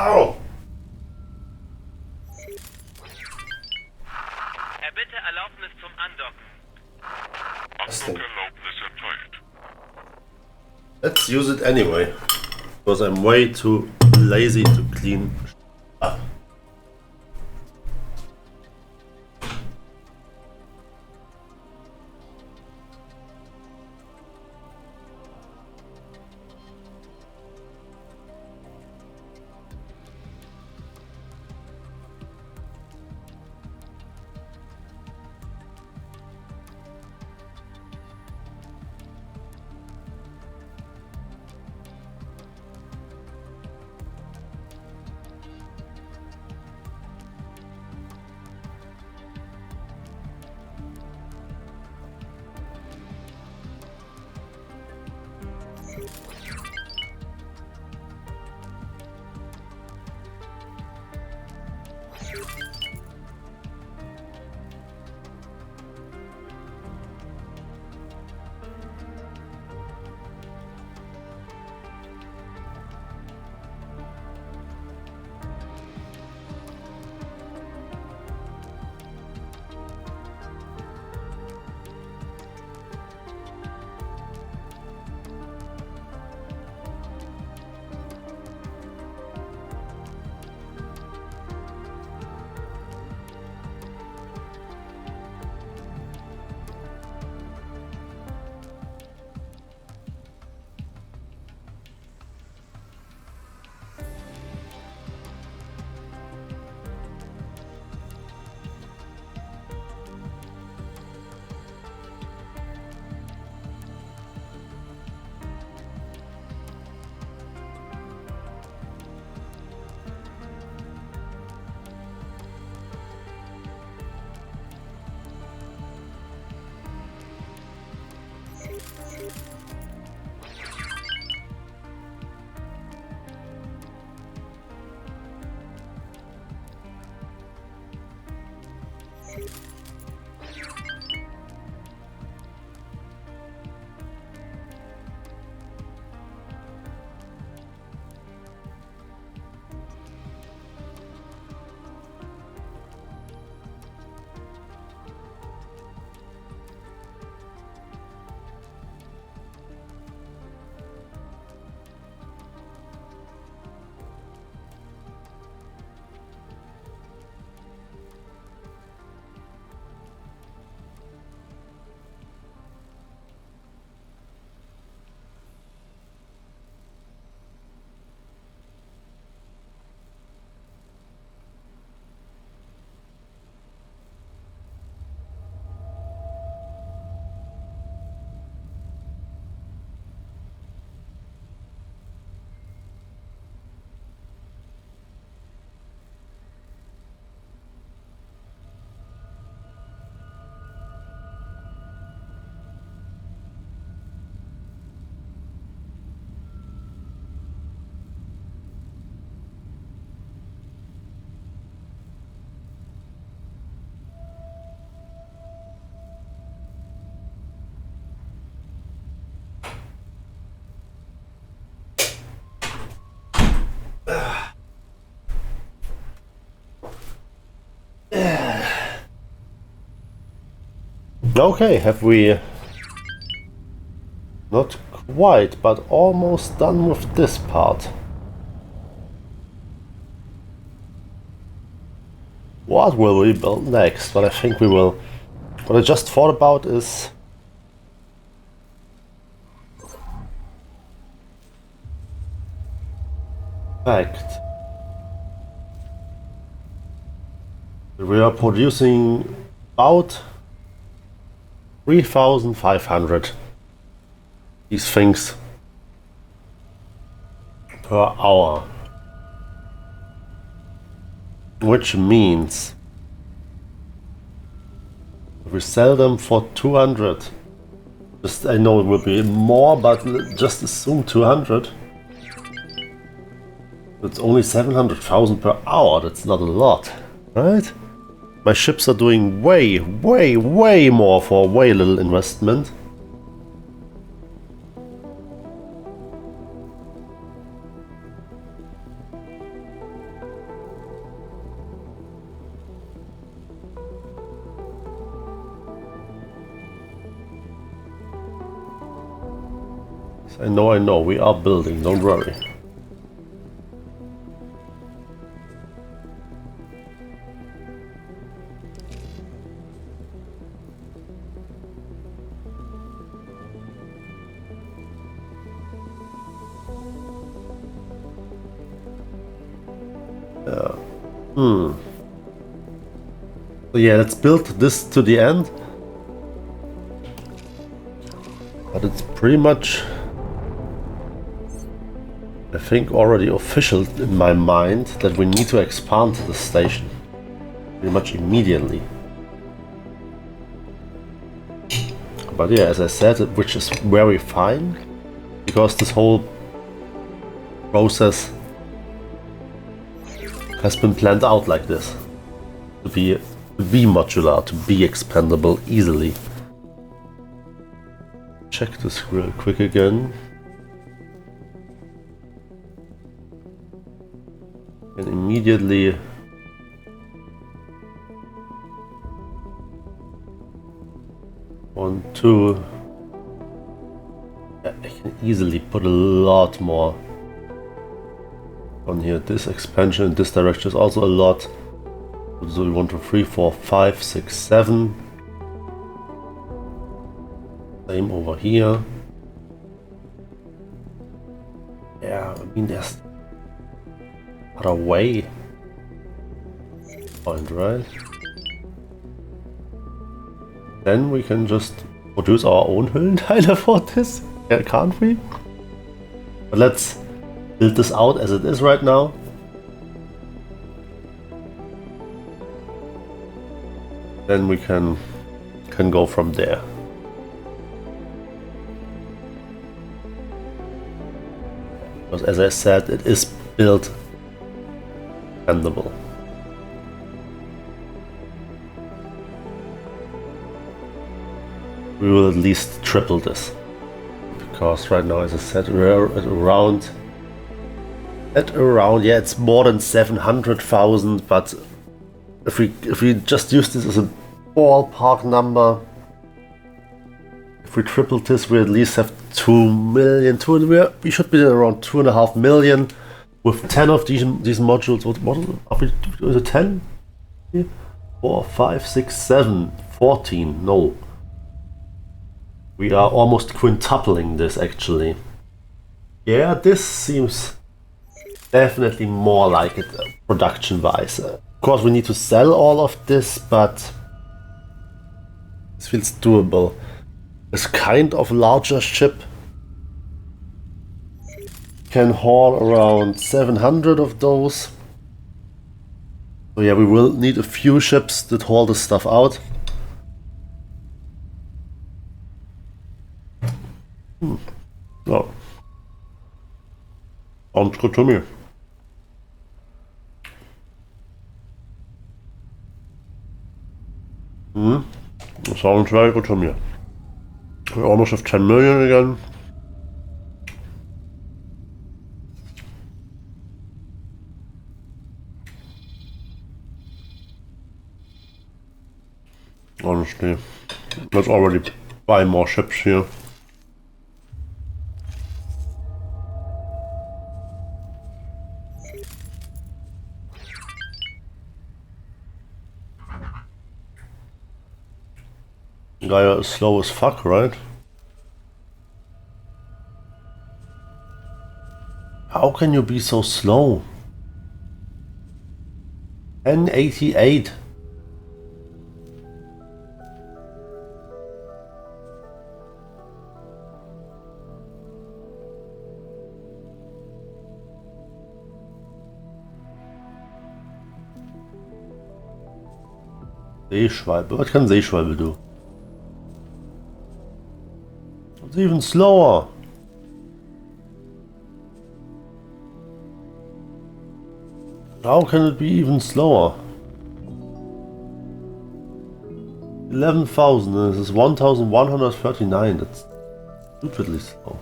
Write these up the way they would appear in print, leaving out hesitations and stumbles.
Au! Erbitte Erlaubnis zum Andocken. Andockerlaubnis erteilt. Let's use it anyway. Because I'm way too lazy to clean up. Okay, have we not quite, but almost done with this part? What will we build next? What I think we will... What I just thought about is... fact. We are producing about 3,500 these things per hour, which means if we sell them for 200, just I know it will be more, but just assume 200. It's only 700,000 per hour. That's not a lot, right? My ships are doing way more for way little investment. I know, we are building, don't worry. So yeah, let's build this to the end. But it's pretty much, I think, already official in my mind that we need to expand the station pretty much immediately. But yeah, as I said, which is very fine, because this whole process has been planned out like this, to be modular, to be expandable easily. Check this real quick again. And immediately one, two. Yeah, I can easily put a lot more on here. This expansion in this direction is also a lot. So we want to 3, 4, 5, 6, 7. Same over here. Yeah, I mean there's other way. Point, right? Then we can just produce our own Hüllenteile for this. Yeah, can't we? But let's build this out as it is right now. Then we can go from there. Because as I said, it is built expandable. We will at least triple this. Because right now, as I said, we're at around, yeah, it's more than 700,000, but if we just use this as a ballpark number, if we triple this, we at least have 2 million. We should be around 2.5 million with 10 of these modules. What are we? Is it 10? 4, 5, 6, 7, 14. No, we are almost quintupling this actually. Yeah, this seems definitely more like it production-wise. Of course, we need to sell all of this, but this feels doable. This kind of larger ship can haul around 700 of those. So yeah, we will need a few ships that haul this stuff out. Oh. Sounds good to me. Sounds very good to me. We almost have 10 million again. Honestly, let's already buy more ships here. Gaia is slow as fuck, right? How can you be so slow? 1088. Seeschwalbe. What can Seeschwalbe do? It's even slower. How can it be even slower? 11,000, and this is 1,139. That's stupidly slow.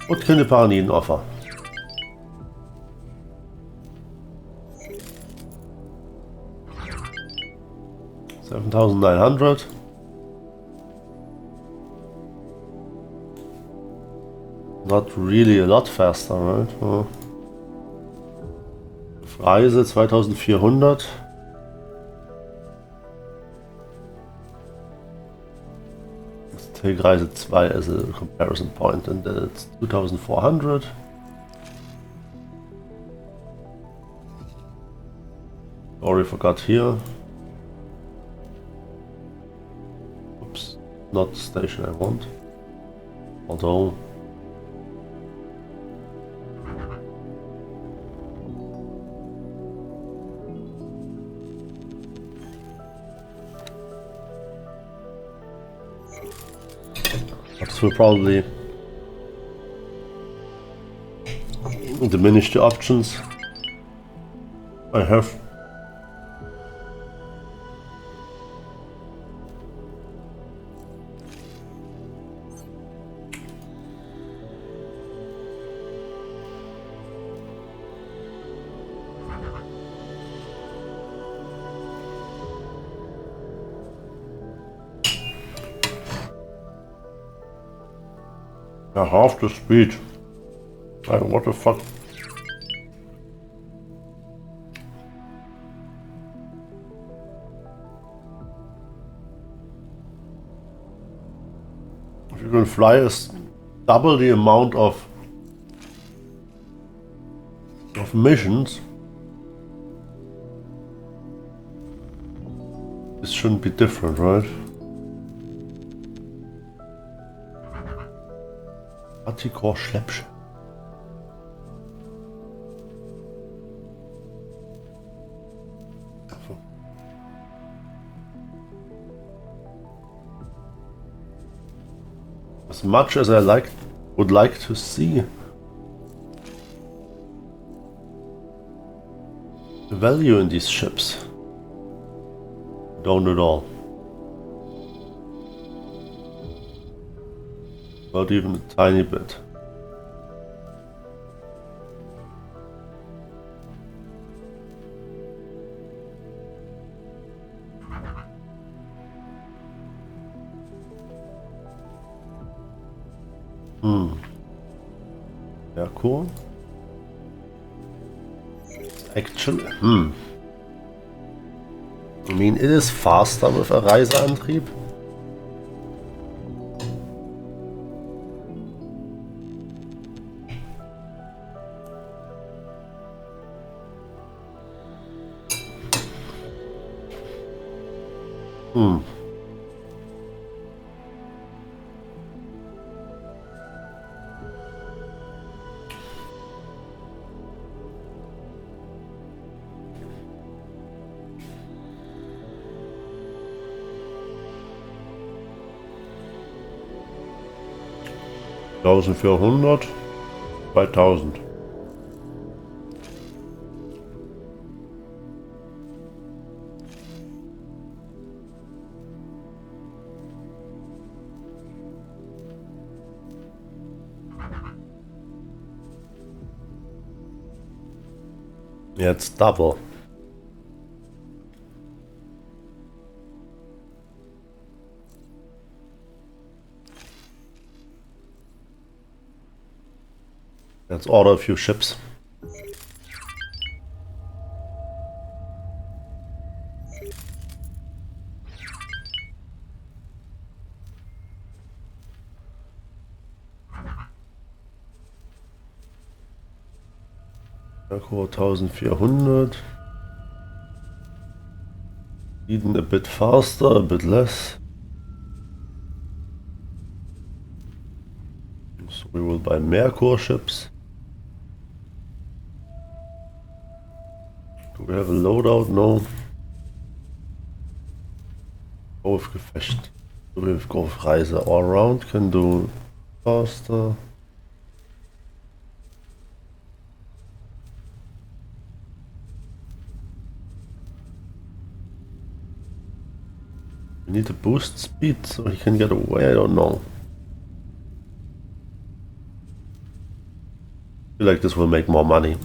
What can the Paraniden offer? 7,900. Not really a lot faster, right? Reise 2,400. Let's take Reise 2 as a comparison point, and then it's 2,400. Sorry, forgot here. Oops, not the station I want. Although this will probably diminish the options I have. Half the speed. Like, what the fuck? If you can fly double the amount of missions, this shouldn't be different, right? Artikor Schleppschiff. As much as I would like to see the value in these ships, don't at all. Not even a tiny bit. Yeah, cool. Actually, I mean, it is faster with a Reiseantrieb. $1,400, 2,000. Yeah, it's double. Let's order a few ships. Merkur 1,400. Eden a bit faster, a bit less. So we will buy Merkur ships. Do we have a loadout? No. Golfgefecht. Do we have Golfreise all around? Can do faster. We need to boost speed so he can get away. I don't know. I feel like this will make more money.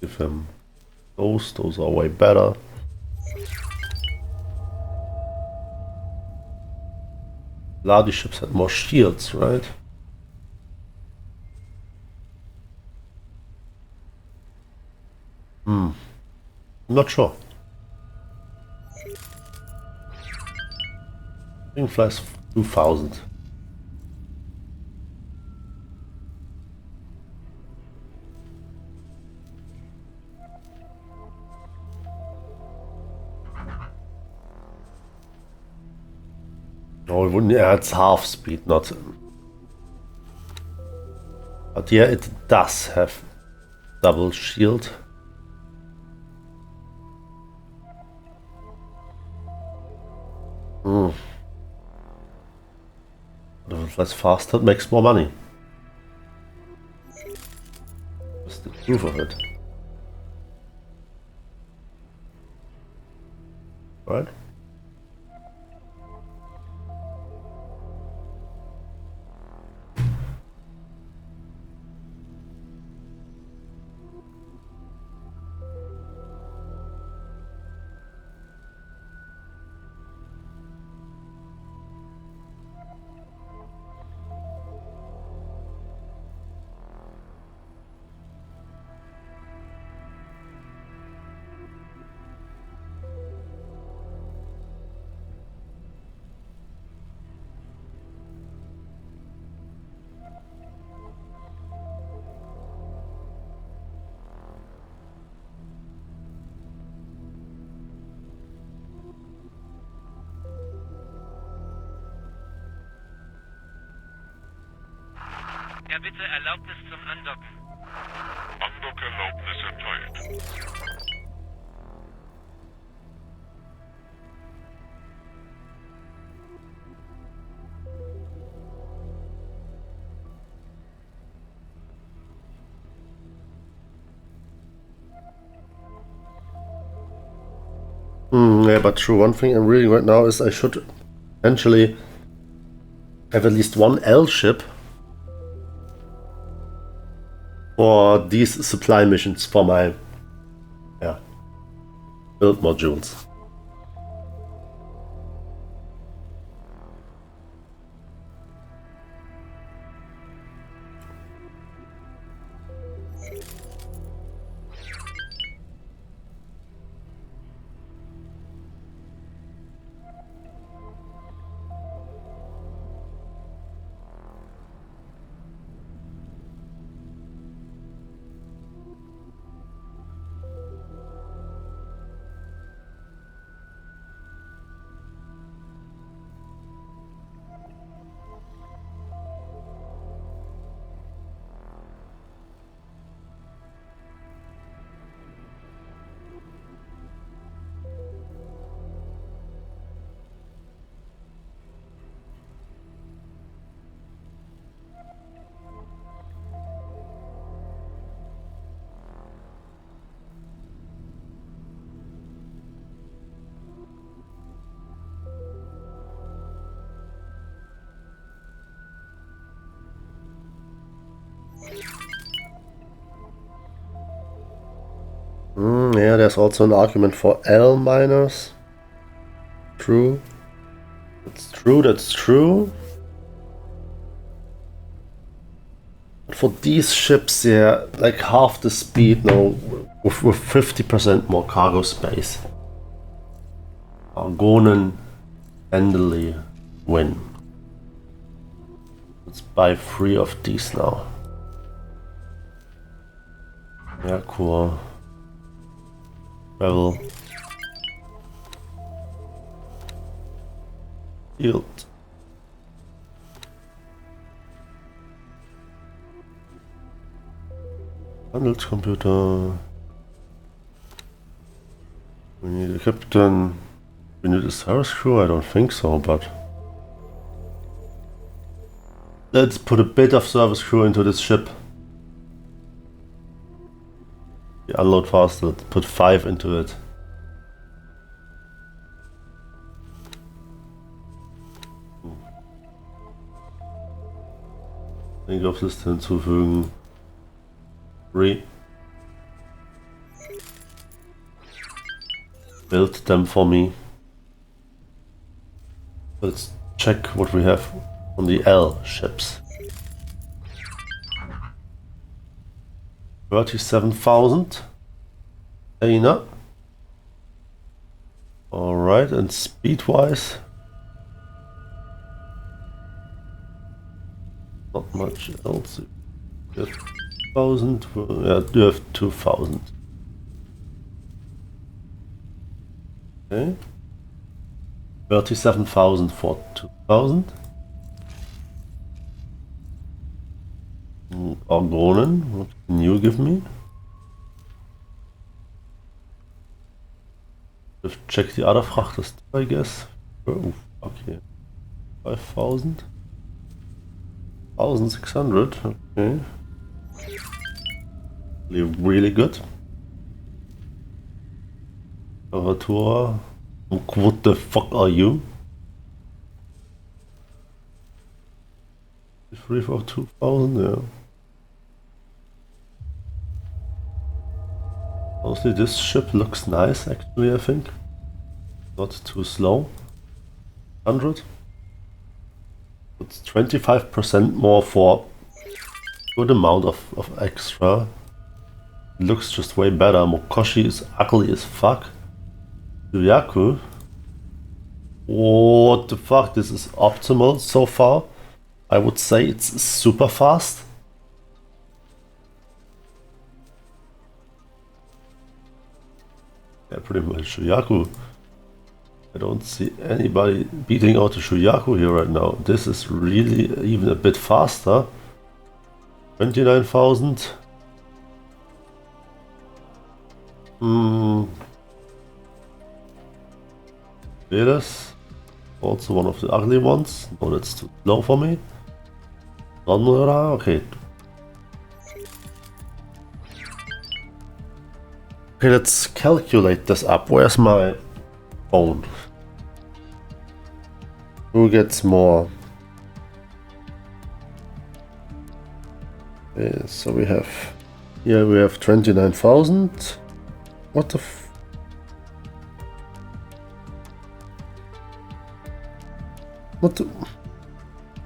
Give him Those are way better. Lardy ships had more shields, right? I'm not sure. Thing flies 2000. No, it wouldn't. Yeah, it's half speed, not. But yeah, it does have double shield. But if it flies faster, it makes more money. What's the proof of it? Right? Ja, bitte Erlaubnis zum Andocken. Andockerlaubnis erteilt. Yeah, but true. One thing I'm reading right now is I should potentially have at least one L ship for these supply missions for my build modules. Yeah, there's also an argument for L miners. True. That's true, that's true. But for these ships, yeah, like half the speed now, with 50% more cargo space. Argonen handily win. Let's buy 3 of these now. Yeah, cool. Travel. Yield. Handelscomputer. We need a captain. We need a service crew? I don't think so, but let's put a bit of service crew into this ship. Unload faster. Let's put 5 into it. Liste hinzufügen. 3. build them for me. Let's check what we have on the L ships. 37,000. Aina. Alright, and speed-wise, not much else. You have 1,000. Yeah, you have 2,000. Okay. 37,000 for 2,000. Argonen, what can you give me? Let's check the other Frachters, I guess. Oh, okay. 5,000. 1,600, okay. Really good. Tour. What the fuck are you? 3 for 2,000, yeah. Honestly, this ship looks nice, actually, I think. Not too slow. 100. It's 25% more for good amount of extra. It looks just way better. Mokoshi is ugly as fuck. Yuyaku. What the fuck? This is optimal so far. I would say it's super fast. Yeah, pretty much Shuyaku. I don't see anybody beating out the Shuyaku here right now. This is really even a bit faster. 29,000. Veles. Also one of the ugly ones. No, that's too low for me. Nonra, okay. Okay, let's calculate this up. Where's my phone? Who gets more? Okay, so we have... Here we have 29,000. What the f... What the...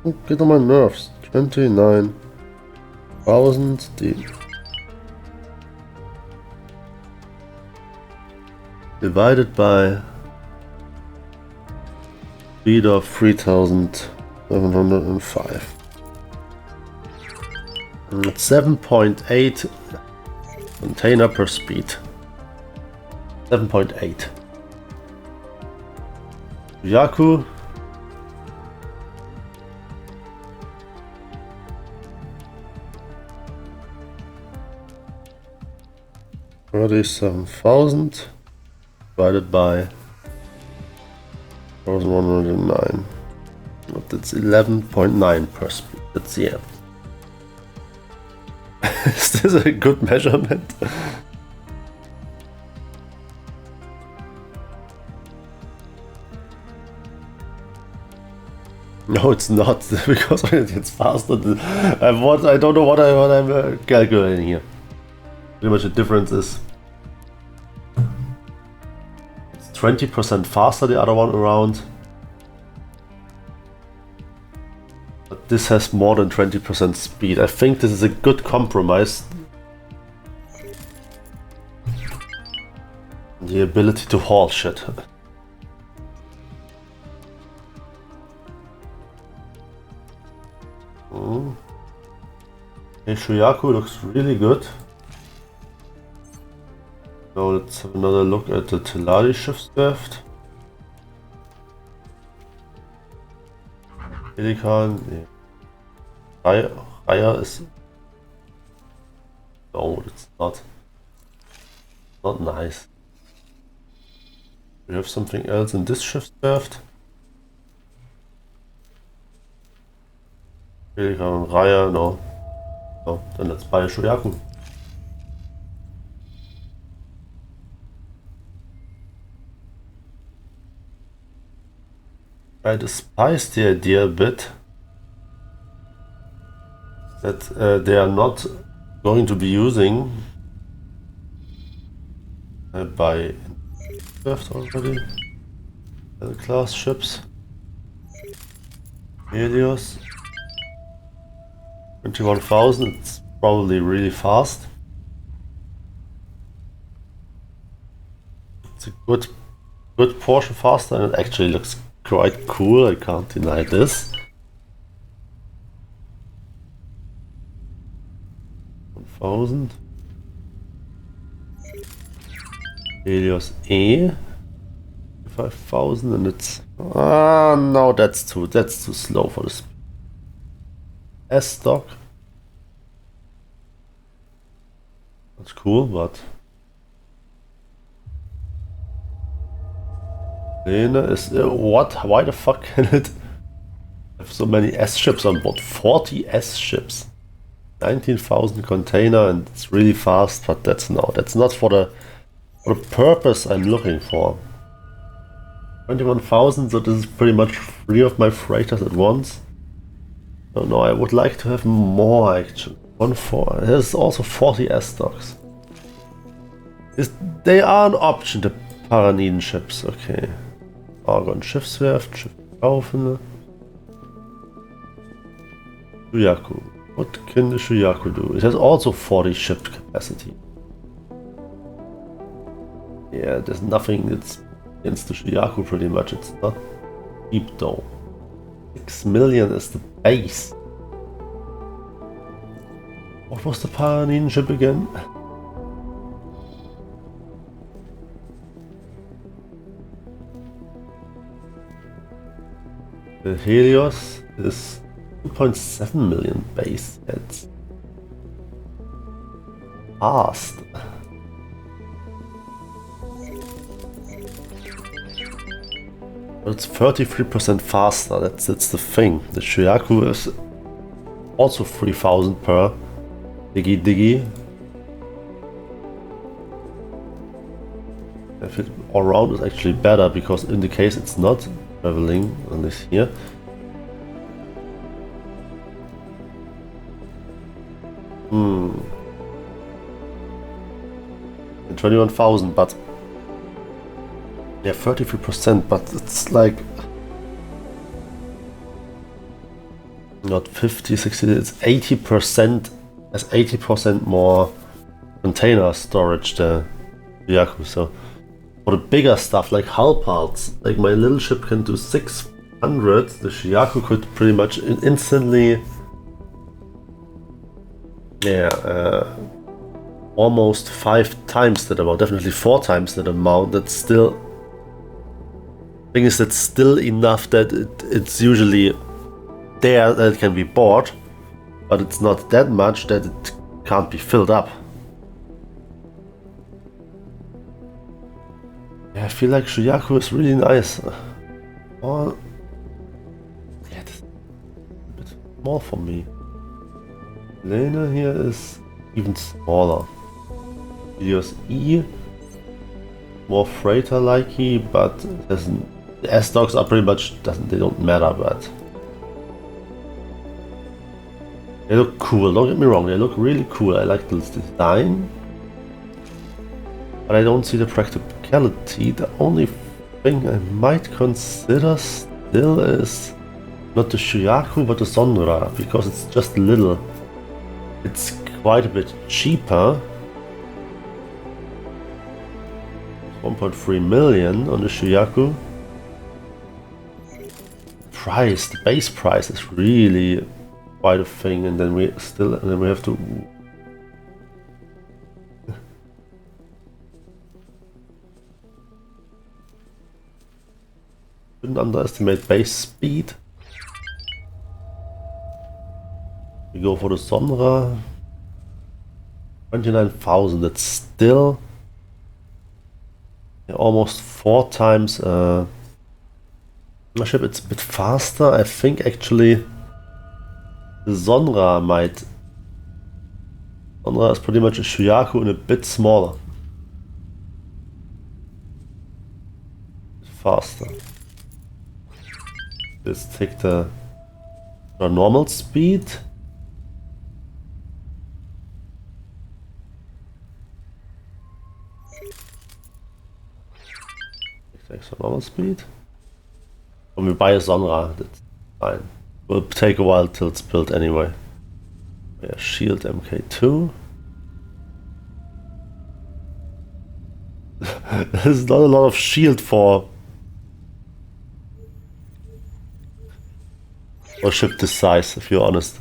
Oh, get on my nerves. 29,000. Divided by speed of 3,705. It's 7.8 container per speed. 7.8. Yaku. $37,000 divided by 1,109. That's 11.9 per speed. That's the end. Is this a good measurement? No, it's not, because it's faster. I don't know what I'm calculating here. Pretty much the difference is it's 20% faster, the other one around. But this has more than 20% speed. I think this is a good compromise. The ability to haul shit. Okay, Shuyaku looks really good. Now let's have another look at the Teladi Schiffswerft. Pelikan, yeah. Raya is... No, it's not. Not nice. We have something else in this Schiffswerft. Pelikan, Raya, no. No, then let's buy a Shuyaku. I despise the idea a bit that they are not going to be using by left already. And class ships. Helios. 21,000, it's probably really fast. It's a good portion faster, and it actually looks quite cool, I can't deny this. 1,000. Helios E. 5,000, and it's no, that's too slow for this. S stock. That's cool, but Lena is what? Why the fuck can it have so many S ships on board? 40 S ships, 19,000 container, and it's really fast. But that's not for the purpose I'm looking for. 21,000, so this is pretty much 3 of my freighters at once. Oh no, I would like to have more actually. There's also 40 S stocks. They are an option, the Paraniden ships, okay. Argon Schiffswerft, Schiffsbaufinne. Shuyaku. What can the Shuyaku do? It has also 40 ship capacity. Yeah, there's nothing that's against the Shuyaku pretty much. It's not cheap though. 6 million is the base. What was the Paraniden ship again? The Helios is 2.7 million base. It's fast. But it's 33% faster. That's the thing. The Shuyaku is also 3,000 per diggy. If it all around is actually better, because in the case it's not traveling on this here. And 21,000, but yeah, 33%, but it's like not 50, 60, it's 80%, has 80% more container storage, the Shuyaku. So for the bigger stuff like hull parts, like my little ship can do 600, the Shuyaku could pretty much instantly, almost 5 times that amount, definitely 4 times that amount. That's still, thing is, that's still enough that it's usually there that it can be bought, but it's not that much that it can't be filled up. Yeah, I feel like Shuyaku is really nice. Or yeah, it's a bit small for me. Lena here is even smaller. Helios E, more freighter-likey, but the S stocks are pretty much they don't matter, but they look cool. Don't get me wrong, they look really cool. I like this design, but I don't see the practicality. The only thing I might consider still is not the Shuyaku, but the Sonra, because it's just little. It's quite a bit cheaper. 1.3 million on the Shuyaku. Price, the base price is really quite a thing, and then we have to shouldn't underestimate base speed. We go for the Sonra. 29,000, that's still almost 4 times my ship. It's a bit faster. I think actually the Sonra is pretty much a Shuyaku and a bit smaller. Faster. Let's take the normal speed. so normal speed. When we buy a Sonra, that's fine. Will take a while till it's built anyway. Yeah, shield MK2. There's not a lot of shield for a ship this size, if you're honest.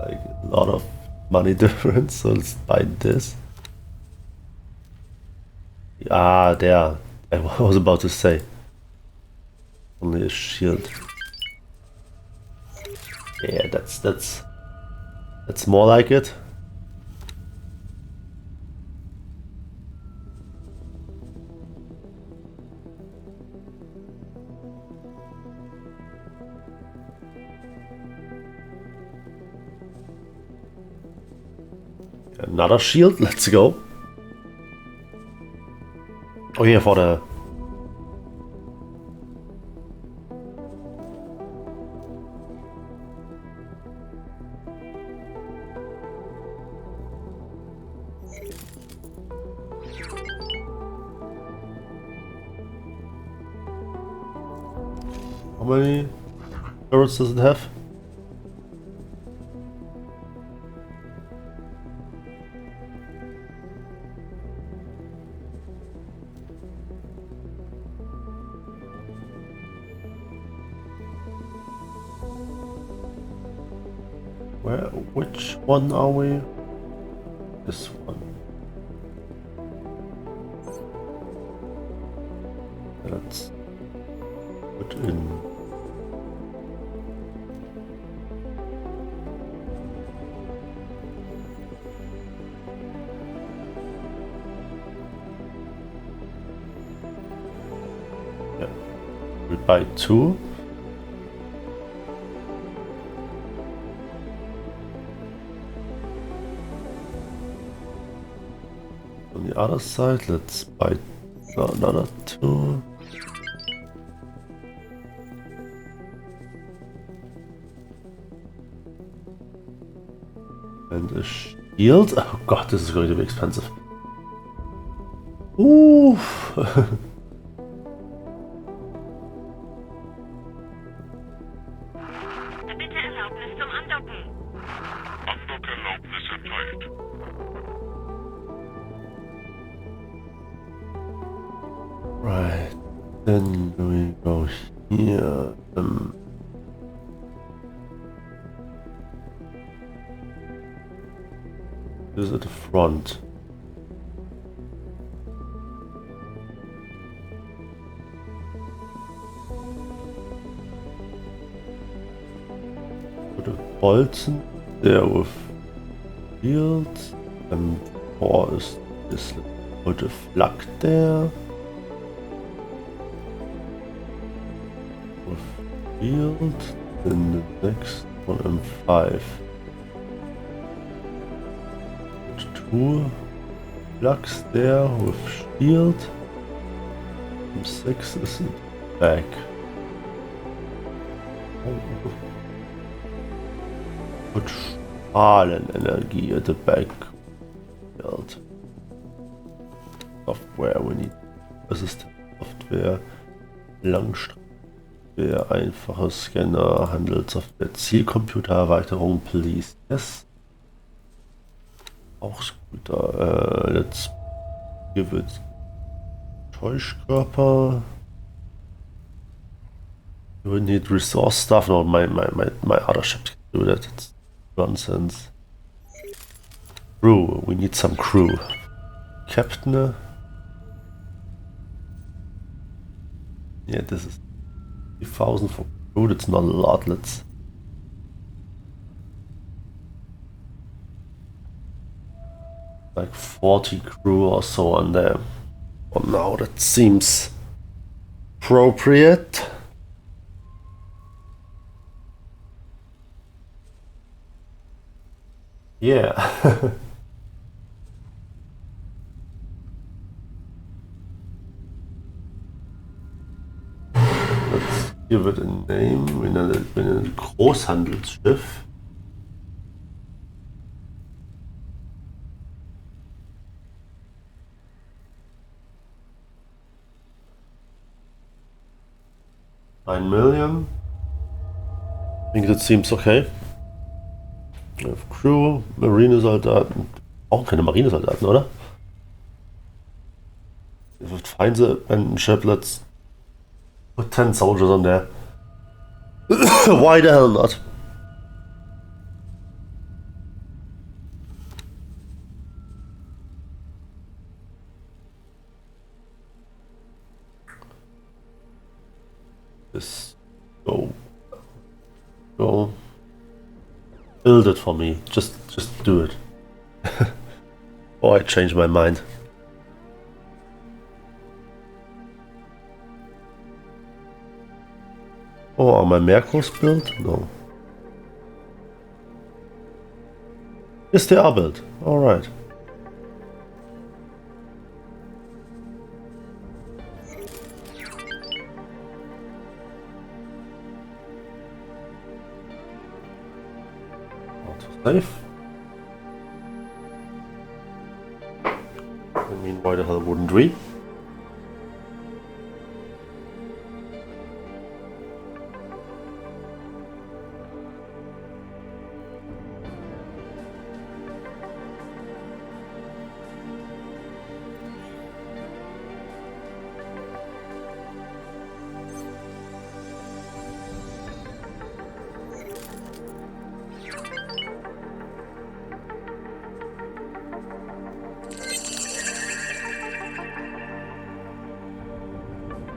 Like a lot of money difference, so let's buy this. Ah, there. I was about to say. Only a shield. Yeah, that's more like it. Another shield, let's go. Oh yeah, for the... How many turrets does it have? Which one are we? This one. Let's put in. Yeah, we buy 2. On the other side, let's buy another 2. And a shield. Oh god, this is going to be expensive. Ooh. Bitte Erlaubnis zum Andocken. Andockerlaubnis erteilt. Right, then we go here. This is at the front. Put a Bolzen there with shield, and 4 is this. Put a flag there. Shield, then the next one M5. Put 2 plugs there with shield. M6 is in the back. Put Strahlenenergie at the back. Build. Software, we need Assistant Software. Langstrecke. Einfache Scanner, Handelssoftware, Zielcomputererweiterung, please. Yes. Auch Scooter. Let's give it Täuschkörper. We need resource stuff. No, my other ships can do that. It's nonsense. Crew. We need some crew. Captain. Yeah, this is 3,000 for crew, that's not a lot, let's... Like 40 crew or so on there. For now, that seems appropriate. Yeah. Give it a name, in ein Großhandelsschiff. 9 million. I think that seems okay. We have Crew, Marinesoldaten. Auch keine Marinesoldaten, oder? If we find the abandoned ship, let's put 10 soldiers on there. Why the hell not? Just go. Build it for me. Just do it. Or I change my mind. Oh, are my Mercos built? No. Yes, they are built. Alright. Safe. I mean, why the hell wouldn't we?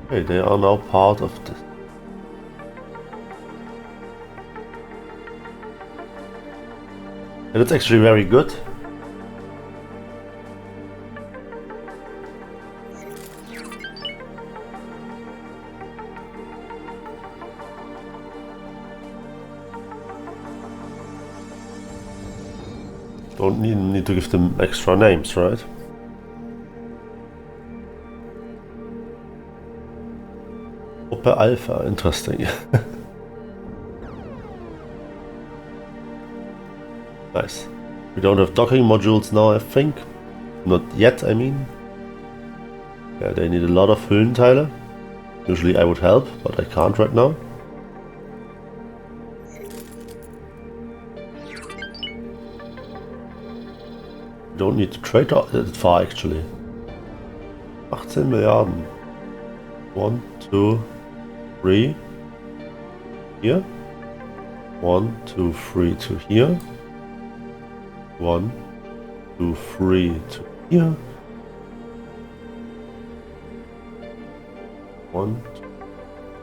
Okay, they are now part of this. And it's actually very good. Don't need to give them extra names, right? Opa Alpha, interesting. Nice. We don't have docking modules now, I think. Not yet, I mean. Yeah, they need a lot of Hüllenteile. Usually I would help, but I can't right now. We don't need to trade that far, actually. 18 Milliarden. 1, 2, 3. Here. 1, 2, 3 to here. 1, 2, 3 to here. 1, 2,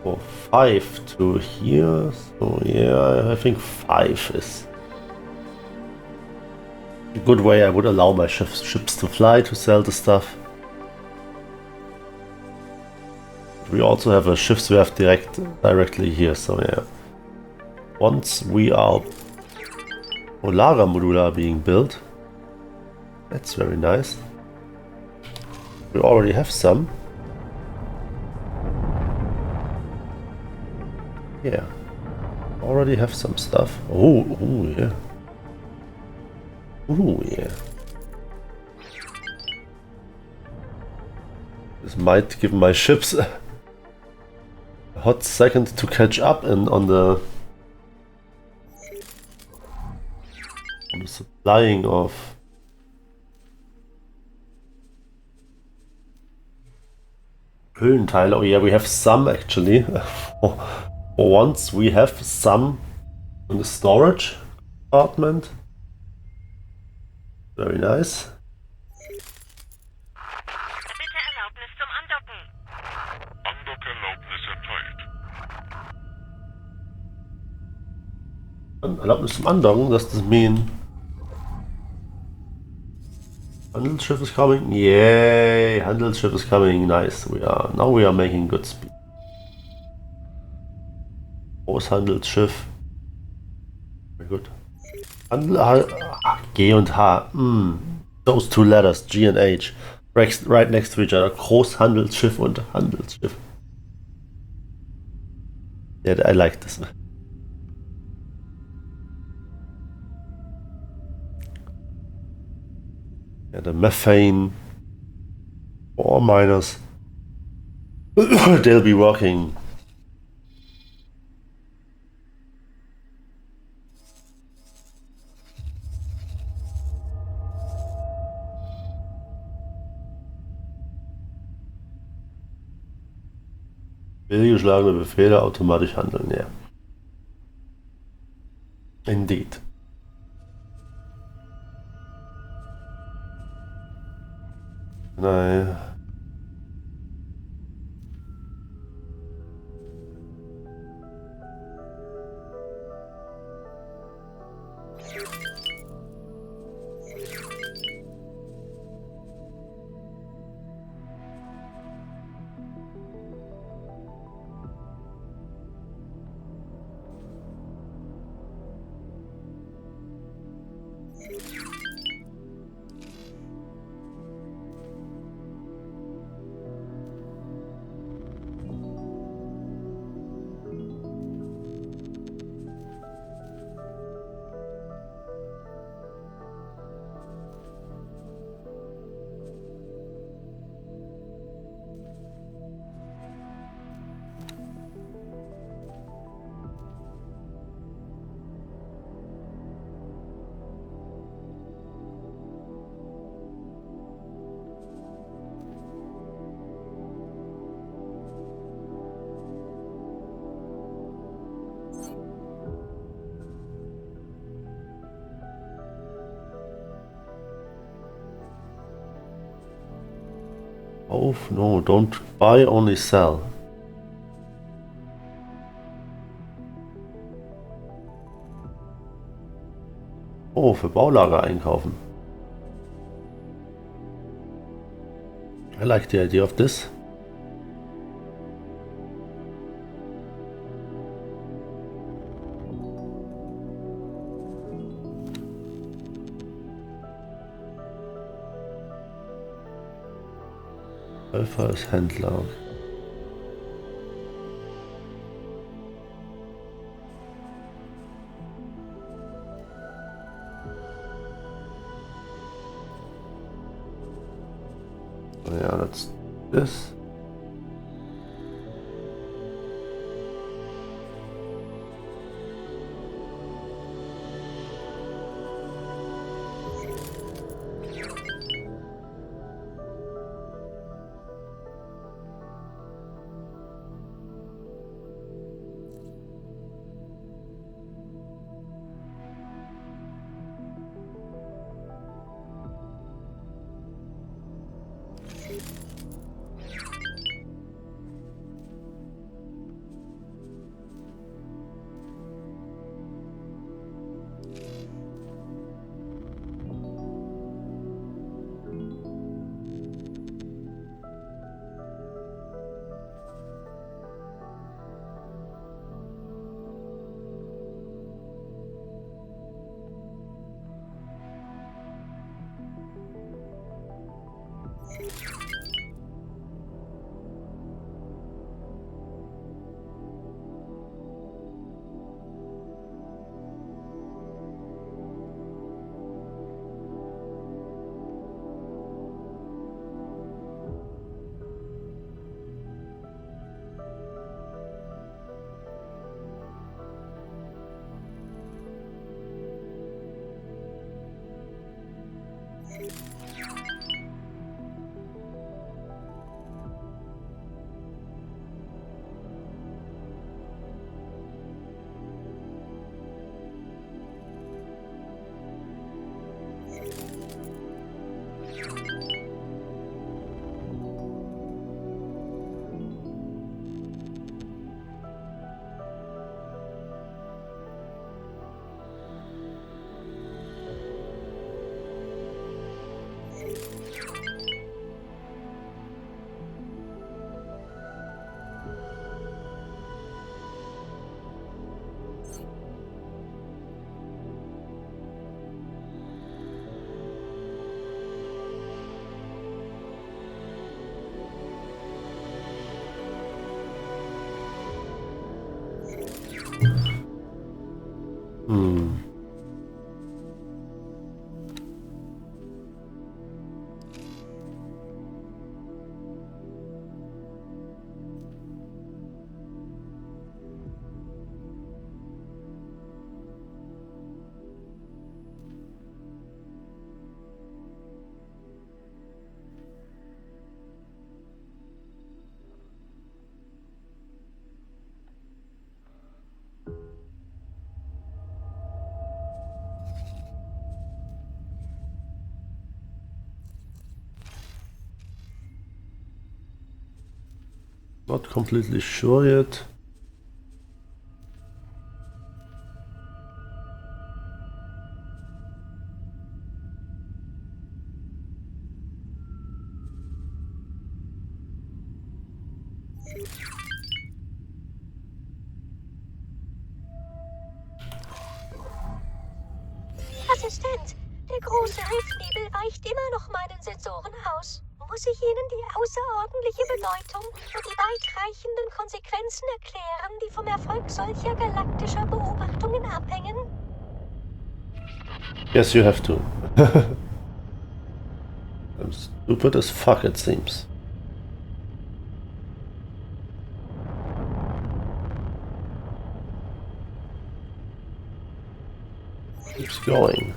4, 5 to here. So yeah, I think 5 is a good way. I would allow my ships to fly to sell the stuff. We also have a Schiffswerft directly here, so yeah. Once we are Polara module are being built. That's very nice. We already have some. Yeah. Already have some stuff. Oh yeah. Oh yeah. This might give my ships a hot second to catch up and on the supplying of Hüllenteile. Oh yeah, we have some actually. For once we have some in the storage compartment. Very nice. Bitte Erlaubnis zum Andocken. Andockerlaubnis erteilt. Erlaubnis zum Andocken, does this mean Handelsschiff is coming? Yay! Handelsschiff is coming. Nice. We are making good speed. Großhandelsschiff. Very good. G und H. Those two letters, G and H, right next to each other. Großhandelsschiff und Handelsschiff. Yeah, I like this. Yeah, the methane ore miners. They'll be working Fehlgeschlagene Befehle automatisch handeln, ja. Indeed. Nein. Oh no, don't buy, only sell. Oh, für Baulager einkaufen. I like the idea of this. Alpha ist Händler. Yeah, that's this. Not completely sure yet. Assistent, der große Riftnebel weicht immer noch meinen Sensoren aus. Muss ich Ihnen die außerordentliche Bedeutung und die weitreichenden Konsequenzen erklären, die vom Erfolg solcher galaktischer Beobachtungen abhängen? Yes, you have to. I'm stupid as fuck, it seems. Keeps going.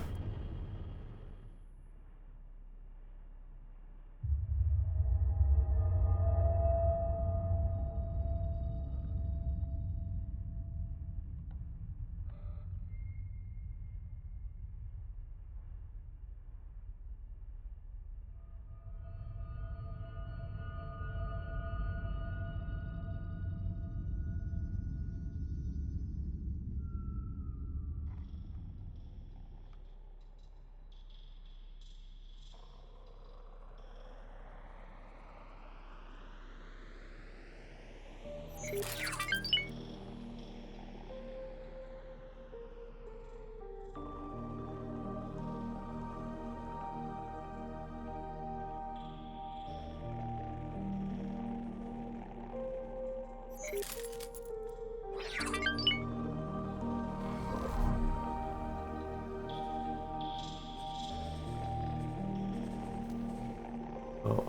Oh.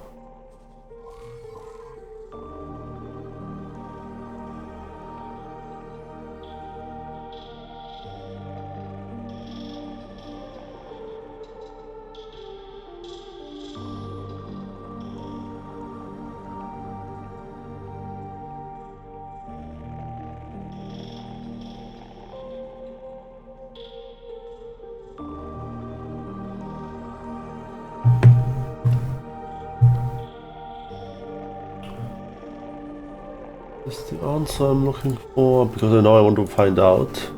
Is the answer I'm looking for, because I know I want to find out.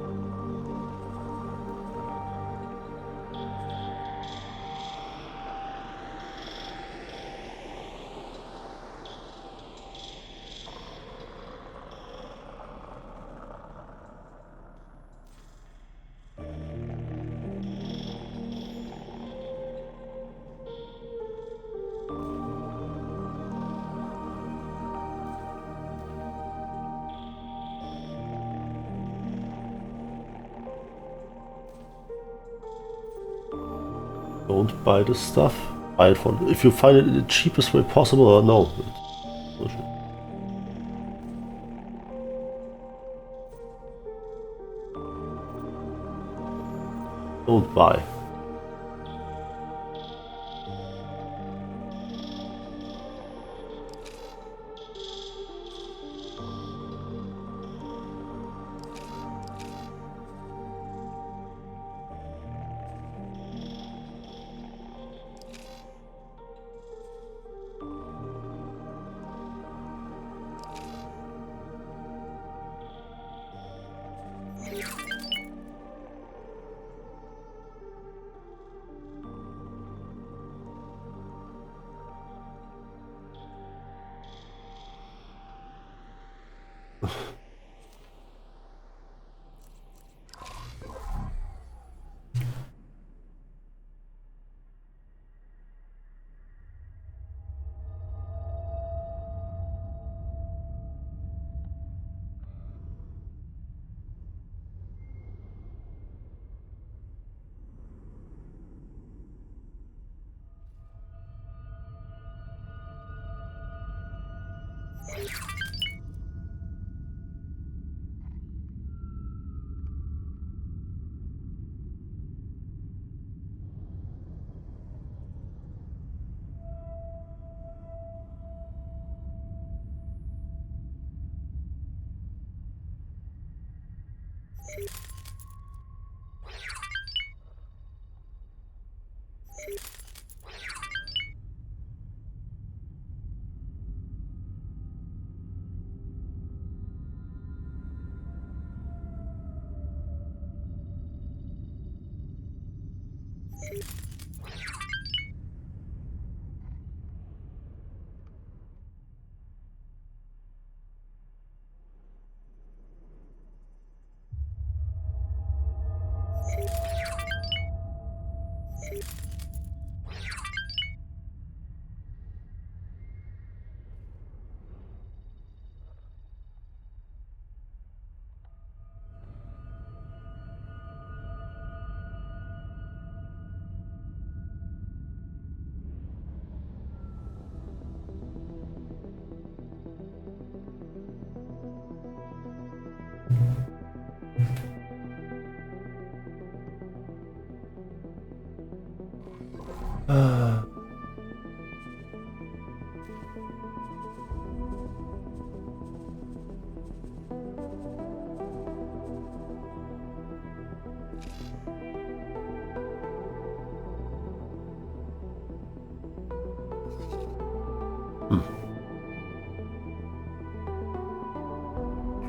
Don't buy this stuff. Buy it for if you find it in the cheapest way possible, or no. It's bullshit. Don't buy.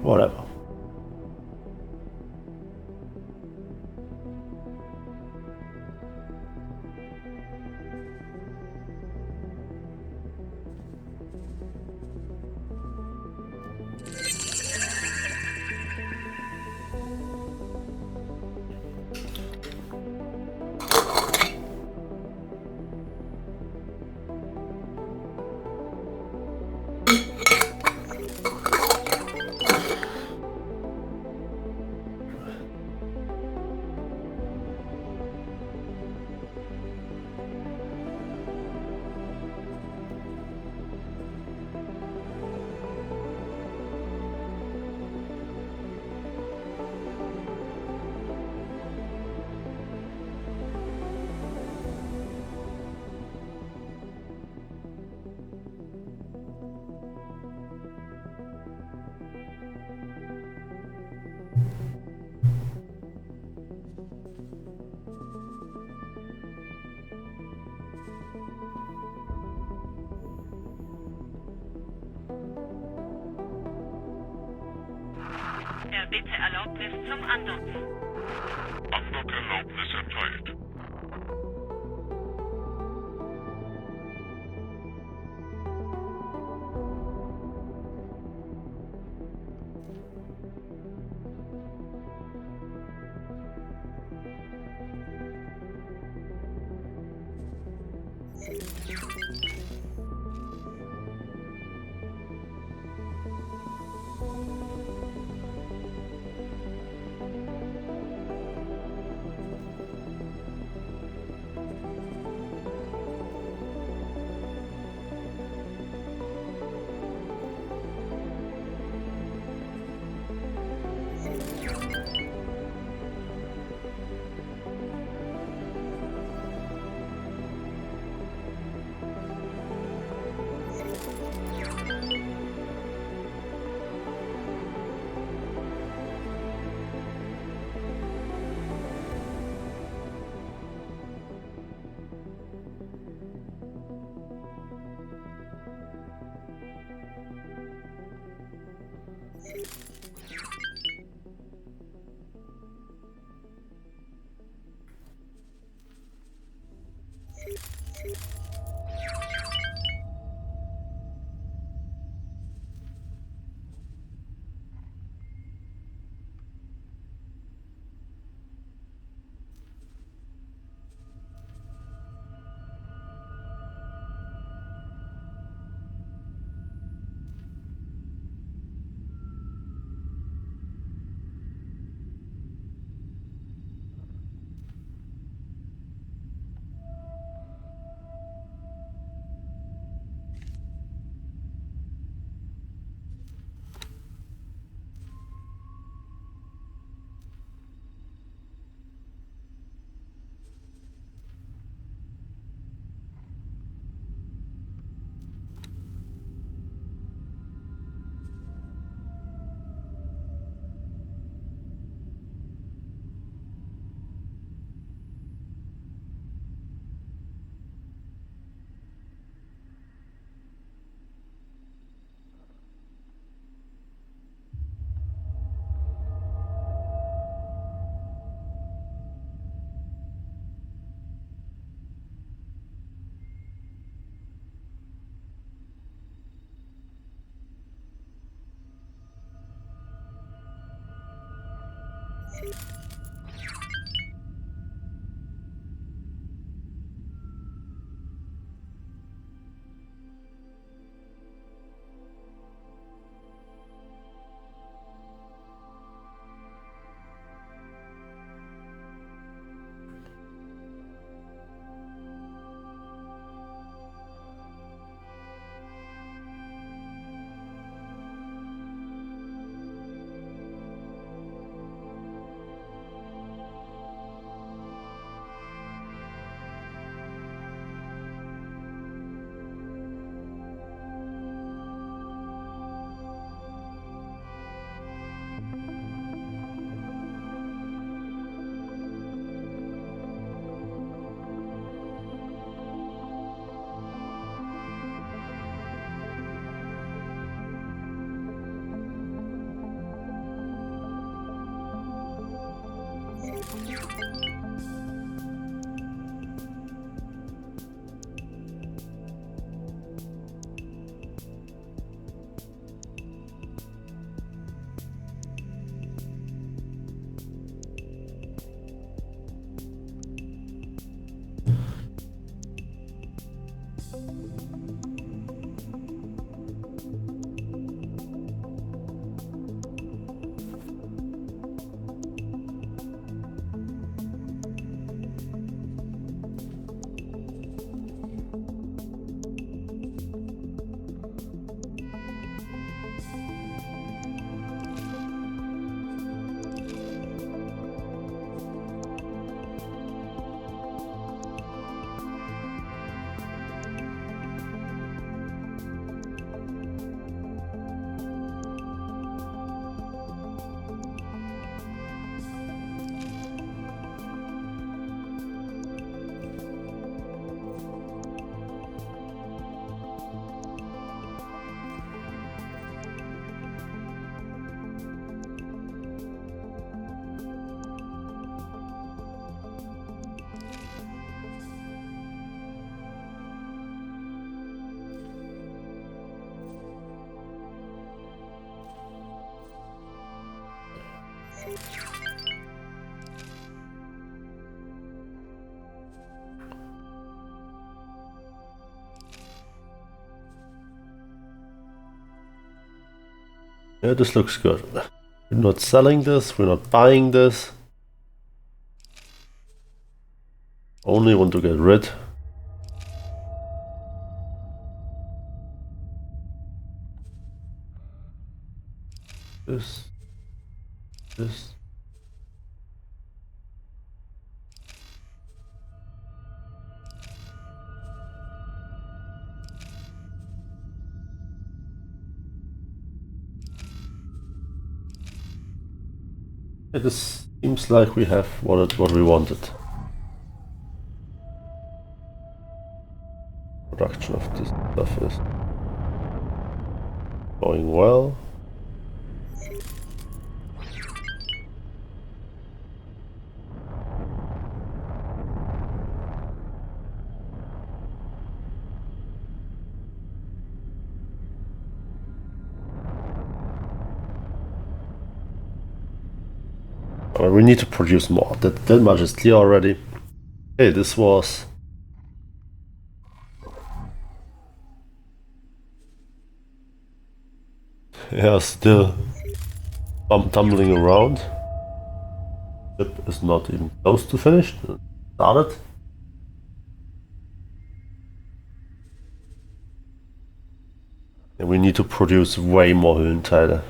Whatever. Erbitte Erlaubnis zum Andocken. Andockerlaubnis erteilt. Yeah, this looks good. We're not selling this, we're not buying this. Only want to get rid. This. It seems like we have what we wanted. Production of this stuff is going well. We need to produce more. That much is clear already. Hey, this was... Yeah, still tumbling around. Ship is not even close to finished. Started. And we need to produce way more Höhlenteile.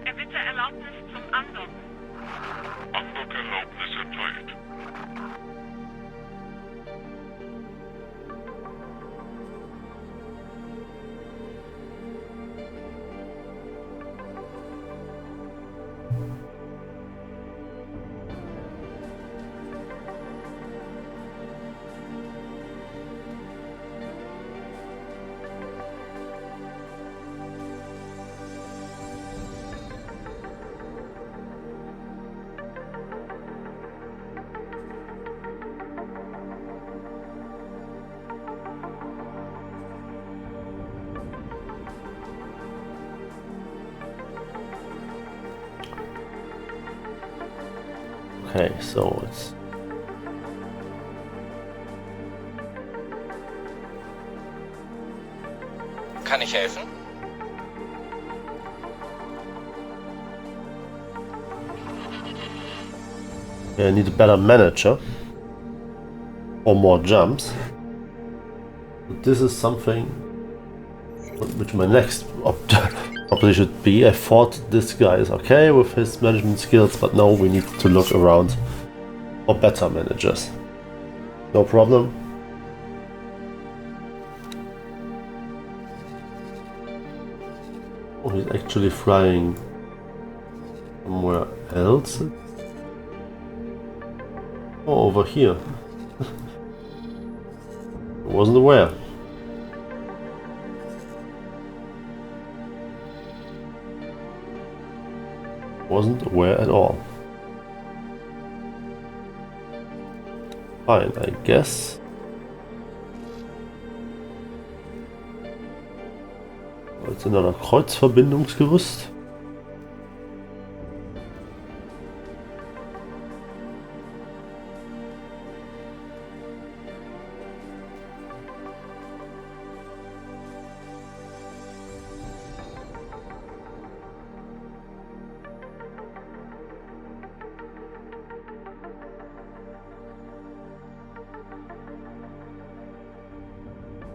Erbitte Erlaubnis zum Andocken. Andockerlaubnis erteilt. Okay, so it's Kann ich helfen? I need a better manager or more jumps. But this is something which my next probably should be. I thought this guy is okay with his management skills, but now we need to look around for better managers. No problem. Oh, he's actually flying somewhere else. Oh, over here. I wasn't aware. Wasn't aware at all. Fine, I guess. Jetzt another Kreuzverbindungsgerüst.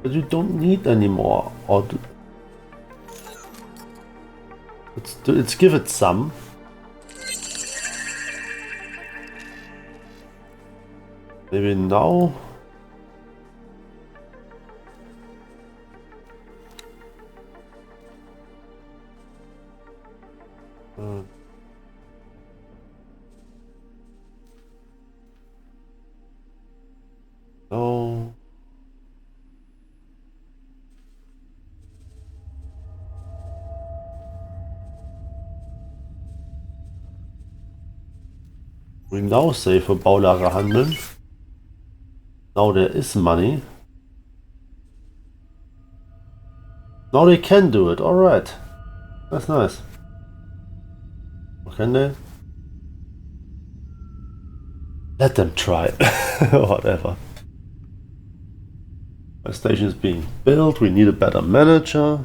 But you don't need any more, or let's give it some. Maybe now. No. We now say für Baulager handeln. Now there is money. Now they can do it, alright. That's nice. Or can they? Let them try. Whatever. My station is being built, we need a better manager.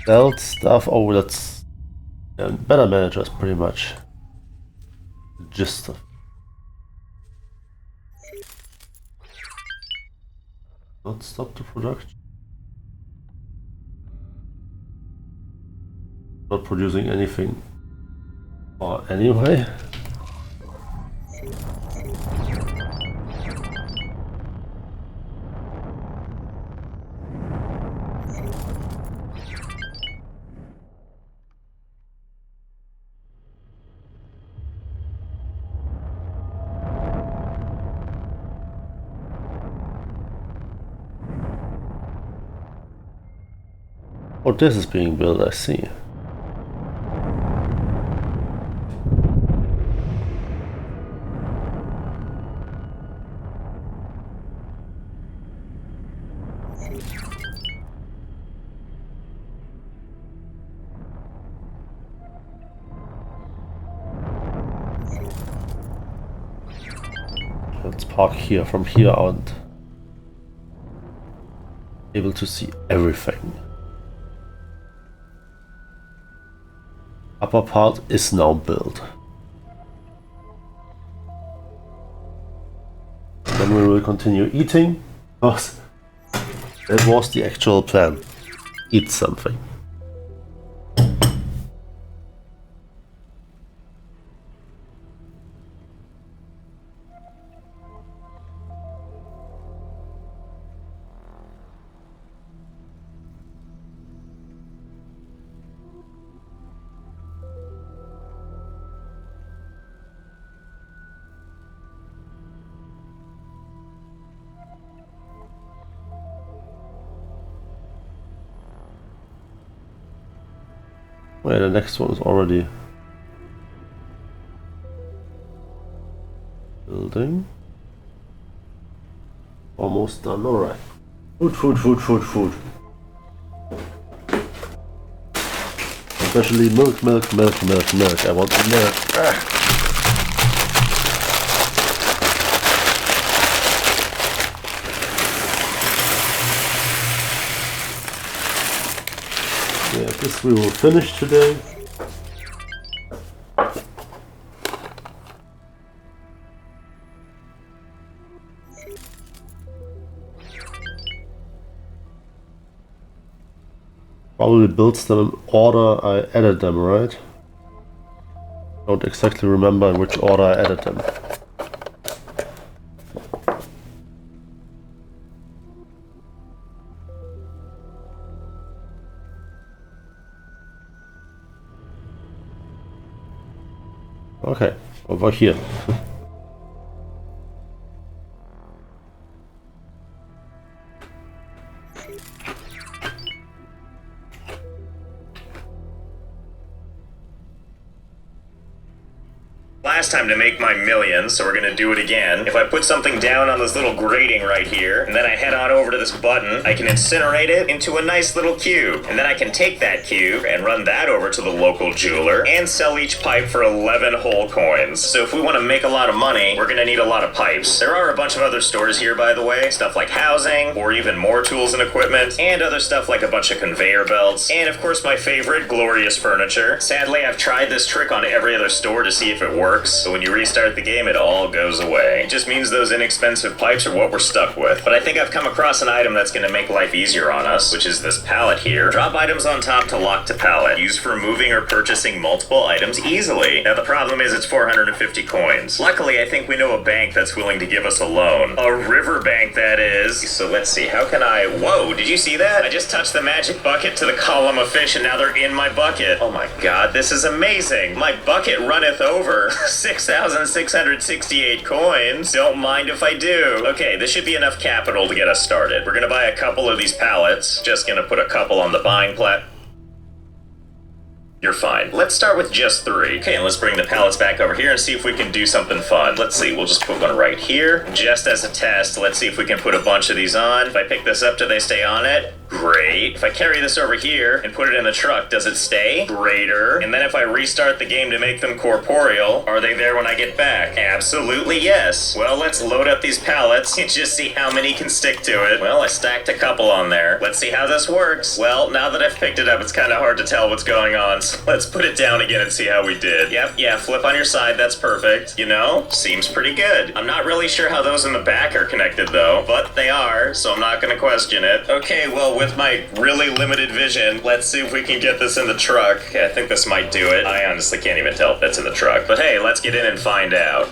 Belt stuff, oh that's... Yeah, better manager is pretty much the gist of. Not stop the production. Not producing anything. Or anyway. Oh, this is being built, I see. Let's park here, from here on. Able to see everything. Upper part is now built. Then we will continue eating, because that was the actual plan. Eat something. Wait, the next one is already building. Almost done. Alright. Food. Especially milk. I want the milk. Yeah, this we will finish today. Probably builds them in order I added them, right? Don't exactly remember in which order I added them. Okay, over here. Last time to make my millions, so we're gonna do it again. If I put something down on this little grating right here, and then I head on over to this button, I can incinerate it into a nice little cube. And then I can take that cube and run that over to the local jeweler and sell each pipe for 11 whole coins. So if we want to make a lot of money, we're gonna need a lot of pipes. There are a bunch of other stores here, by the way. Stuff like housing, or even more tools and equipment, and other stuff like a bunch of conveyor belts, and of course my favorite, Glorious Furniture. Sadly, I've tried this trick on every other store to see if it works. So when you restart the game, it all goes away. It just means those inexpensive pipes are what we're stuck with. But I think I've come across an item that's going to make life easier on us, which is this pallet here. Drop items on top to lock to pallet. Used for moving or purchasing multiple items easily. Now the problem is it's 450 coins. Luckily, I think we know a bank that's willing to give us a loan. A river bank, that is. So let's see, how can I... Whoa, did you see that? I just touched the magic bucket to the column of fish and now they're in my bucket. Oh my god, this is amazing. My bucket runneth over. 6,668 coins. Don't mind if I do. Okay, this should be enough capital to get us started. We're gonna buy a couple of these pallets. Just gonna put a couple on the buying You're fine. Let's start with just 3. Okay, and let's bring the pallets back over here and see if we can do something fun. Let's see, we'll just put one right here. Just as a test, let's see if we can put a bunch of these on. If I pick this up, do they stay on it? Great. If I carry this over here and put it in the truck, does it stay? Greater. And then if I restart the game to make them corporeal, are they there when I get back? Absolutely yes. Well, let's load up these pallets and just see how many can stick to it. Well, I stacked a couple on there. Let's see how this works. Well, now that I've picked it up, it's kind of hard to tell what's going on. So let's put it down again and see how we did. Yep, yeah, flip on your side. That's perfect. You know, seems pretty good. I'm not really sure how those in the back are connected though, but they are, so I'm not going to question it. Okay, well, with my really limited vision, let's see if we can get this in the truck. Okay, I think this might do it. I honestly can't even tell if that's in the truck. But hey, let's get in and find out.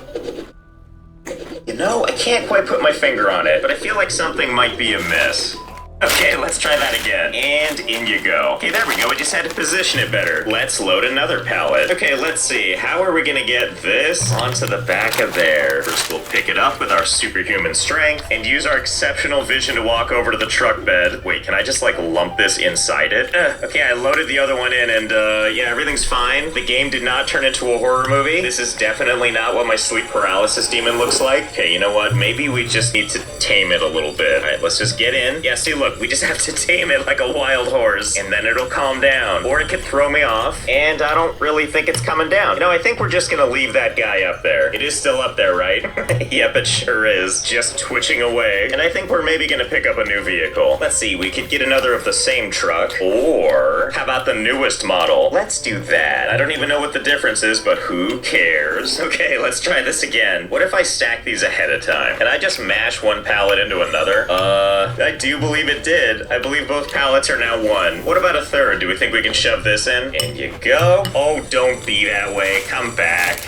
You know, I can't quite put my finger on it, but I feel like something might be amiss. Okay, let's try that again. And in you go. Okay, there we go. I just had to position it better. Let's load another pallet. Okay, let's see. How are we gonna get this onto the back of there? First, we'll pick it up with our superhuman strength and use our exceptional vision to walk over to the truck bed. Wait, can I just like lump this inside it? Okay, I loaded the other one in and yeah, everything's fine. The game did not turn into a horror movie. This is definitely not what my sleep paralysis demon looks like. Okay, you know what? Maybe we just need to tame it a little bit. All right, let's just get in. Yeah, see, look, we just have to tame it like a wild horse, and then it'll calm down. Or it could throw me off, and I don't really think it's coming down. You know, I think we're just gonna leave that guy up there. It is still up there, right? Yep, it sure is. Just twitching away. And I think we're maybe gonna pick up a new vehicle. Let's see, we could get another of the same truck, or how about the newest model? Let's do that. I don't even know what the difference is, but who cares? Okay, let's try this again. What if I stack these ahead of time? Can I just mash one pallet into another? I do believe it did. I believe both pallets are now one. What about a third? Do we think we can shove this in? In you go. Oh, don't be that way. Come back.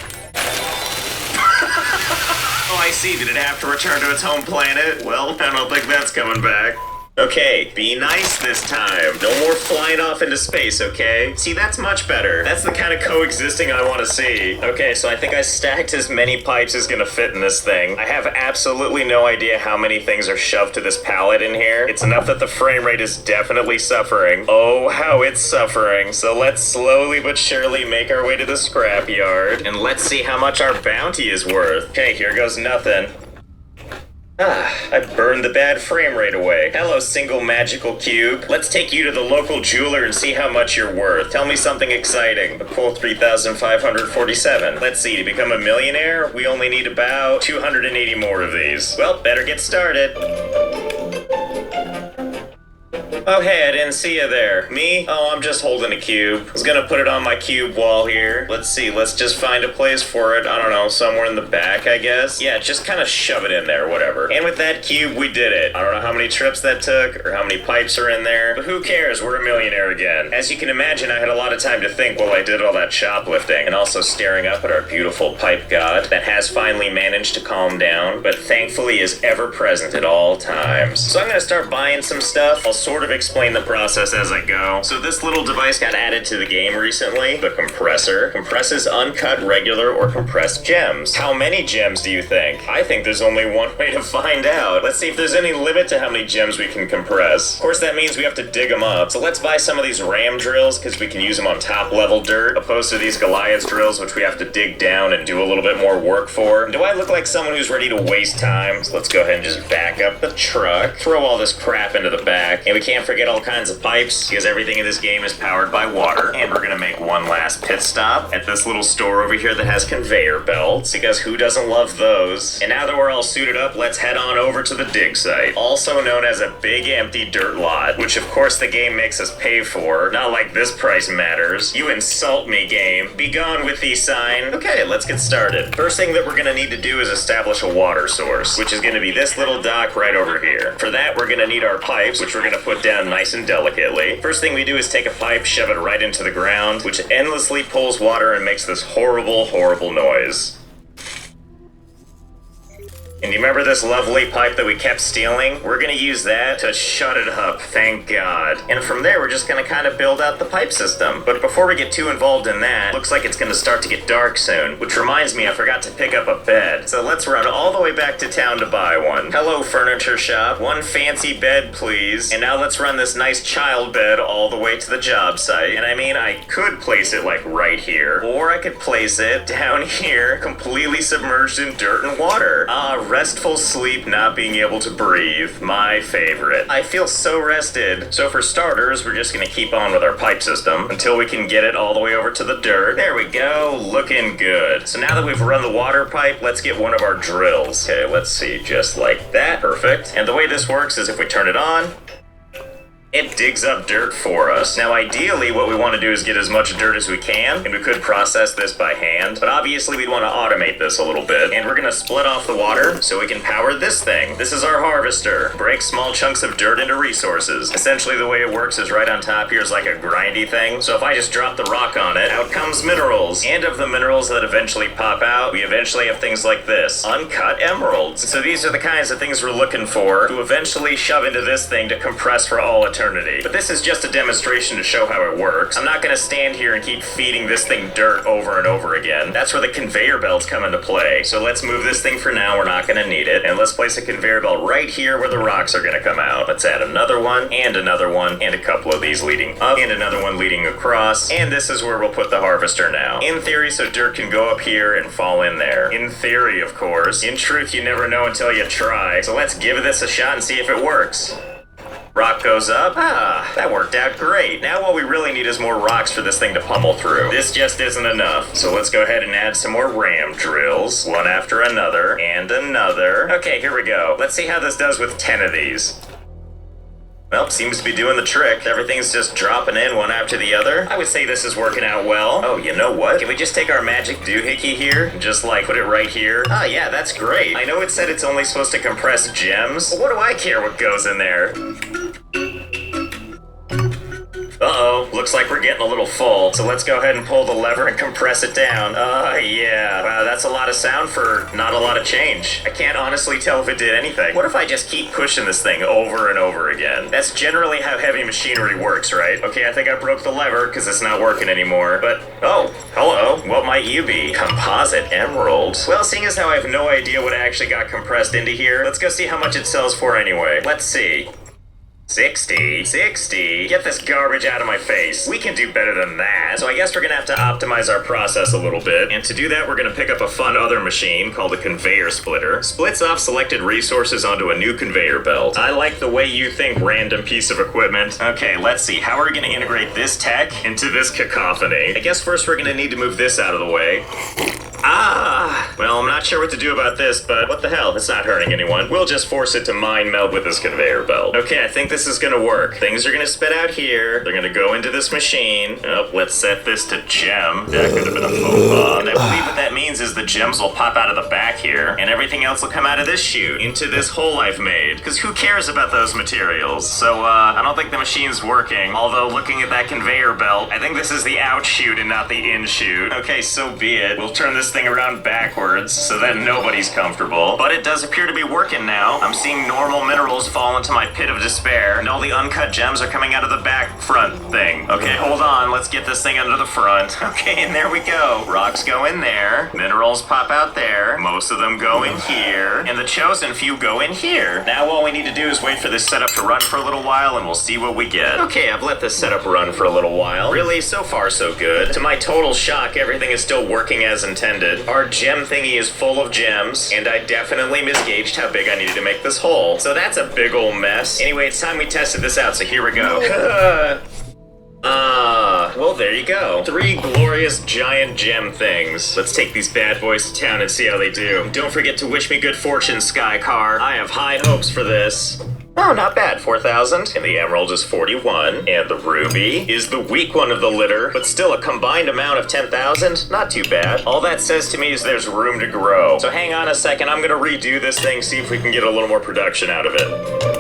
Oh, I see. Did it have to return to its home planet? Well, I don't think that's coming back. Okay, be nice this time. No more flying off into space, okay? See, that's much better. That's the kind of coexisting I want to see. Okay, so I think I stacked as many pipes as gonna fit in this thing. I have absolutely no idea how many things are shoved to this pallet in here. It's enough that the frame rate is definitely suffering. Oh, how it's suffering. So let's slowly but surely make our way to the scrapyard. And let's see how much our bounty is worth. Okay, here goes nothing. I burned the bad frame rate away. Hello, single magical cube. Let's take you to the local jeweler and see how much you're worth. Tell me something exciting. A cool 3,547. Let's see, to become a millionaire, we only need about 280 more of these. Well, better get started. Oh hey, I didn't see you there. Me? Oh, I'm just holding a cube. I was gonna put it on my cube wall here. Let's see, let's just find a place for it. I don't know, somewhere in the back, I guess. Yeah, just kind of shove it in there, whatever. And with that cube, we did it. I don't know how many trips that took or how many pipes are in there, but who cares? We're a millionaire again. As you can imagine, I had a lot of time to think while I did all that shoplifting and also staring up at our beautiful pipe god that has finally managed to calm down, but thankfully is ever present at all times. So I'm gonna start buying some stuff. I'll sort of explain the process as I go. So this little device got added to the game recently. The compressor compresses uncut, regular, or compressed gems. How many gems do you think? I think there's only one way to find out. Let's see if there's any limit to how many gems we can compress. Of course, that means we have to dig them up. So let's buy some of these ram drills because we can use them on top level dirt, opposed to these Goliath drills, which we have to dig down and do a little bit more work for. Do I look like someone who's ready to waste time? So let's go ahead and just back up the truck, throw all this crap into the back, and we can't forget all kinds of pipes because everything in this game is powered by water. And we're gonna make one last pit stop at this little store over here that has conveyor belts because who doesn't love those? And now that we're all suited up, let's head on over to the dig site, also known as a big empty dirt lot, which of course the game makes us pay for. Not like this price matters. You insult me, game. Be gone with thee sign. Okay, let's get started. First thing that we're gonna need to do is establish a water source, which is gonna be this little dock right over here. For that, we're gonna need our pipes, which we're gonna put down nice and delicately. First thing we do is take a pipe, shove it right into the ground, which endlessly pulls water and makes this horrible, horrible noise. And you remember this lovely pipe that we kept stealing? We're gonna use that to shut it up, thank God. And from there, we're just gonna kind of build out the pipe system. But before we get too involved in that, looks like it's gonna start to get dark soon. Which reminds me, I forgot to pick up a bed. So let's run all the way back to town to buy one. Hello, furniture shop. One fancy bed, please. And now let's run this nice child bed all the way to the job site. And I mean, I could place it like right here. Or I could place it down here, completely submerged in dirt and water. Restful sleep, not being able to breathe. My favorite. I feel so rested. So for starters, we're just gonna keep on with our pipe system until we can get it all the way over to the dirt. There we go, looking good. So now that we've run the water pipe, let's get one of our drills. Okay, let's see, just like that. Perfect. And the way this works is if we turn it on, it digs up dirt for us. Now, ideally, what we want to do is get as much dirt as we can, and we could process this by hand, but obviously we'd want to automate this a little bit. And we're going to split off the water so we can power this thing. This is our harvester. Breaks small chunks of dirt into resources. Essentially, the way it works is right on top here is like a grindy thing. So if I just drop the rock on it, out comes minerals. And of the minerals that eventually pop out, we eventually have things like this. Uncut emeralds. So these are the kinds of things we're looking for to eventually shove into this thing to compress for all eternity. But this is just a demonstration to show how it works. I'm not going to stand here and keep feeding this thing dirt over and over again. That's where the conveyor belts come into play. So let's move this thing for now. We're not going to need it. And let's place a conveyor belt right here where the rocks are going to come out. Let's add another one, and a couple of these leading up, and another one leading across. And this is where we'll put the harvester now. In theory, so dirt can go up here and fall in there. In theory, of course. In truth, you never know until you try. So let's give this a shot and see if it works. Rock goes up. That worked out great. Now what we really need is more rocks for this thing to pummel through. This just isn't enough. So let's go ahead and add some more ram drills, one after another, and another. Okay, here we go. Let's see how this does with 10 of these. Well, seems to be doing the trick. Everything's just dropping in one after the other. I would say this is working out well. Oh, you know what? Can we just take our magic doohickey here and just like put it right here? Ah, yeah, that's great. I know it said it's only supposed to compress gems, but what do I care what goes in there? Uh-oh, looks like we're getting a little full, so let's go ahead and pull the lever and compress it down. Yeah. Wow, that's a lot of sound for not a lot of change. I can't honestly tell if it did anything. What if I just keep pushing this thing over and over again? That's generally how heavy machinery works, right? Okay, I think I broke the lever because it's not working anymore, but... Oh, hello. What might you be? Composite emerald. Well, seeing as how I have no idea what actually got compressed into here, let's go see how much it sells for anyway. Let's see. 60? Get this garbage out of my face. We can do better than that. So I guess we're gonna have to optimize our process a little bit. And to do that, we're gonna pick up a fun other machine called a conveyor splitter. Splits off selected resources onto a new conveyor belt. I like the way you think, random piece of equipment. Okay, let's see. How are we gonna integrate this tech into this cacophony? I guess first we're gonna need to move this out of the way. Well, I'm not sure what to do about this, but what the hell? It's not hurting anyone. We'll just force it to mind meld with this conveyor belt. Okay, I think this is gonna work. Things are gonna spit out here. They're gonna go into this machine. Oh, let's set this to gem. That could have been a faux pas. And I believe what that means is the gems will pop out of the back here, and everything else will come out of this chute into this hole I've made. Because who cares about those materials? So, I don't think the machine's working. Although, looking at that conveyor belt, I think this is the out chute and not the in chute. Okay, so be it. We'll turn this thing around backwards so that nobody's comfortable. But it does appear to be working now. I'm seeing normal minerals fall into my pit of despair, and all the uncut gems are coming out of the back front thing. Okay, hold on. Let's get this thing under the front. Okay, and there we go. Rocks go in there. Minerals pop out there. Most of them go in here. And the chosen few go in here. Now all we need to do is wait for this setup to run for a little while, and we'll see what we get. Okay, I've let this setup run for a little while. Really, so far so good. To my total shock, everything is still working as intended. Our gem thingy is full of gems, and I definitely misgauged how big I needed to make this hole. So that's a big ol' mess. Anyway, it's time we tested this out, so here we go. Well, there you go. 3 glorious giant gem things. Let's take these bad boys to town and see how they do. Don't forget to wish me good fortune, Skycar. I have high hopes for this. Oh, not bad, 4,000. And the emerald is 41. And the ruby is the weak one of the litter, but still a combined amount of 10,000. Not too bad. All that says to me is there's room to grow. So hang on a second, I'm gonna redo this thing, see if we can get a little more production out of it.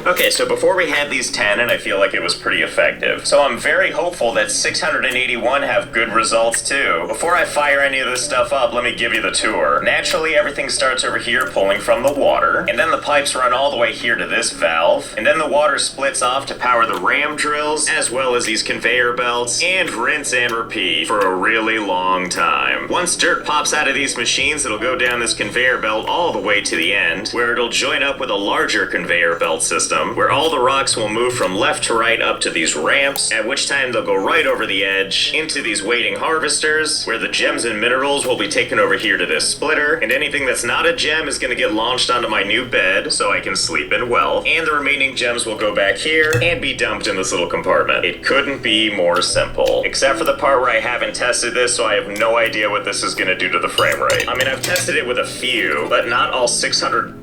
Okay, so before we had these 10, and I feel like it was pretty effective. So I'm very hopeful that 681 have good results too. Before I fire any of this stuff up, let me give you the tour. Naturally, everything starts over here pulling from the water, and then the pipes run all the way here to this valve, and then the water splits off to power the ram drills, as well as these conveyor belts, and rinse and repeat for a really long time. Once dirt pops out of these machines, it'll go down this conveyor belt all the way to the end, where it'll join up with a larger conveyor belt system, where all the rocks will move from left to right up to these ramps, at which time they'll go right over the edge into these waiting harvesters, where the gems and minerals will be taken over here to this splitter, and anything that's not a gem is going to get launched onto my new bed so I can sleep in wealth, and the remaining gems will go back here and be dumped in this little compartment. It couldn't be more simple. Except for the part where I haven't tested this, so I have no idea what this is going to do to the frame rate. I mean, I've tested it with a few, but not all 600...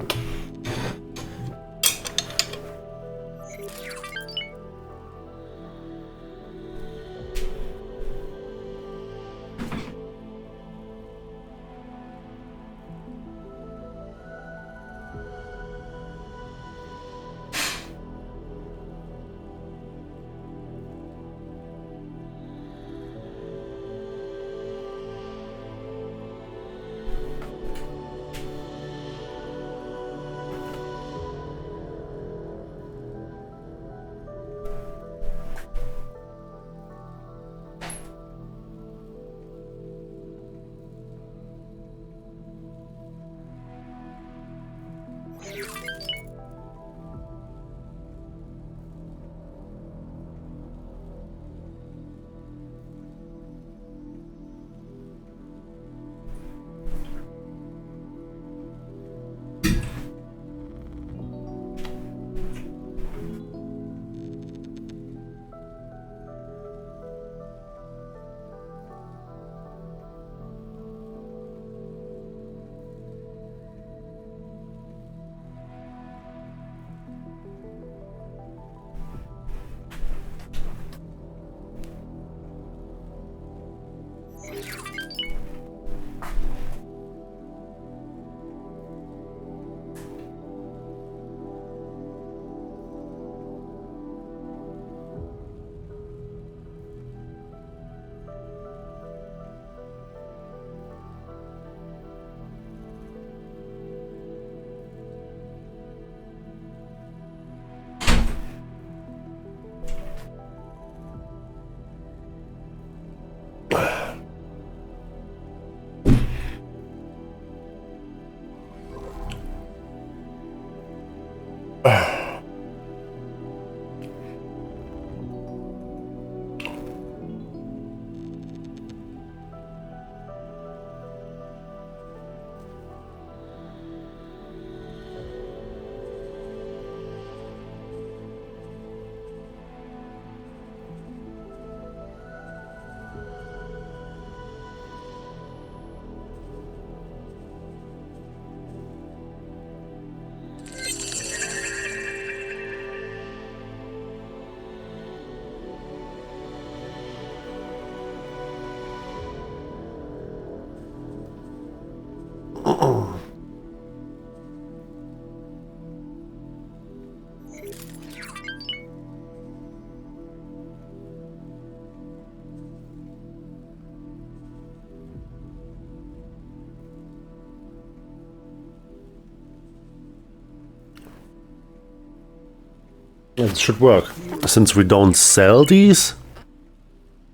It should work. Since we don't sell these,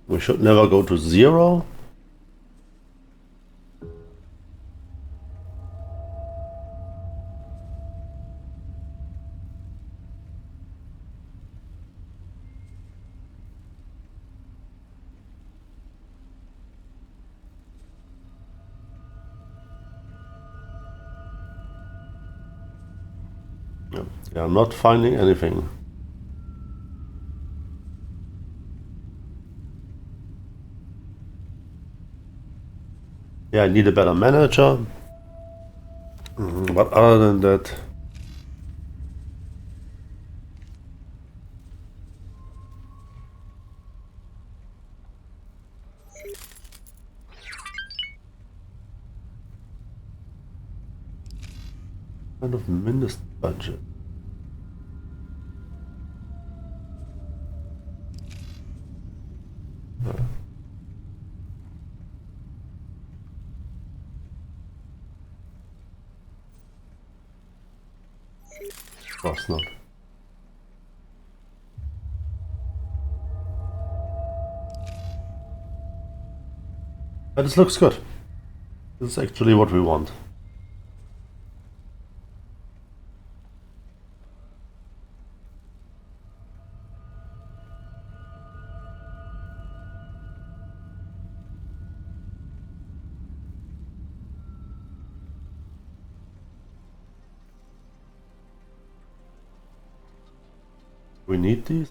we should never go to 0. Yeah, we are not finding anything. Yeah, I need a better manager. But other than that, kind of Mindestbudget. Of course not. But this looks good. This is actually what we want. We need these.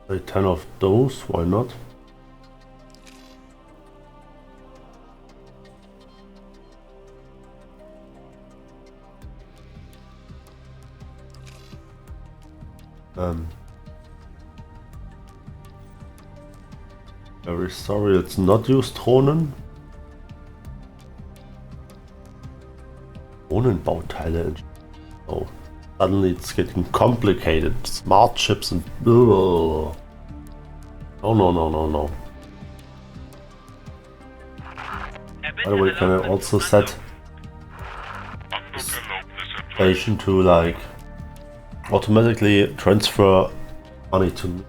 Say 10 of those, why not? Very sorry, it's not used Drohnen. Drohnenbauteile. Oh, suddenly it's getting complicated. Smart chips and. Ugh. Oh no. By the way, can I also set station to like automatically transfer money to me?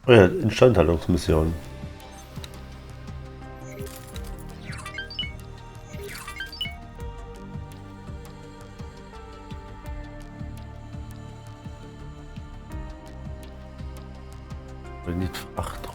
Oh ja, Instandhaltungsmission. Wir need Fracht.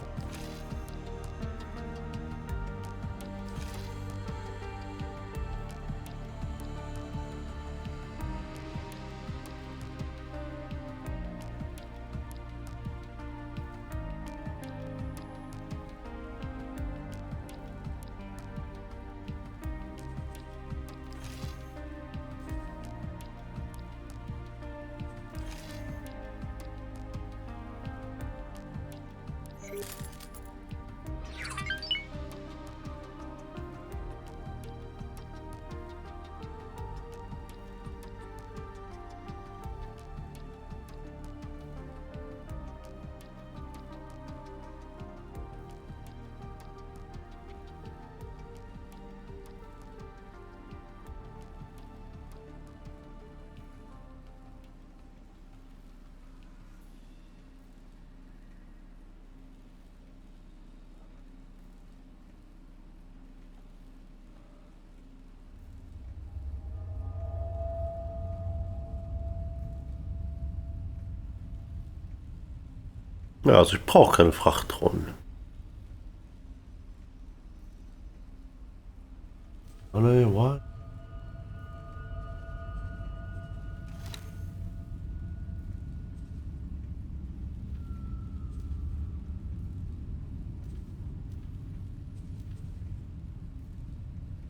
Ja, also ich brauche keine Frachttronen. What?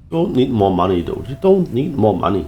Don't need more money though. You don't need more money.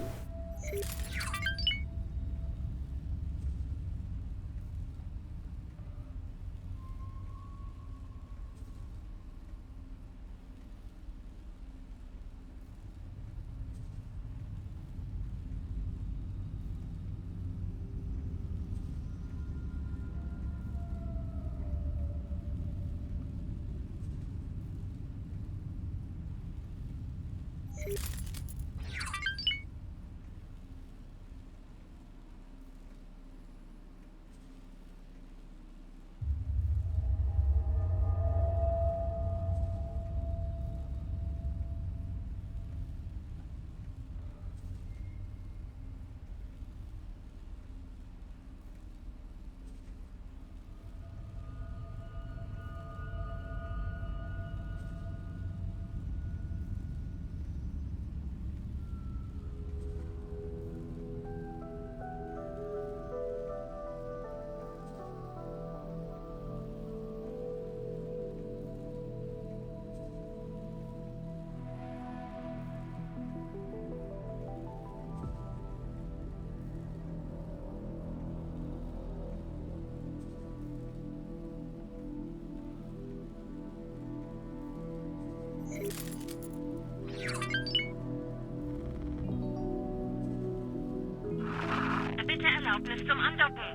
Bitte Erlaubnis zum Andocken.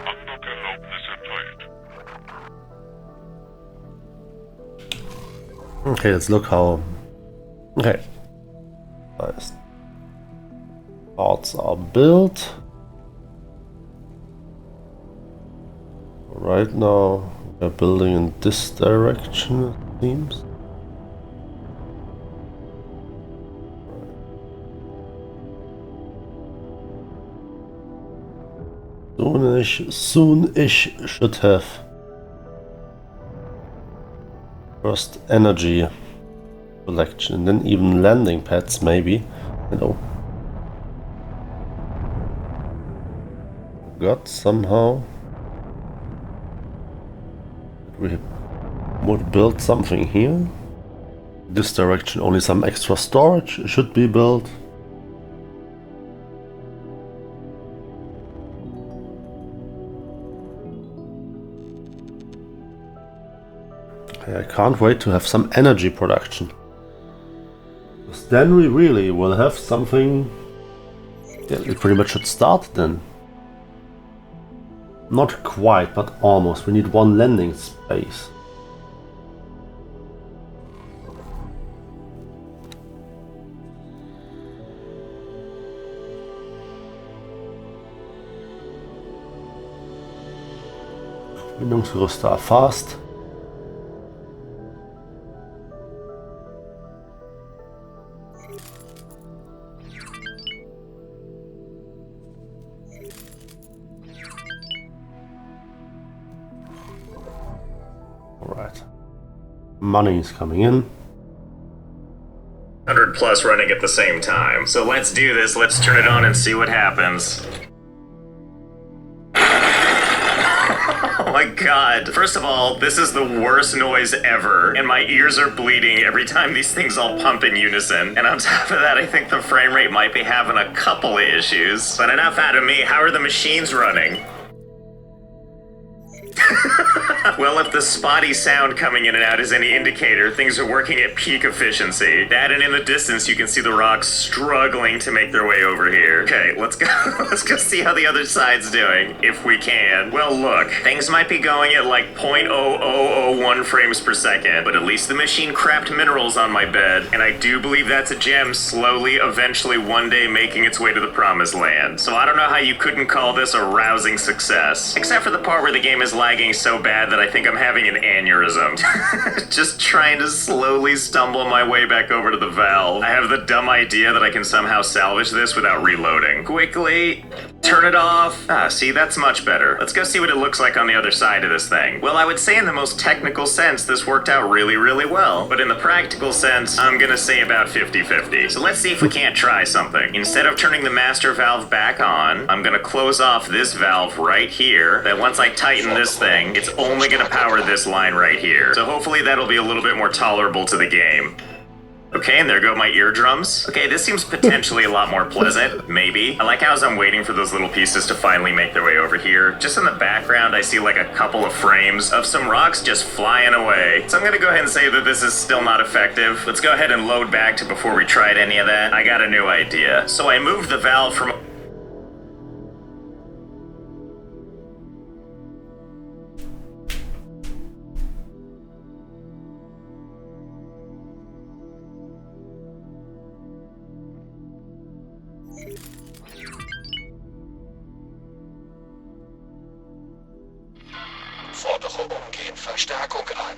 Andockerlaubnis erteilt. Okay, let's look how. Okay. Nice. Parts are built. Right now, we're building in this direction, it seems. Soon-ish should have first energy collection and then even landing pads, maybe. You know. Got somehow. We would build something here. This direction, only some extra storage should be built. I can't wait to have some energy production. Because then we really will have something. Yeah, we pretty much should start then. Not quite, but almost. We need one landing space. Verbindungsgerüste are fast. Alright. Money is coming in. 100 plus running at the same time. So let's do this. Let's turn it on and see what happens. Oh my god. First of all, this is the worst noise ever, and my ears are bleeding every time these things all pump in unison. And on top of that, I think the frame rate might be having a couple of issues. But enough out of me, how are the machines running? Well, if the spotty sound coming in and out is any indicator, things are working at peak efficiency. That, and in the distance you can see the rocks struggling to make their way over here. Okay, let's go. Let's go see how the other side's doing, if we can. Well, look, things might be going at like 0.0001 frames per second, but at least the machine crapped minerals on my bed, and I do believe that's a gem slowly, eventually, one day making its way to the promised land. So I don't know how you couldn't call this a rousing success. Except for the part where the game is lagging so bad that I think I'm having an aneurysm. Just trying to slowly stumble my way back over to the valve. I have the dumb idea that I can somehow salvage this without reloading. Quickly turn it off. Ah, see, that's much better. Let's go see what it looks like on the other side of this thing. Well, I would say in the most technical sense, this worked out really, really well. But in the practical sense, I'm gonna say about 50-50. So let's see if we can't try something. Instead of turning the master valve back on, I'm gonna close off this valve right here. That once I tighten this thing, it's only gonna power this line right here. So hopefully that'll be a little bit more tolerable to the game. Okay, and there go my eardrums. Okay, this seems potentially a lot more pleasant, maybe. I like how as I'm waiting for those little pieces to finally make their way over here, just in the background I see like a couple of frames of some rocks just flying away. So I'm gonna go ahead and say that this is still not effective. Let's go ahead and load back to before we tried any of that. I got a new idea. So I moved the valve from... Forderungen gehen Verstärkung an.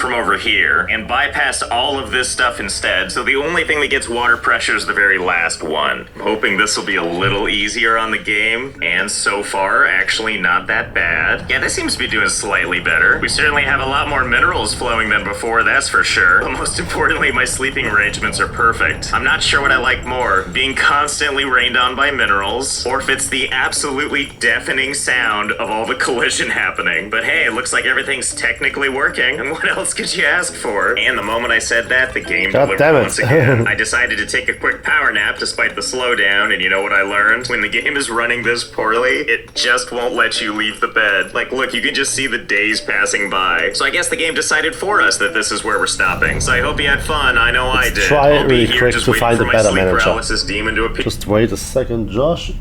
from over here and bypassed all of this stuff instead, so the only thing that gets water pressure is the very last one. I'm hoping this will be a little easier on the game, and so far, actually not that bad. Yeah, this seems to be doing slightly better. We certainly have a lot more minerals flowing than before, that's for sure. But most importantly, my sleeping arrangements are perfect. I'm not sure what I like more, being constantly rained on by minerals, or if it's the absolutely deafening sound of all the collision happening. But hey, it looks like everything's technically working, and what else could you ask for? And the moment I said that, the game delivered once again. I decided to take a quick power nap despite the slowdown, and you know what I learned? When the game is running this poorly, it just won't let you leave the bed. Like, look, you can just see the days passing by. So I guess the game decided for us that this is where we're stopping. So I hope you had fun. I know I did. Try I'll it be really here quick just to waiting find for a my better sleep manager. paralysis demon to appear. Just wait a second, Josh.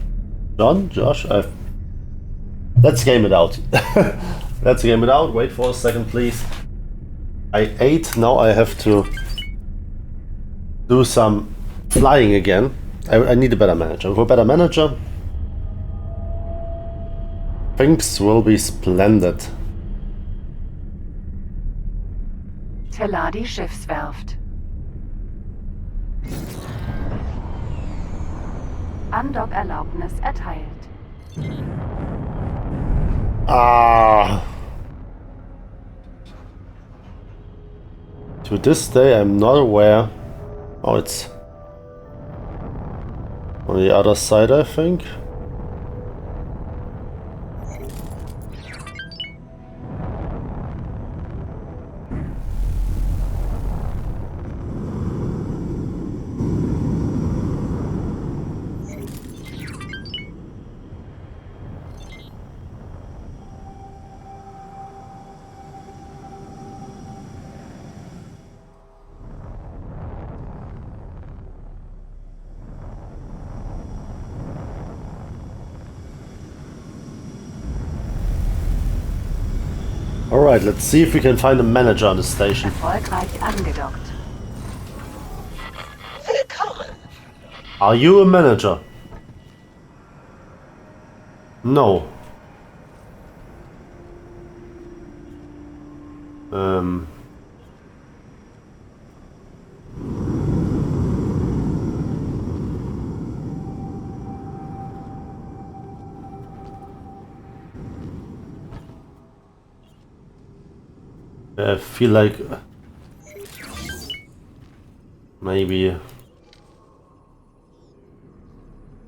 Josh, let's game it out. Let's game it out. Wait for a second, please. I ate, now I have to do some flying again. I need a better manager. For a better manager, things will be splendid. Teladi Schiffswerft. Andockerlaubnis erteilt. Ah. To this day, I'm not aware. Oh, it's on the other side, I think. Alright, let's see if we can find a manager on the station. Erfolgreich angedockt. Willkommen. Are you a manager? No. I feel like maybe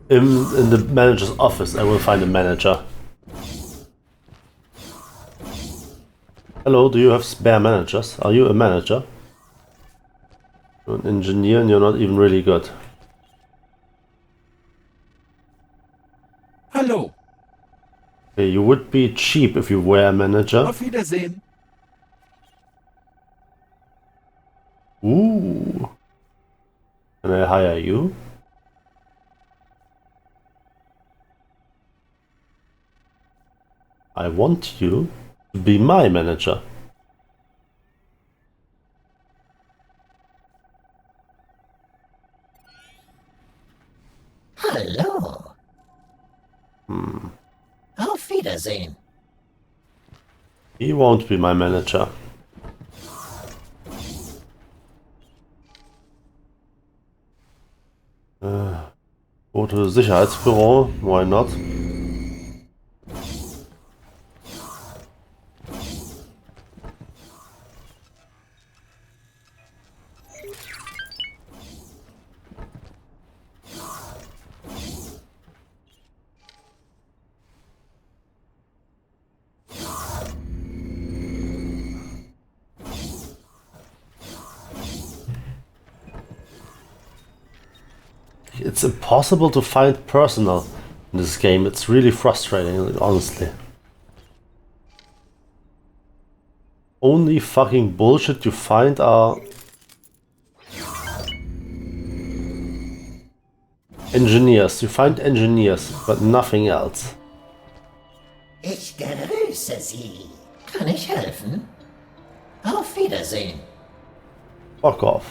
in the manager's office I will find a manager. Hello, do you have spare managers? Are you a manager? You're an engineer and you're not even really good. Hallo, Okay, you would be cheap if you were a manager. auf Wiedersehen. Ooh. Can I hire you? I want you to be my manager. Hallo. Auf Wiedersehen. He won't be my manager. Go to Sicherheitsbüro, why not? It's impossible to find personnel in this game. It's really frustrating, honestly. Only fucking bullshit you find are engineers. You find engineers, but nothing else. Ich grüße Sie. Kann ich helfen? Auf Wiedersehen. Fuck off.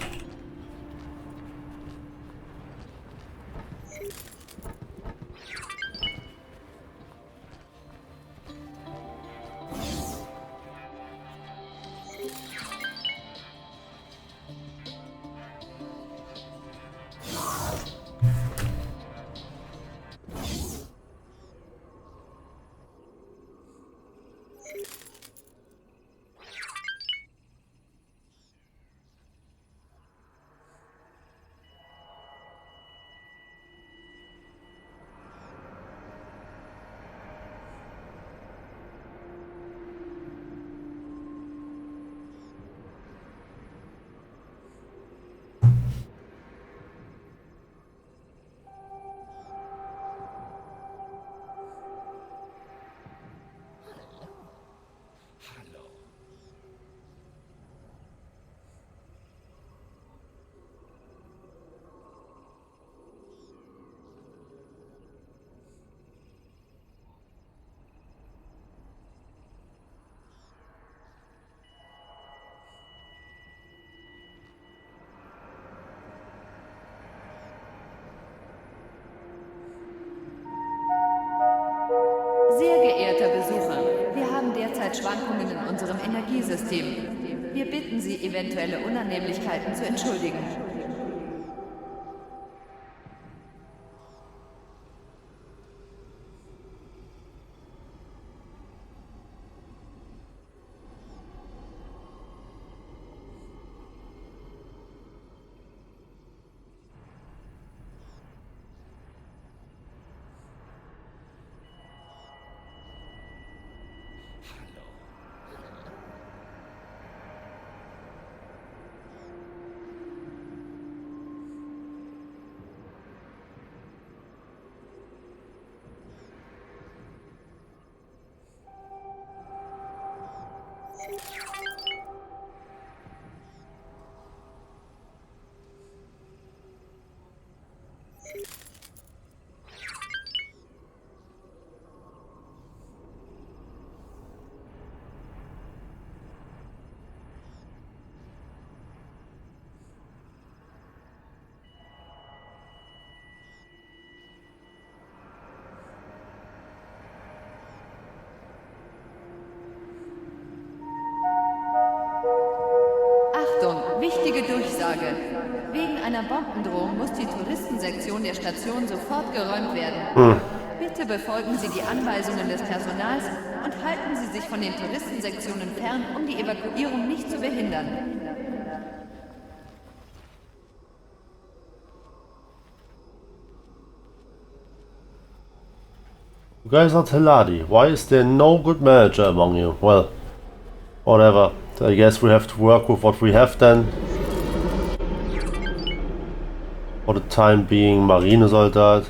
Sehr geehrter Besucher, wir haben derzeit Schwankungen in unserem Energiesystem. Wir bitten Sie, eventuelle Unannehmlichkeiten zu entschuldigen. Wichtige Durchsage. Wegen einer Bombendrohung muss die Touristensektion der Station sofort geräumt werden. Bitte befolgen Sie die Anweisungen des Personals und halten Sie sich von den Touristensektionen fern, um die Evakuierung nicht zu behindern. You guys are Teladi. Why is there no good manager among you? Well, whatever. I guess we have to work with what we have then. For the time being, Marinesoldat.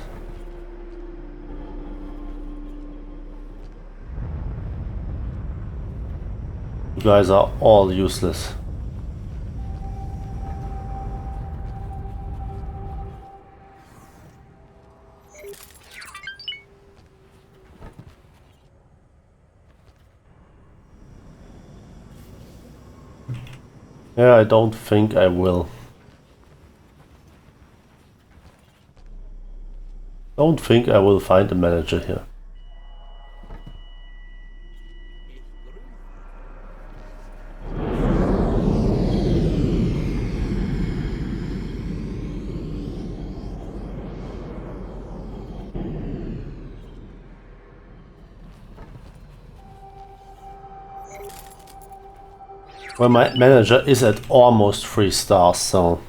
You guys are all useless. Yeah, I don't think I will. Don't think I will find a manager here. Well, my manager is at almost 3 stars, so...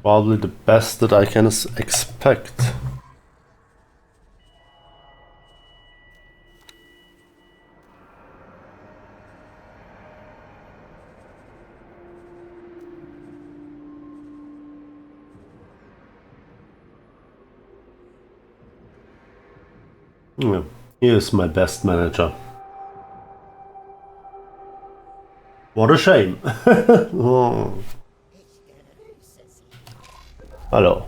Probably the best that I can expect. Yeah, he is my best manager. What a shame. Oh. Hallo.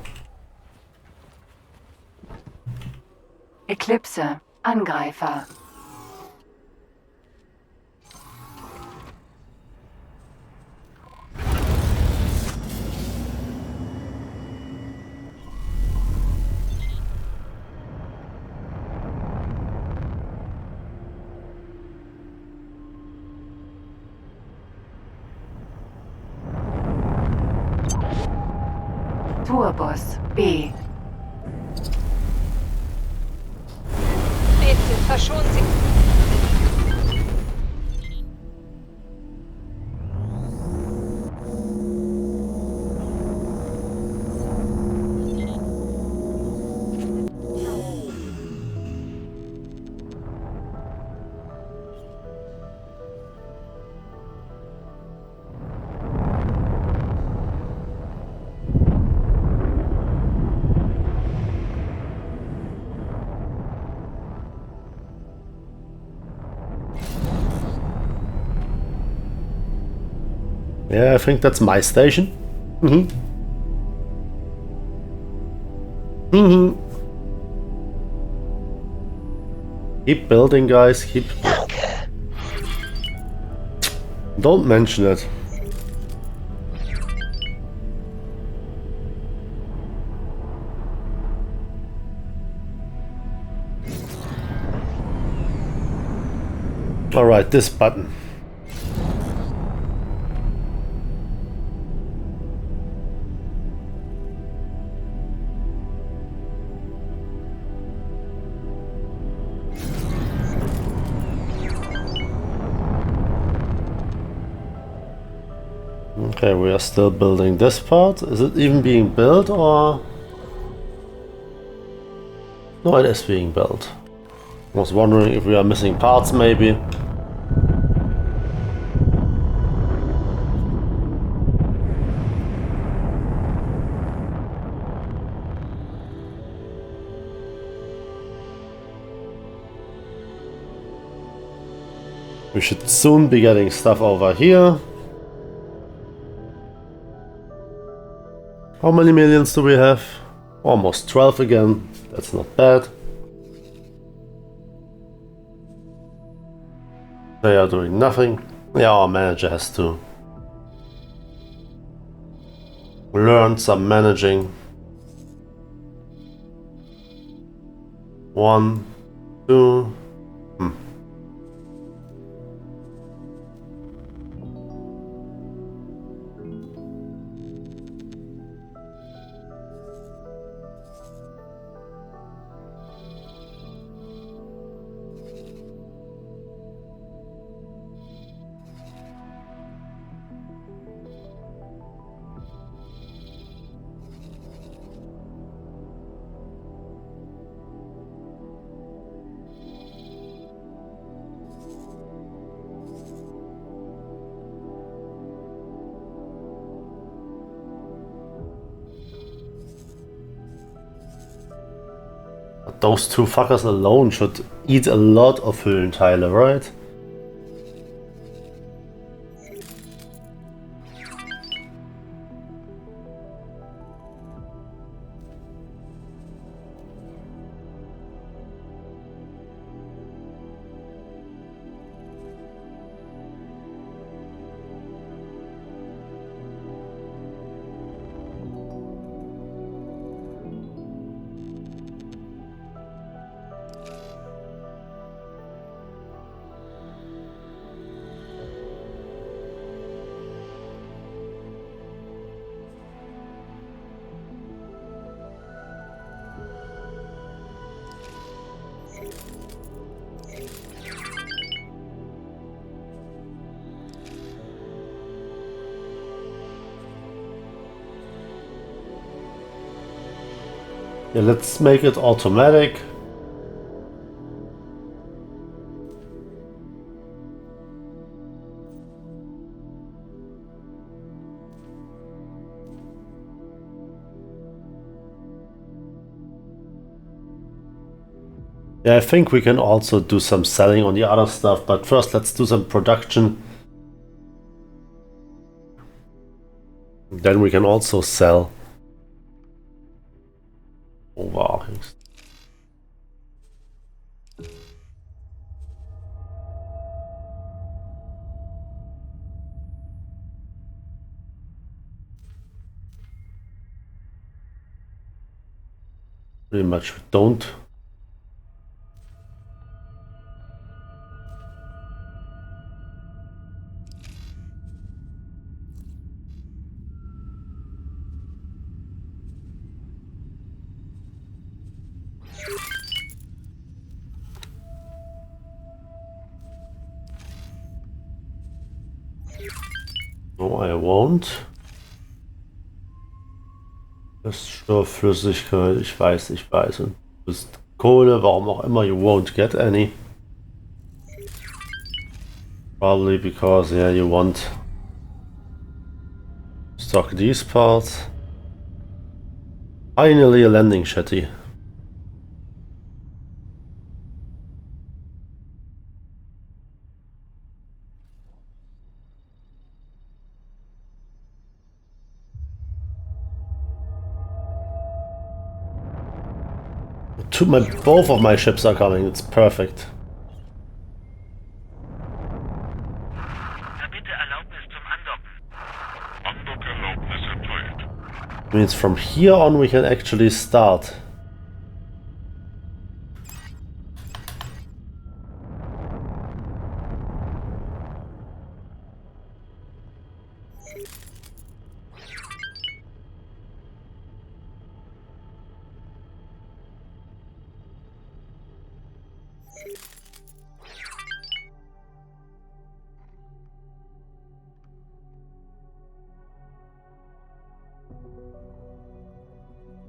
Eclipse, Angreifer. Turbus, B. Bitte verschonen Sie. Yeah, I think that's my station. Keep building, guys. Keep. Don't mention it. All right, this button. Okay, we are still building this part. Is it even being built or... No, it is being built. I was wondering if we are missing parts maybe. We should soon be getting stuff over here. How many millions do we have? Almost 12 again. That's not bad. They are doing nothing. Yeah, our manager has to learn some managing. 1, 2. Those two fuckers alone should eat a lot of Hüllenteile, right? Yeah, let's make it automatic. Yeah, I think we can also do some selling on the other stuff, but first let's do some production. Then we can also sell. Overarching. Pretty much we don't. No, I won't. Flüssigkeit, ich weiß. Und du bist Kohle, warum auch immer, you won't get any. Probably because, yeah, you want stock these parts. Finally a landing shetty. Both of my ships are coming, it's perfect. Bitte Erlaubnis zum Andocken. Andockerlaubnis erteilt. Means from here on we can actually start.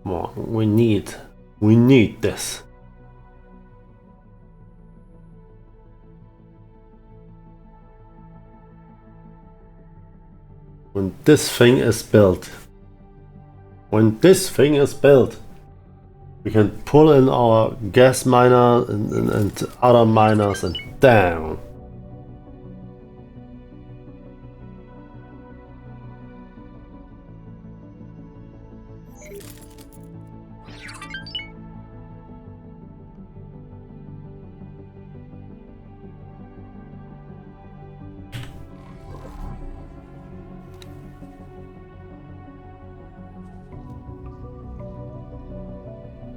Come on, we need this. When this thing is built, we can pull in our gas miner and other miners and damn.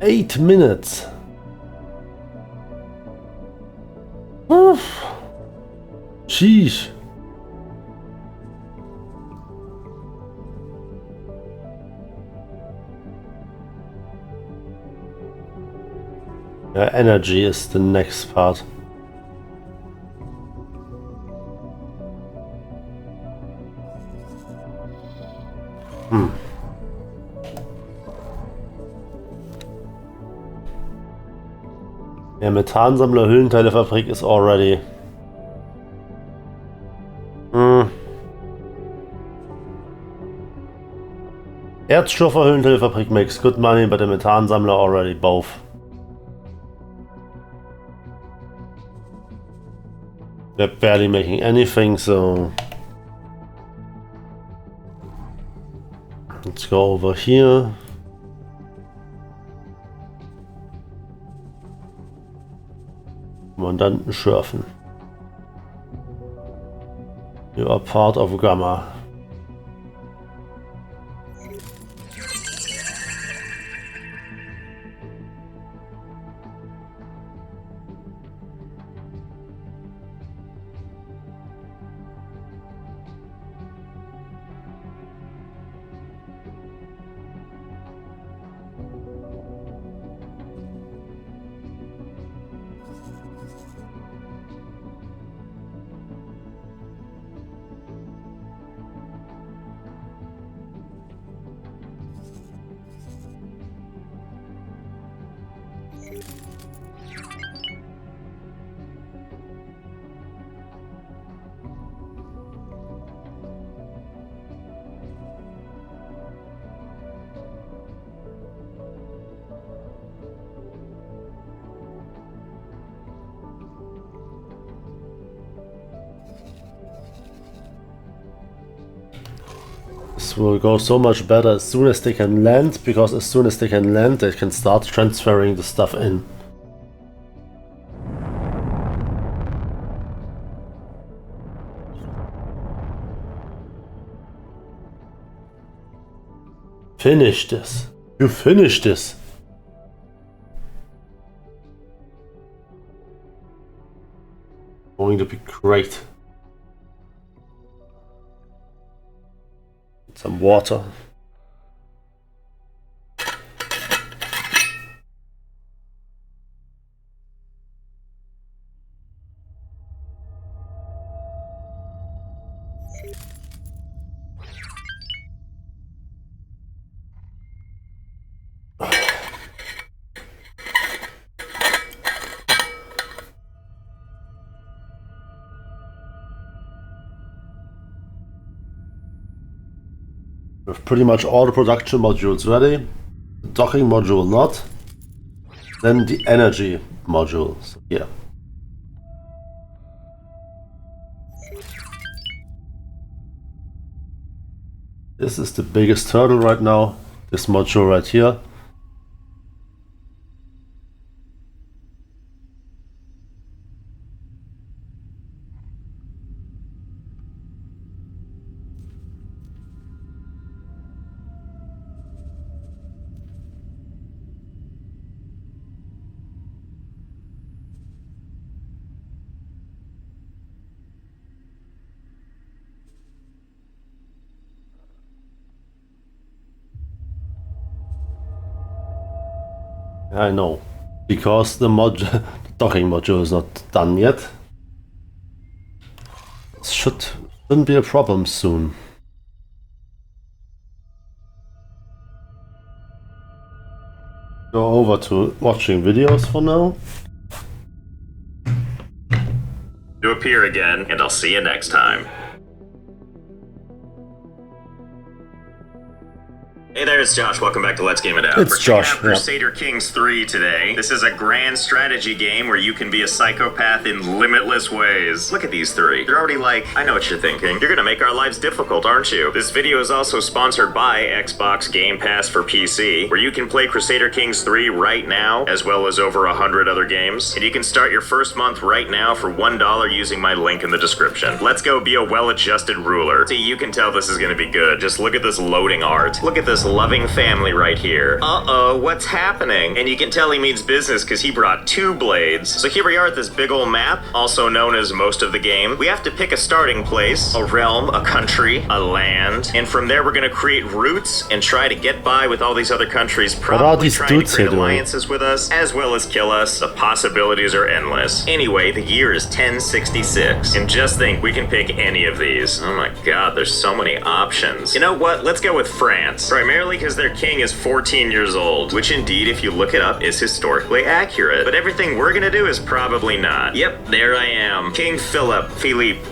Eight minutes. Oof. Sheesh. Yeah, energy is the next part. Der Methansammler Hüllenteilegfabrik ist already. Erzstoffer Hüllenteilegfabrik makes good money, but the Methansammler already both. They're barely making anything, so let's go over here. Kommandanten schürfen. You are part of Gamma. This will go so much better as soon as they can land, because as soon as they can land, they can start transferring the stuff in. Finish this. You finish this. Going to be great. Some water. With pretty much all the production modules ready, the docking module not, then the energy module. So, yeah. This is the biggest hurdle right now, this module right here. I know, because the docking module is not done yet. Shouldn't be a problem soon. Go over to watching videos for now. To appear again, and I'll see you next time. Hey there, it's Josh. Welcome back to Let's Game It Out. It's We're checking Josh, out Crusader Kings 3 today. This is a grand strategy game where you can be a psychopath in limitless ways. Look at these three. They're already like, I know what you're thinking. You're gonna make our lives difficult, aren't you? This video is also sponsored by Xbox Game Pass for PC, where you can play Crusader Kings 3 right now, as well as over 100 other games. And you can start your first month right now for $1 using my link in the description. Let's go be a well-adjusted ruler. See, you can tell this is gonna be good. Just look at this loading art. Look at this loving family right here. Uh-oh, what's happening? And you can tell he means business because he brought 2 blades. So here we are at this big old map, also known as most of the game. We have to pick a starting place, a realm, a country, a land, and from there we're gonna create routes and try to get by with all these other countries, probably these trying to dudes create here doing? alliances with us, as well as kill us. The possibilities are endless. Anyway, the year is 1066, and just think we can pick any of these. Oh my god, there's so many options. You know what? Let's go with France, primarily because their king is 14 years old, which indeed, if you look it up, is historically accurate. But everything we're gonna do is probably not. Yep, there I am. King Felipe.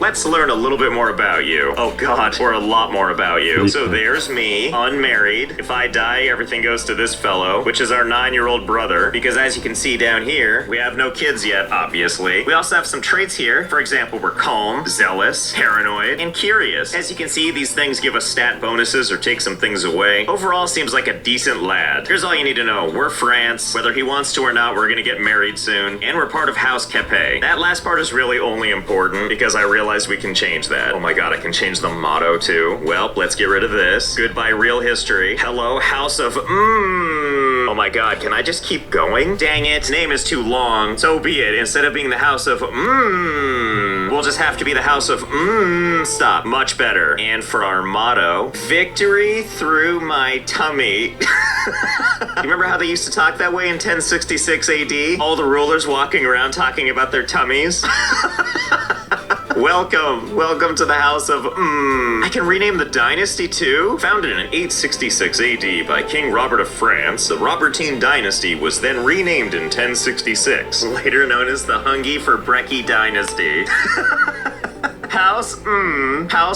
Let's learn a little bit more about you. Oh god, or a lot more about you. So there's me, unmarried. If I die, everything goes to this fellow, which is our 9-year-old brother, because as you can see down here, we have no kids yet, obviously. We also have some traits here. For example, we're calm, zealous, paranoid, and curious. As you can see, these things give us stat bonuses or take some things away. Overall, seems like a decent lad. Here's all you need to know. We're France. Whether he wants to or not, we're gonna get married soon, and we're part of House Capet. That last part is really only important because I realized we can change that. Oh my god, I can change the motto too. Well, let's get rid of this. Goodbye real history. Hello, House of Oh my god, can I just keep going? Dang it, name is too long. So be it. Instead of being the House of we'll just have to be the House of stop. Much better. And for our motto, victory through my tummy. You remember how they used to talk that way in 1066 AD? All the rulers walking around talking about their tummies? Welcome to the house of I can rename the dynasty too? Founded in 866 AD by King Robert of France, the Robertine dynasty was then renamed in 1066, later known as the Hungy for Brekkie dynasty. House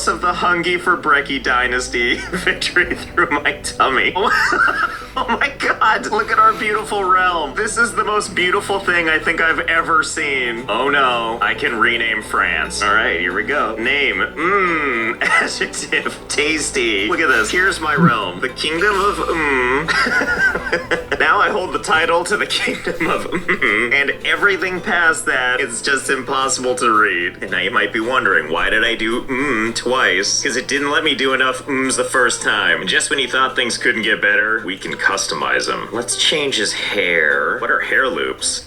of the Hungy for Brekkie dynasty. Victory through my tummy. Oh my god, look at our beautiful realm. This is the most beautiful thing I think I've ever seen. Oh no, I can rename France. All right, here we go. Name, adjective, tasty. Look at this, here's my realm. The kingdom of Now I hold the title to the kingdom of and everything past that is just impossible to read. And now you might be wondering, why did I do twice? Because it didn't let me do enough the first time. And just when you thought things couldn't get better, we can customize him. Let's change his hair. What are hair loops?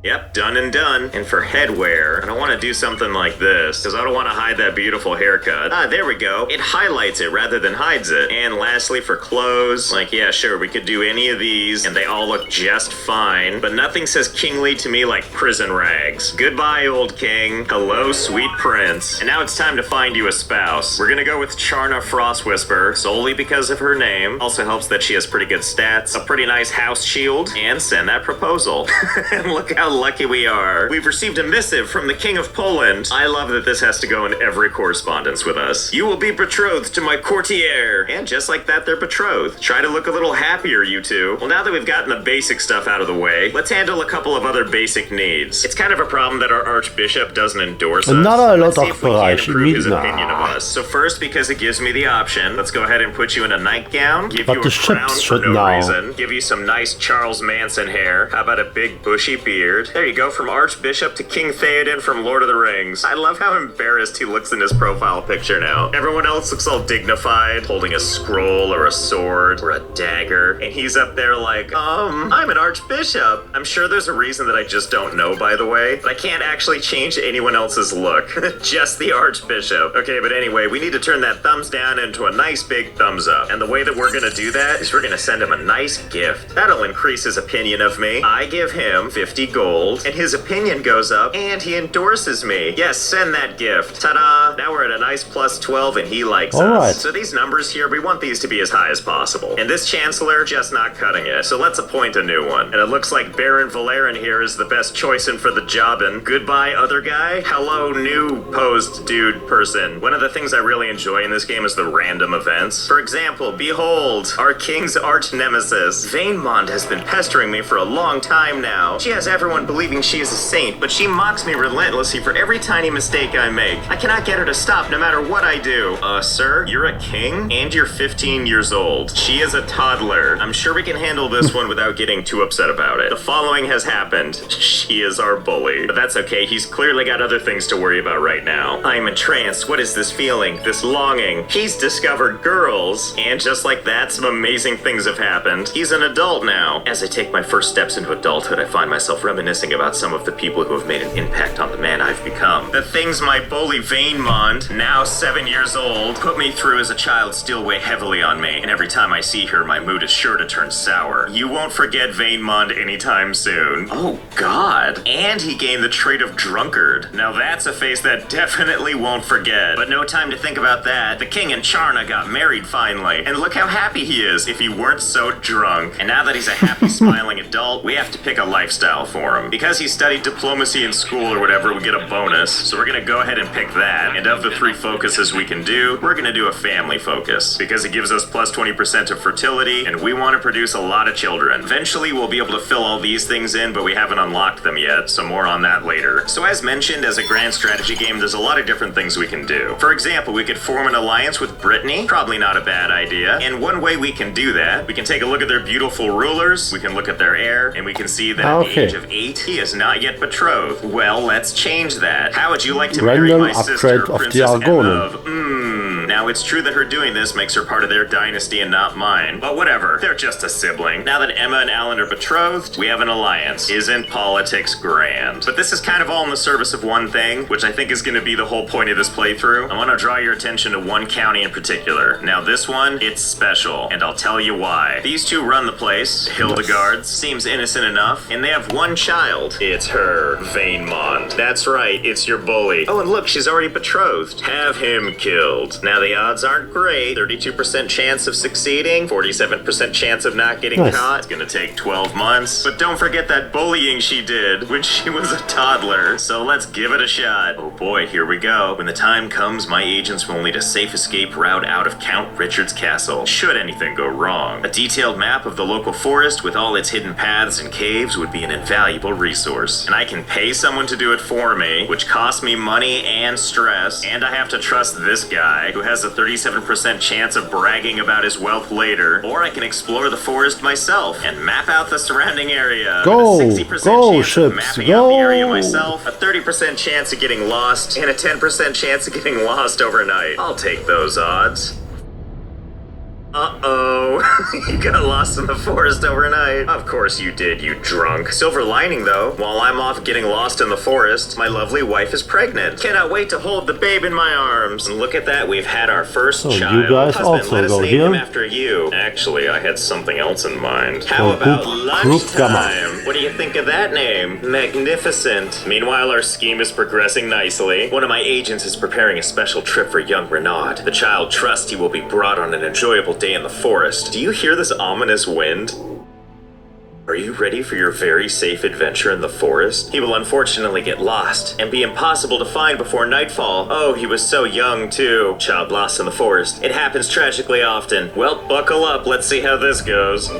Yep, done and done. And for headwear, I don't want to do something like this, because I don't want to hide that beautiful haircut. Ah, there we go. It highlights it rather than hides it. And lastly, for clothes, like, yeah, sure, we could do any of these, and they all look just fine, but nothing says kingly to me like prison rags. Goodbye, old king. Hello, sweet prince. And now it's time to find you a spouse. We're gonna go with Charna Frostwhisper, solely because of her name. Also helps that she has pretty good stats, a pretty nice house shield, and send that proposal. And look how lucky we are. We've received a missive from the King of Poland. I love that this has to go in every correspondence with us. You will be betrothed to my courtier. And just like that, they're betrothed. Try to look a little happier, you two. Well, now that we've gotten the basic stuff out of the way, let's handle a couple of other basic needs. It's kind of a problem that our Archbishop doesn't endorse us. Let's see if we can improve his opinion of us. So first, because it gives me the option, let's go ahead and put you in a nightgown, give you a crown for no reason, give you some nice Charles Manson hair. How about a big bushy beard? There you go, from Archbishop to King Theoden from Lord of the Rings. I love how embarrassed he looks in his profile picture now. Everyone else looks all dignified, holding a scroll or a sword or a dagger, and he's up there like, I'm an Archbishop. I'm sure there's a reason that I just don't know, by the way, but I can't actually change anyone else's look. Just the Archbishop. Okay, but anyway, we need to turn that thumbs down into a nice big thumbs up. And the way that we're gonna do that is we're gonna send him a nice gift. That'll increase his opinion of me. I give him 50 gold, and his opinion goes up, and he endorses me. Yes, send that gift. Ta-da! Now we're at a nice plus 12, and he likes us. Right. So these numbers here, we want these to be as high as possible. And this Chancellor, just not cutting it. So let's appoint a new one. And it looks like Baron Valerian here is the best choice in for the jobbin'. Goodbye, other guy. Hello, new posed dude person. One of the things I really enjoy in this game is the random events. For example, behold, our king's arch nemesis. Vainmond has been pestering me for a long time now. She has everyone believing she is a saint, but she mocks me relentlessly for every tiny mistake I make. I cannot get her to stop no matter what I do. Sir, you're a king? And you're 15 years old. She is a toddler. I'm sure we can handle this one without getting too upset about it. The following has happened. She is our bully. But that's okay, he's clearly got other things to worry about right now. I'm entranced. What is this feeling? This longing? He's discovered girls. And just like that, some amazing things have happened. He's an adult now. As I take my first steps into adulthood, I find myself reminiscing about some of the people who have made an impact on the man I've become. The things my bully Vainmond, now 7 years old, put me through as a child still weigh heavily on me, and every time I see her, my mood is sure to turn sour. You won't forget Vainmond anytime soon. Oh god. And he gained the trait of drunkard. Now that's a face that definitely won't forget. But no time to think about that. The king and Charna got married finally, and look how happy he is if he weren't so drunk. And now that he's a happy, smiling adult, we have to pick a lifestyle for him. Because he studied diplomacy in school or whatever, we get a bonus, so we're gonna go ahead and pick that. And of the 3 focuses we can do, we're gonna do a family focus, because it gives us plus 20% of fertility, and we want to produce a lot of children. Eventually, we'll be able to fill all these things in, but we haven't unlocked them yet, so more on that later. So as mentioned, as a grand strategy game, there's a lot of different things we can do. For example, we could form an alliance with Brittany, probably not a bad idea, and one way we can do that, we can take a look at their beautiful rulers, we can look at their heir, and we can see that at the age of 8, he is not yet betrothed. Well, let's change that. How would you like to marry my sister, Princess Emma of Now, it's true that her doing this makes her part of their dynasty and not mine, but whatever. They're just a sibling. Now that Emma and Alan are betrothed, we have an alliance. Isn't politics grand? But this is kind of all in the service of one thing, which I think is going to be the whole point of this playthrough. I want to draw your attention to one county in particular. Now, this one, it's special, and I'll tell you why. These two run the place, Hildegards. Seems innocent enough, and they have one child. It's her, Vainmond. That's right, it's your bully. Oh, and look, she's already betrothed. Have him killed. Now, the odds aren't great. 32% chance of succeeding, 47% chance of not getting caught. It's gonna take 12 months. But don't forget that bullying she did when she was a toddler. So let's give it a shot. Oh boy, here we go. When the time comes, my agents will need a safe escape route out of Count Richard's castle, should anything go wrong. A detailed map of the local forest with all its hidden paths and caves would be an invaluable resource. And I can pay someone to do it for me, which costs me money and stress, and I have to trust this guy, who has a 37% chance of bragging about his wealth later, or I can explore the forest myself and map out the surrounding area. Go! With a 60% Go, chance ships, of mapping out the area go! myself, a 30% chance of getting lost, and a 10% chance of getting lost overnight. I'll take those odds. Uh-oh, you got lost in the forest overnight. Of course you did, you drunk. Silver lining though, while I'm off getting lost in the forest, my lovely wife is pregnant. Cannot wait to hold the babe in my arms. And look at that, we've had our first child. You guys Husband, also let us go name here. him after you. Actually, I had something else in mind. How Oh, about Group Gamma. lunchtime? What do you think of that name? Magnificent. Meanwhile, our scheme is progressing nicely. One of my agents is preparing a special trip for young Renaud. The child trusts he will be brought on an enjoyable day in the forest. Do you hear this ominous wind? Are you ready for your very safe adventure in the forest? He will unfortunately get lost and be impossible to find before nightfall. Oh, he was so young too. Child lost in the forest. It happens tragically often. Well, buckle up. Let's see how this goes.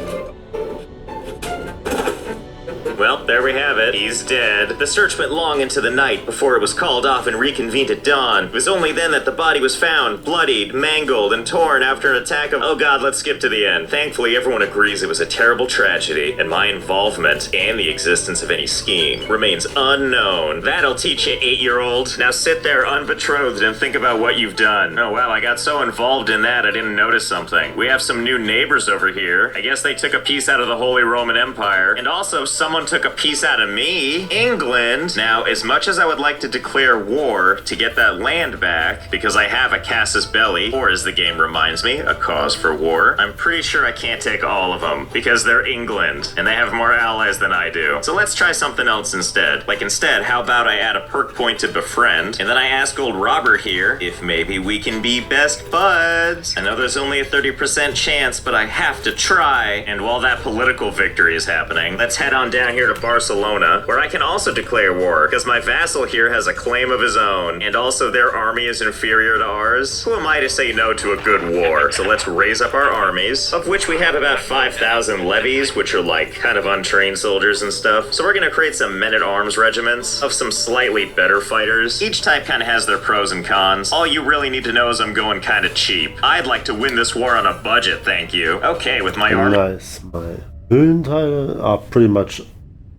Well, there we have it. He's dead. The search went long into the night before it was called off and reconvened at dawn. It was only then that the body was found, bloodied, mangled, and torn after an attack of... Oh god, let's skip to the end. Thankfully, everyone agrees it was a terrible tragedy, and my involvement and the existence of any scheme remains unknown. That'll teach you, 8-year-old. Now sit there unbetrothed and think about what you've done. Oh wow, I got so involved in that I didn't notice something. We have some new neighbors over here. I guess they took a piece out of the Holy Roman Empire, and also someone took a piece out of me, England. Now, as much as I would like to declare war to get that land back, because I have a casus belli, or as the game reminds me, a cause for war, I'm pretty sure I can't take all of them, because they're England, and they have more allies than I do. So let's try something else instead. Like instead, how about I add a perk point to befriend, and then I ask old Robert here if maybe we can be best buds. I know there's only a 30% chance, but I have to try. And while that political victory is happening, let's head on down here to Barcelona, where I can also declare war, because my vassal here has a claim of his own, and also their army is inferior to ours. Who am I to say no to a good war? So let's raise up our armies, of which we have about 5,000 levies, which are like kind of untrained soldiers and stuff. So we're gonna create some men-at-arms regiments of some slightly better fighters. Each type kind of has their pros and cons. All you really need to know is I'm going kind of cheap. I'd like to win this war on a budget, thank you. Okay, with my army... Nice. My Höhlenteile are pretty much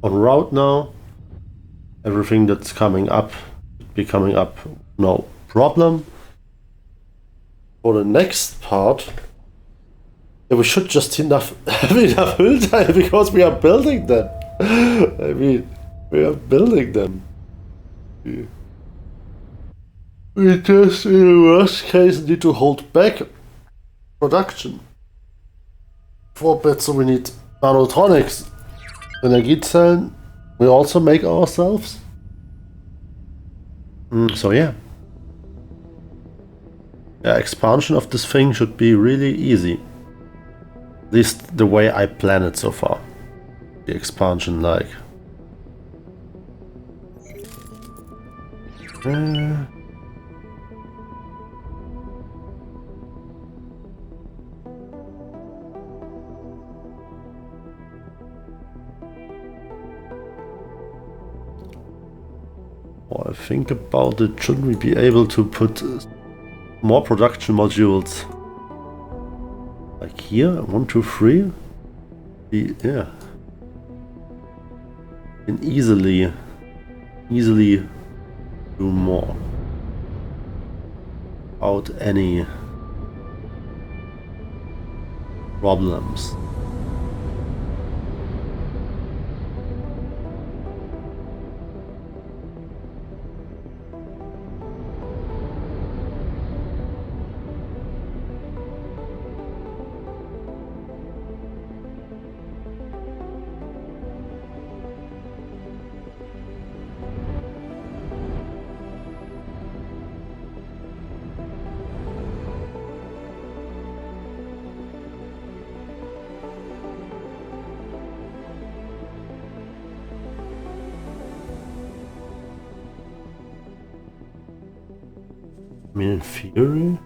on route now. Everything that's coming up should be coming up, no problem. For the next part, we should just have enough Höhlenteile because we are building them. I mean, we are building them. We just, in the worst case, need to hold back production. 4 bits, so we need nanotronics. Energiezellen we also make ourselves. So yeah. Expansion of this thing should be really easy. At least the way I plan it so far. The expansion, like. I think about it, shouldn't we be able to put more production modules like here? 1, 2, 3? Yeah. Can easily do more without any problems. I mean, in theory.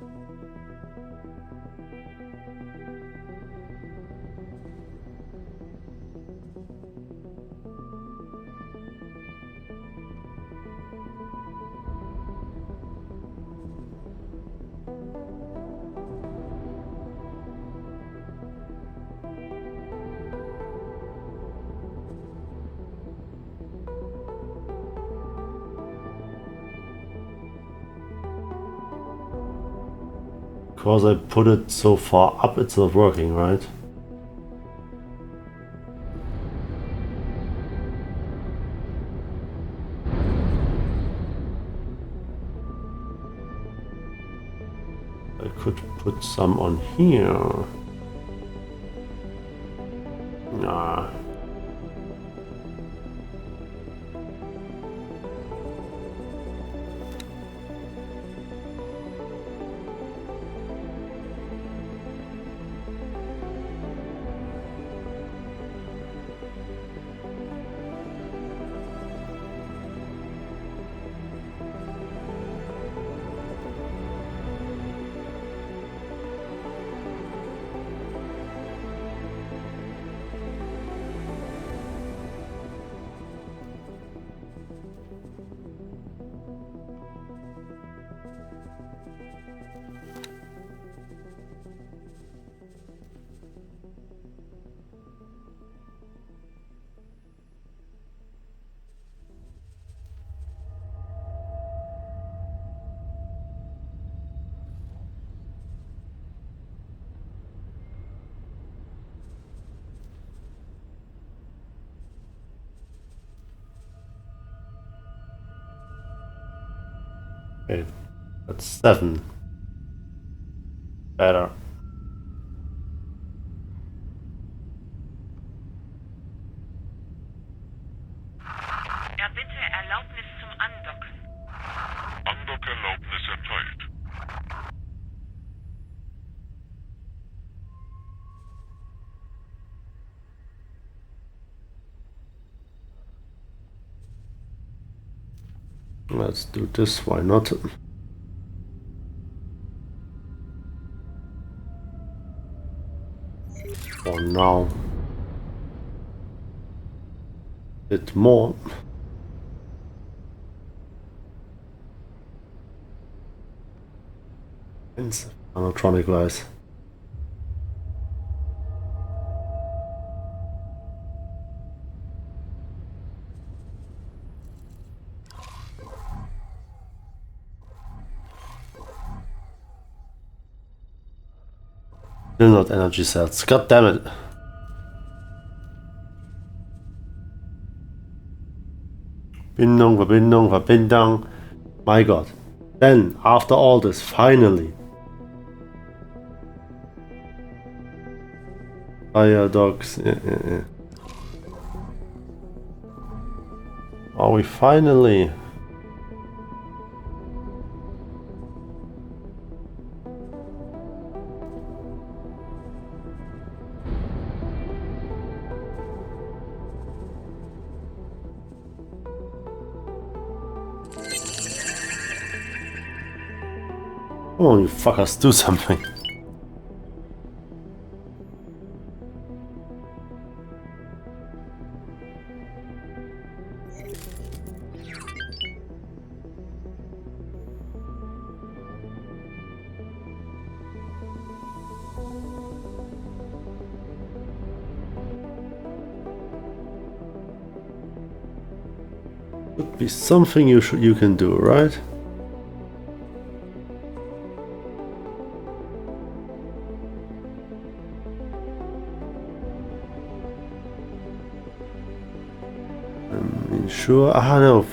Because I put it so far up, it's not working, right? I could put some on here. Nah. Okay, that's 7. Better. Erbitte Erlaubnis zum Andocken. Andockerlaubnis erteilt. Let's do this, why not? For now. Bit more. Animatronic wise. Still not energy cells. God damn it. Verbindung, Verbindung, Verbindung. My god. Then, after all this, finally. Fire dogs. Yeah. Are we finally? Come on, you fuckers, do something. Could be something you can do, right? Sure. No.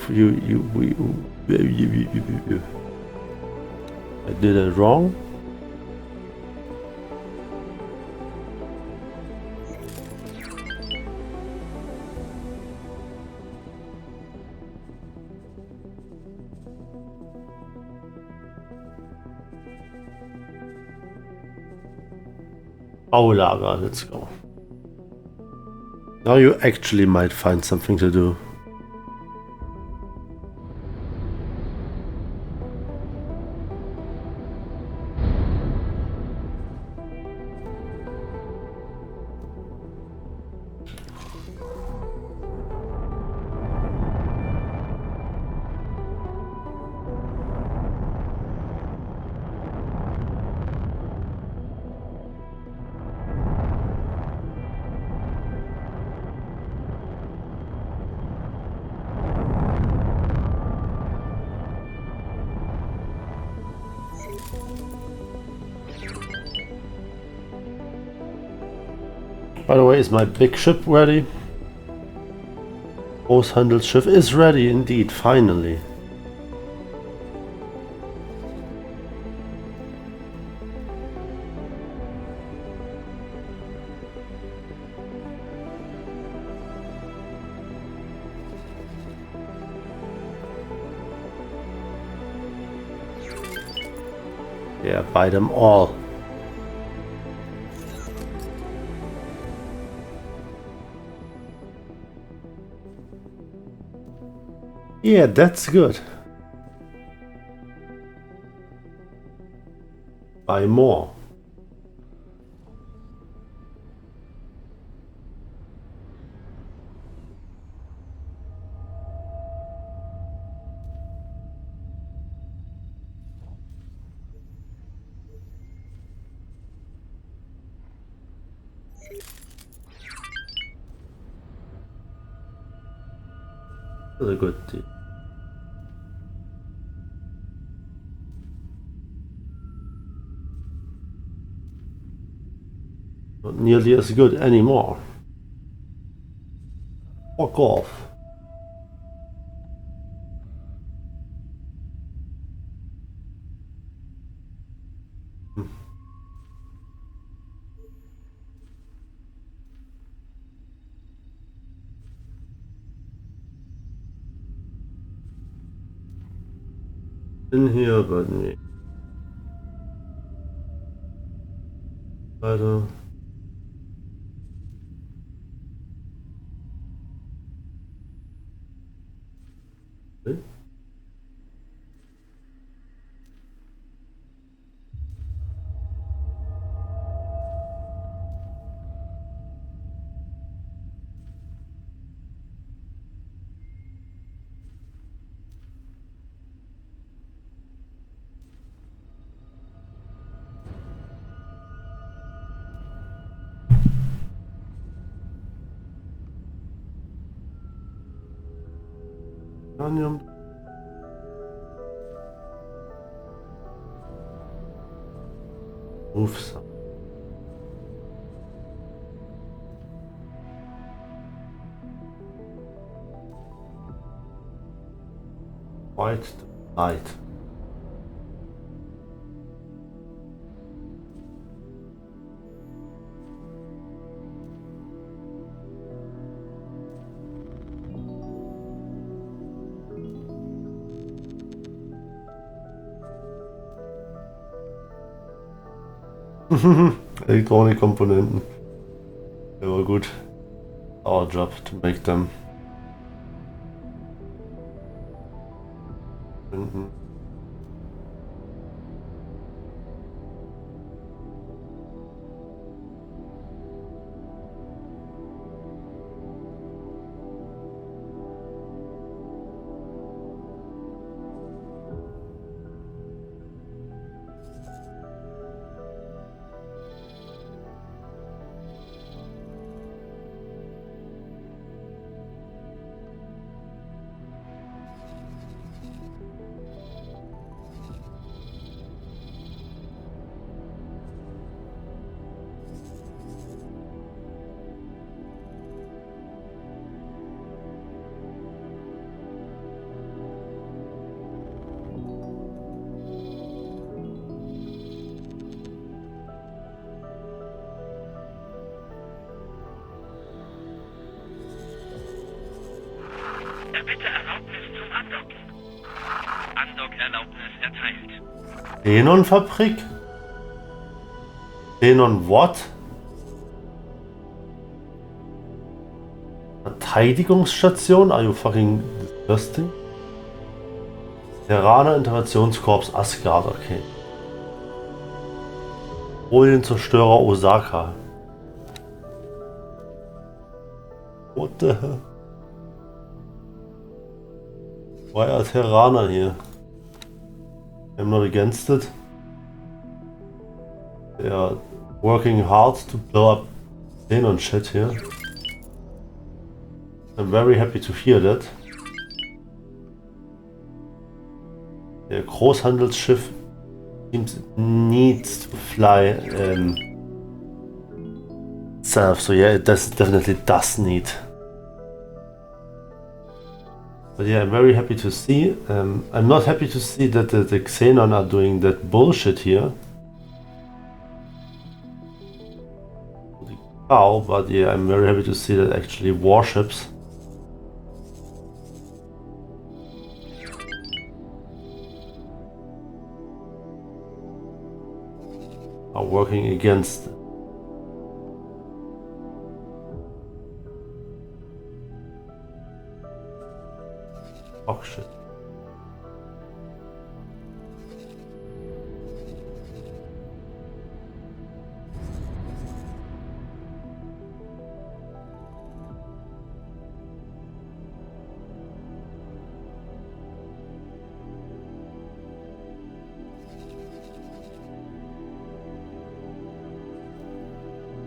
I did it wrong. Baulager, let's go. Now you actually might find something to do. By the way, is my big ship ready? Großhandels ship is ready indeed, finally. Yeah, buy them all. Yeah, that's good. Buy more. That's a good deal. Not nearly as good anymore. Fuck off. In here, but nee. Weiter. Okay. Uranium. Move some. White to light. Elektronikkomponenten. Aber gut. Our job to make them. Erbitte Erlaubnis zum Andocken. Andockerlaubnis erteilt. Xenon-Fabrik? Xenon what? Verteidigungsstation? Are you fucking disgusting? Terraner Interventionskorps Asgard, okay. Folienzerstörer Osaka. What the hell? Why are Terraner here? I'm not against it. They are working hard to blow up Xenon shit here. I'm very happy to hear that. Der Großhandelsschiff seems it needs to fly itself, so yeah, it definitely does need. But yeah, I'm very happy to see. I'm not happy to see that the Xenon are doing that bullshit here. Cow, but yeah, I'm very happy to see that actually warships are working against. Oh shit.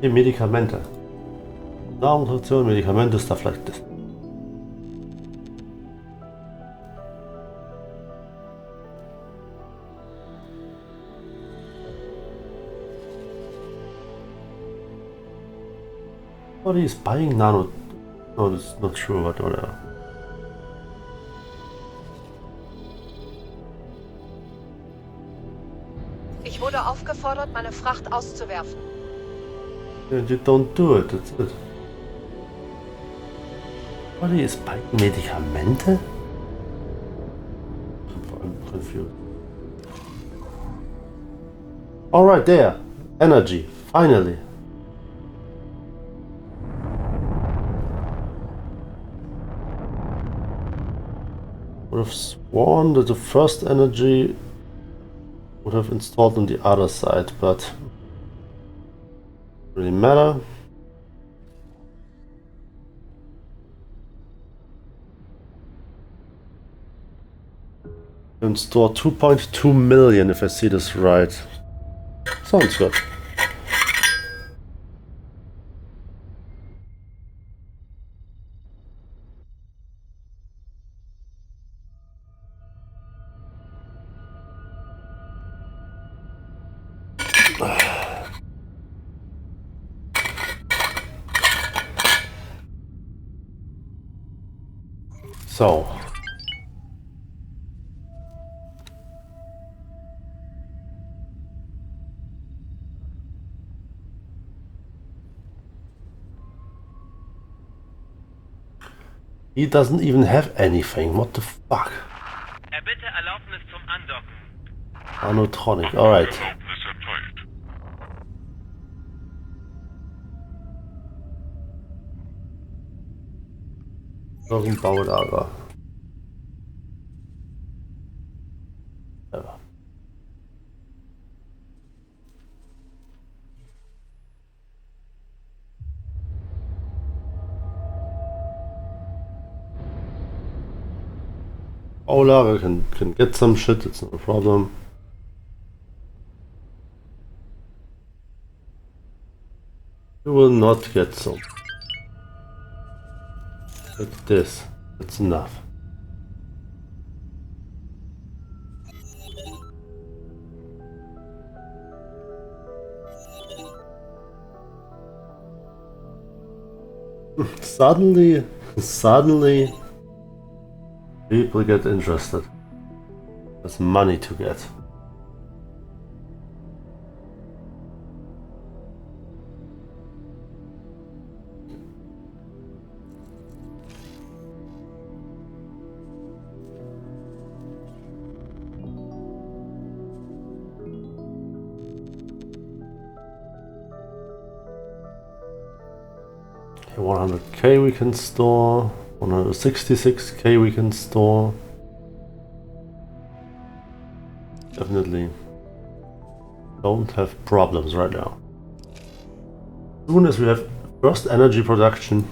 Die Medikamente. Nahrungsration, Medikamente, stuff like this. What is buying nano? No, that's not true, but whatever. Ich wurde aufgefordert, meine Fracht auszuwerfen. You don't do it, that's it. What is buying Medikamente? I'm confused. Alright, there. Energy, finally. Would have sworn that the first energy would have installed on the other side, but really matter. You can store 2.2 million if I see this right. Sounds good. So. He doesn't even have anything. What the fuck? Erbitte Erlaubnis zum Andocken. Anotronic, alright. Erlaubnis erteilt. Baulager. Ja. Baulager can get some shit, it's not a problem. You will not get some. But this, that's enough. Suddenly, people get interested. There's money to get. Okay, 100k we can store, 166k we can store. Definitely don't have problems right now. As soon as we have first energy production,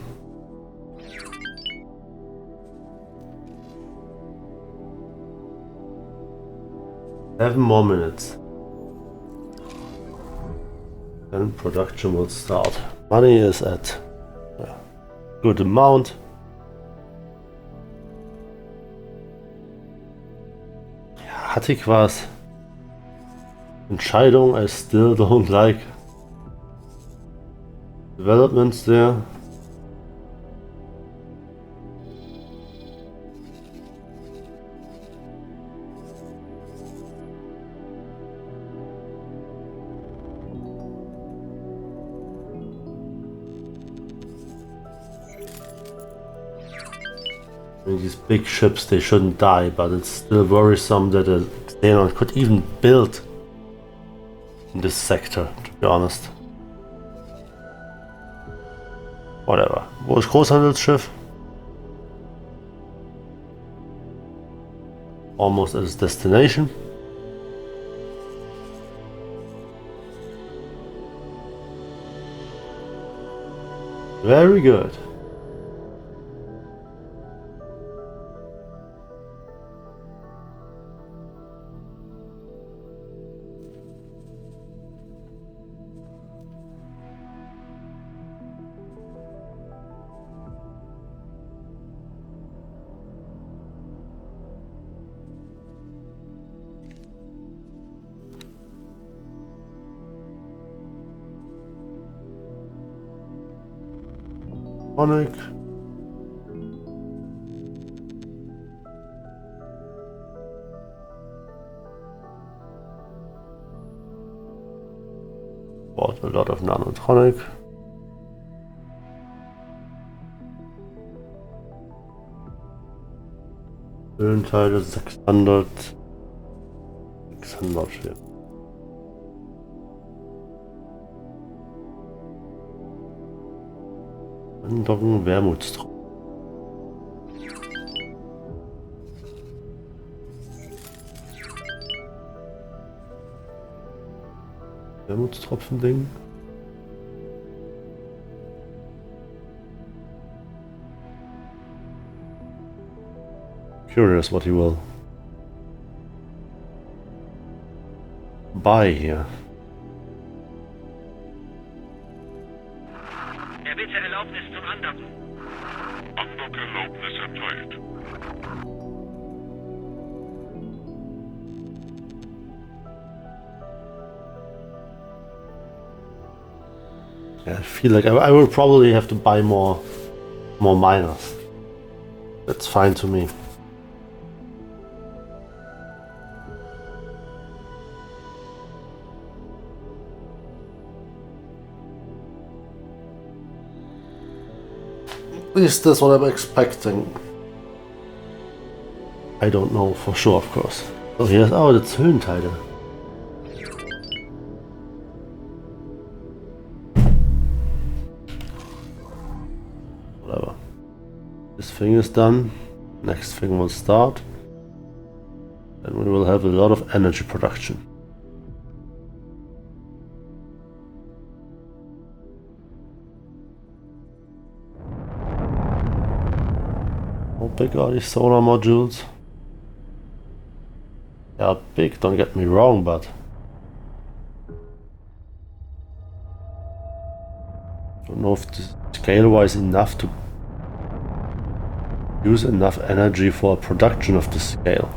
seven more minutes, then production will start. Money is at a good amount. Hatte ich was? Entscheidung, I still don't like. Developments there. I mean, these big ships, they shouldn't die, but it's still worrisome that a Xenon could even build in this sector, to be honest. Whatever. Wo ist Großhandelsschiff? Almost at its destination. Very good. Tonic. Bought a lot of nanotronic. Hüllenteile 600. 600 hier. Andocken, Wermutstropfen. Wermutstropfen-Ding. Curious what he will buy here. Bitte Erlaubnis zum Andocken. Andockerlaubnis erteilt. Yeah, I feel like I will probably have to buy more miners. That's fine to me. At least that's what I'm expecting. I don't know for sure, of course. So here's, oh, that's Hüllenteile. Whatever. This thing is done. Next thing will start. And we will have a lot of energy production. How big are these solar modules? They are big, don't get me wrong, but I don't know if this scale-wise enough to use enough energy for production of this scale.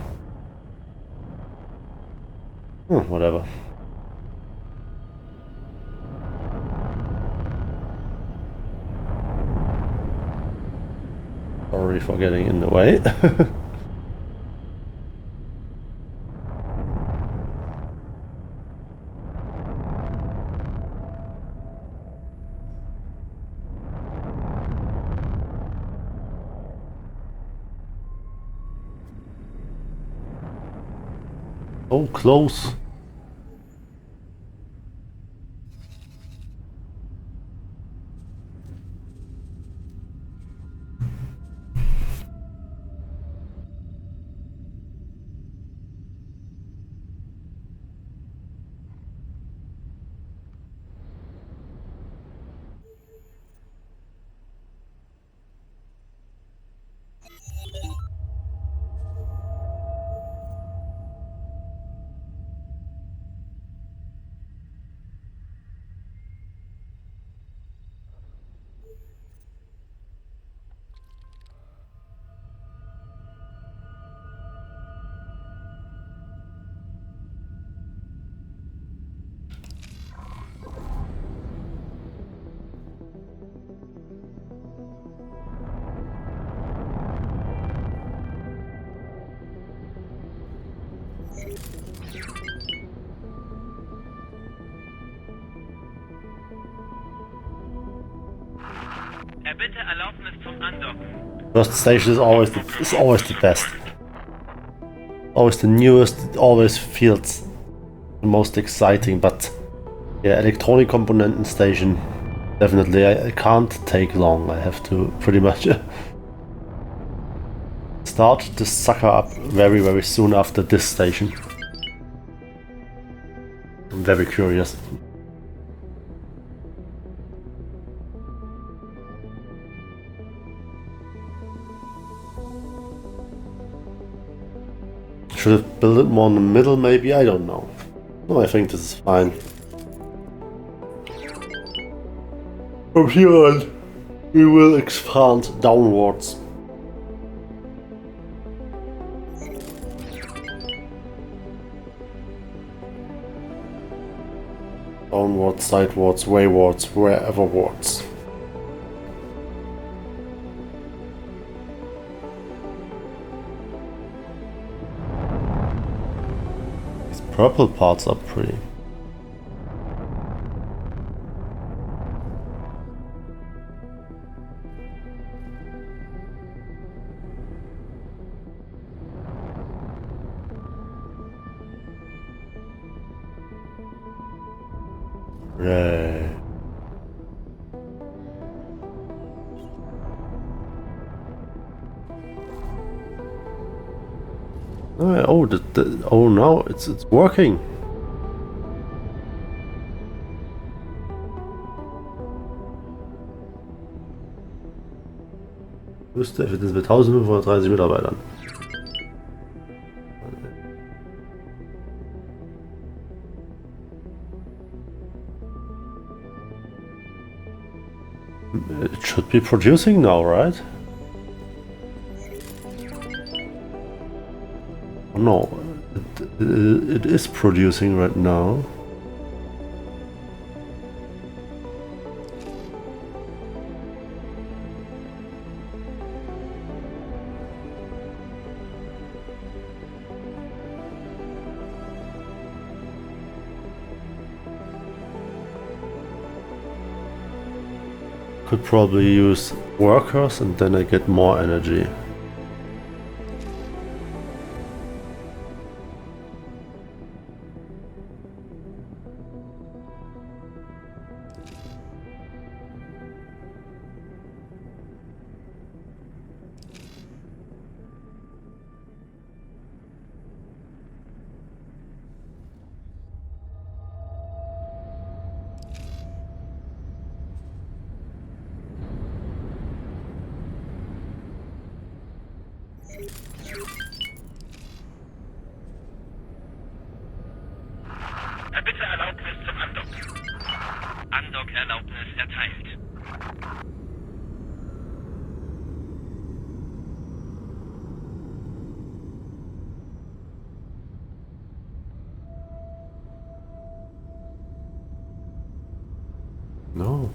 Whatever. Sorry for getting in the way. So close. Erbitte Erlaubnis zum Andocken. First station is always the best. Always the newest, it always feels the most exciting, but yeah, electronic component station, definitely I can't take long. I have to pretty much start the sucker up very, very soon after this station. I'm very curious. Should have built it more in the middle, maybe? I don't know. No, I think this is fine. From here on, we will expand downwards. Downwards, sidewards, waywards, whereverwards. These purple parts are pretty. Right. Oh no, it's working. Höchste Effizienz mit 1530 Mitarbeitern. It should be producing now, right? Oh no, it is producing right now. Could probably use workers and then I get more energy. Erbitte Erlaubnis zum Andocken. Andockerlaubnis erteilt. No.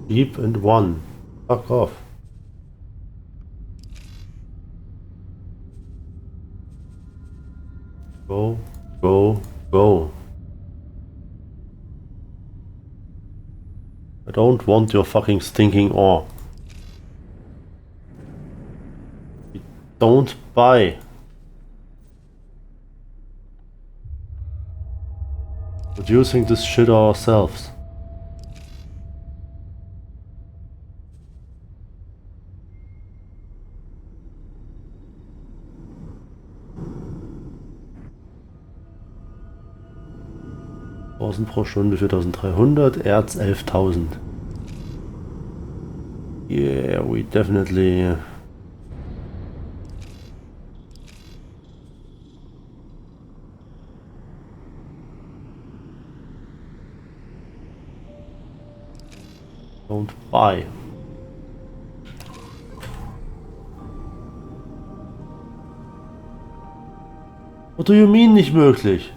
Deep and one. Fuck off. Go, go, go. I don't want your fucking stinking ore. We don't buy. Producing this shit ourselves. Pro Stunde 4300, Erz 11.000. Yeah, we definitely don't buy. What do you mean nicht möglich?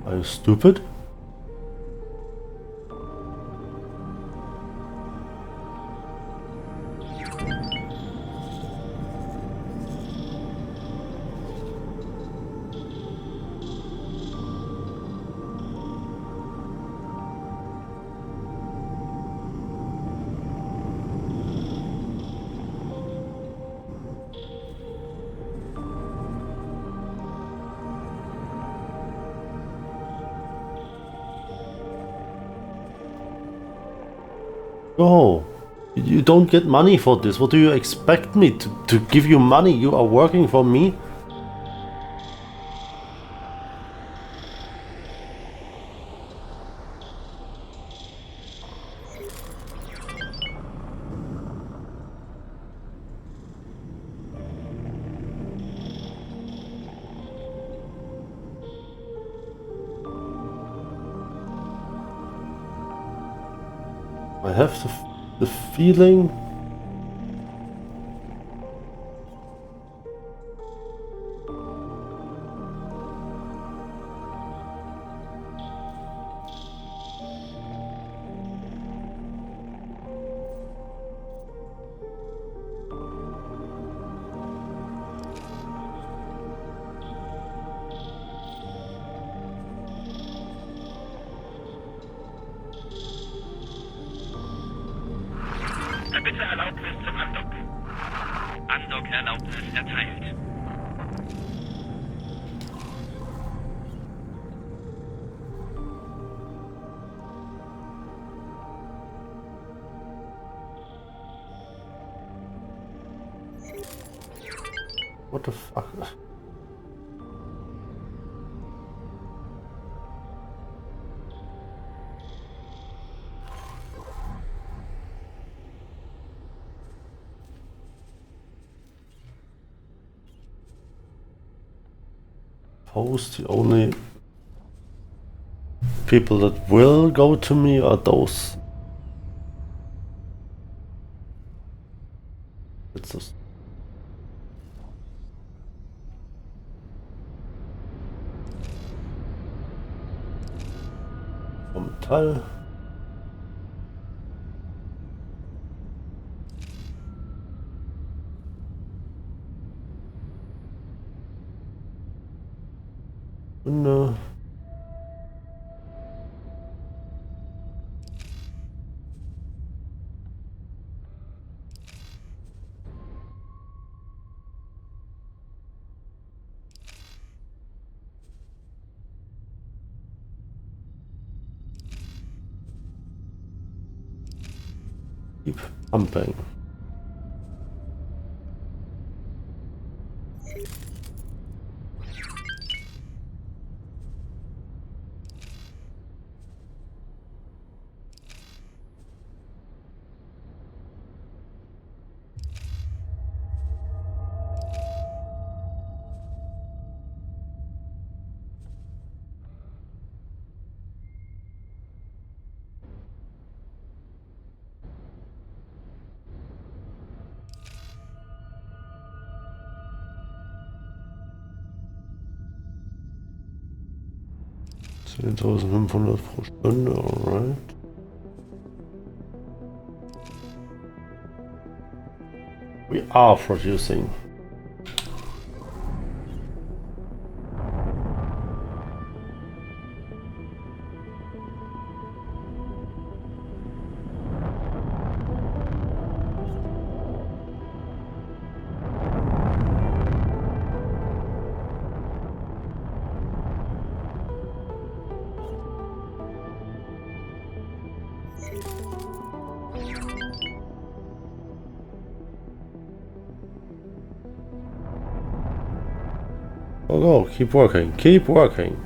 Are you stupid? Oh, you don't get money for this. What do you expect me to give you money? You are working for me? I have the feeling Bitte Erlaubnis zum Andock. Andock-Erlaubnis erteilt. what the fuck? The only people that will go to me are those. It's just Metall. No. Keep pumping. $10.500 pro Stunde, alright. We are producing. Oh, keep working, keep working.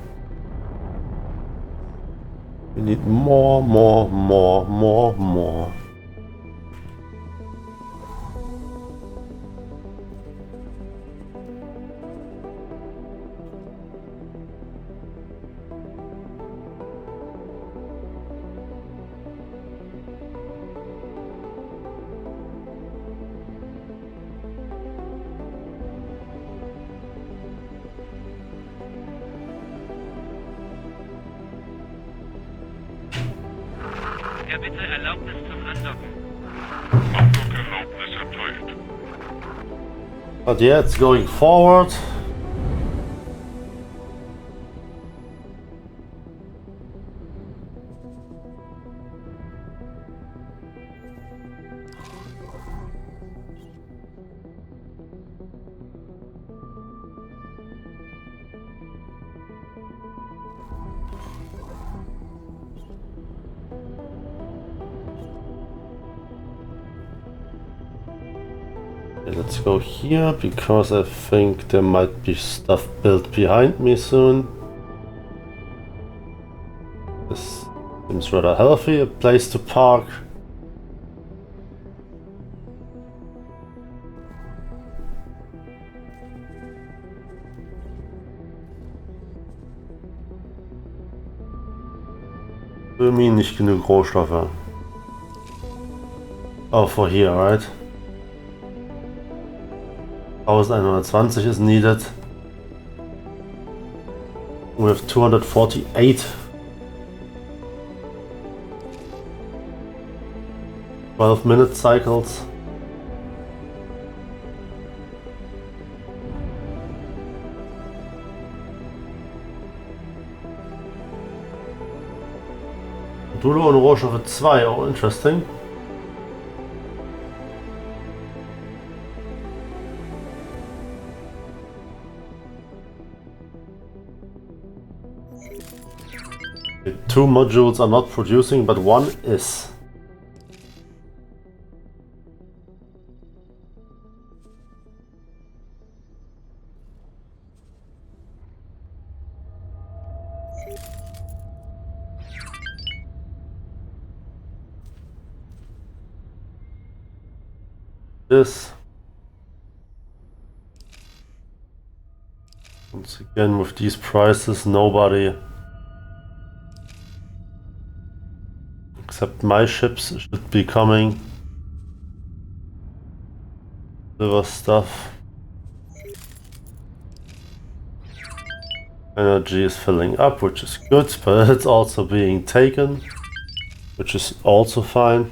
We need more. Erbitte Erlaubnis zum Andocken. Andockerlaubnis erteilt. But yeah, it's going forward. Let's go here, because I think there might be stuff built behind me soon. This seems rather healthy, a place to park. Für mich nicht genug Rohstoffe. Oh, for here, right? 1120 is needed. We have 248. 12-minute cycles. Module und Rohstoffe 2, oh interesting. Two modules are not producing, but one is. This. Once again, with these prices, nobody except my ships should be coming. Deliver stuff. Energy is filling up, which is good, but it's also being taken, which is also fine.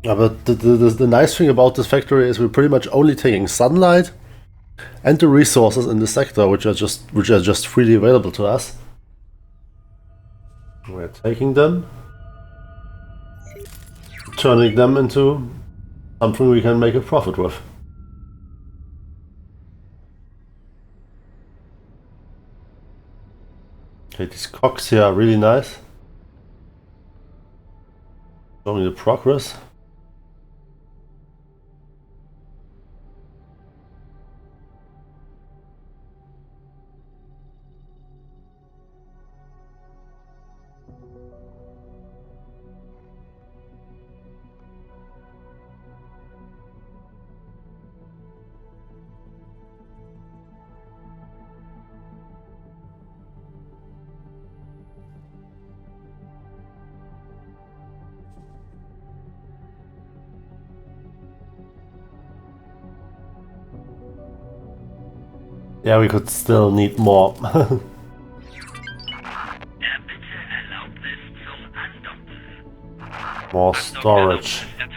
But the nice thing about this factory is we're pretty much only taking sunlight and the resources in the sector, which are just freely available to us. We're taking them, turning them into something we can make a profit with. Okay, these cogs here are really nice. Show me the progress. Yeah, we could still need more. Erbitte Erlaubnis zum Andocken. More storage. Erteilt.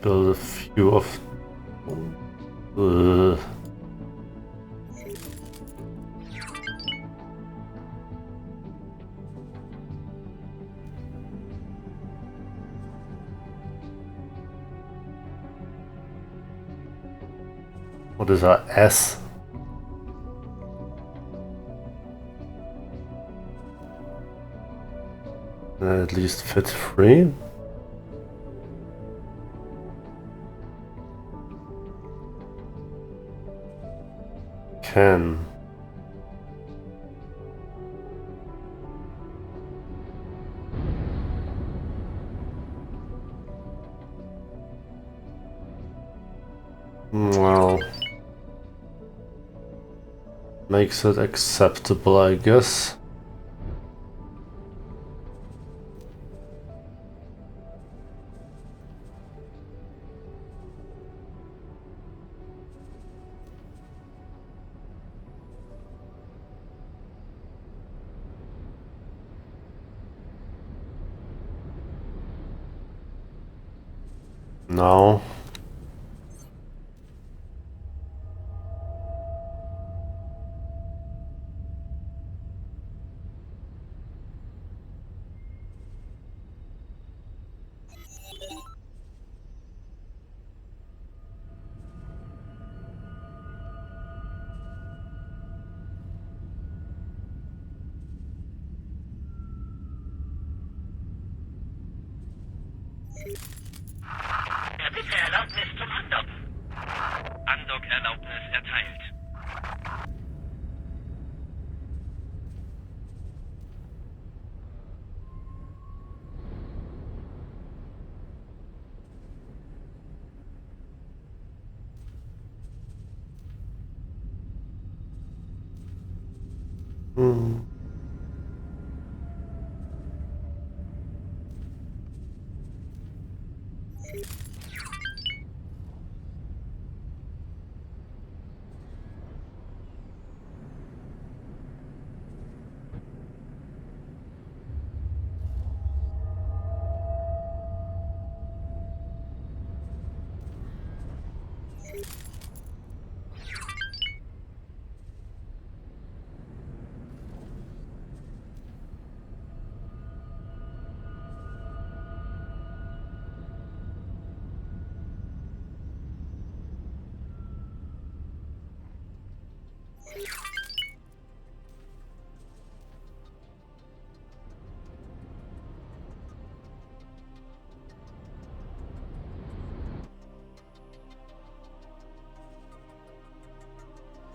build a few of. What is our S? At least fit 3. Can. Well, makes it acceptable, I guess. Now. Bitte Erlaubnis zum Andocken. Andockerlaubnis erteilt.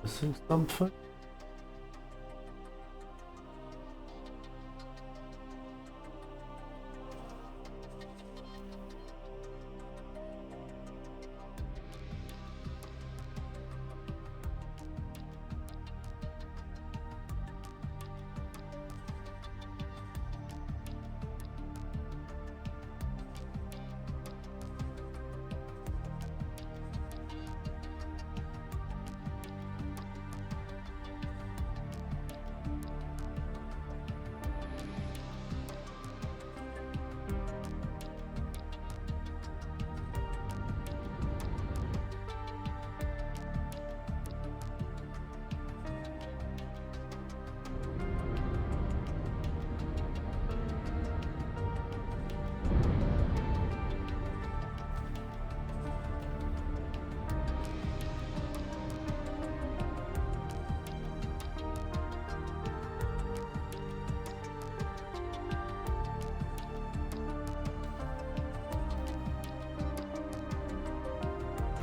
Missing something?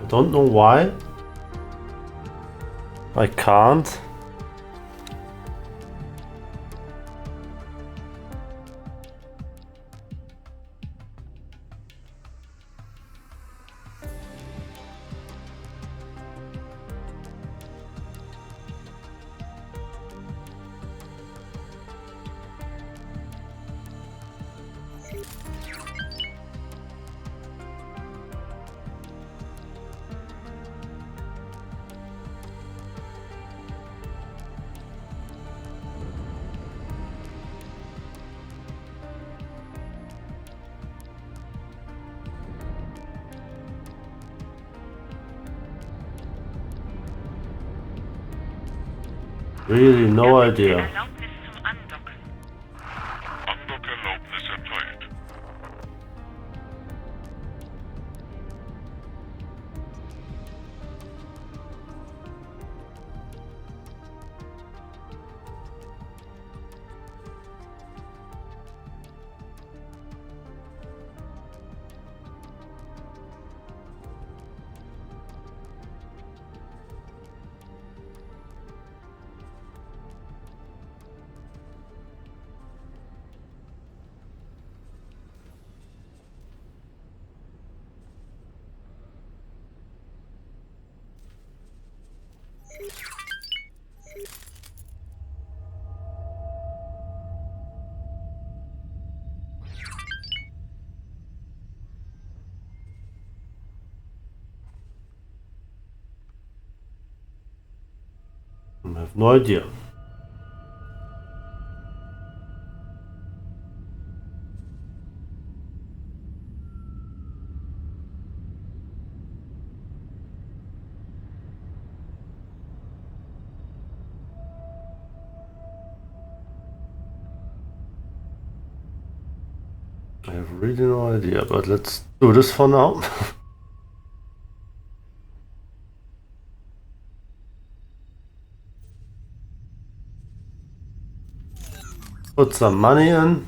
I don't know why I can't. Really no idea. Erlaubnis zum Andocken. Andockerlaubnis erteilt. I have no idea. I have really no idea, but let's do this for now. Put some money in.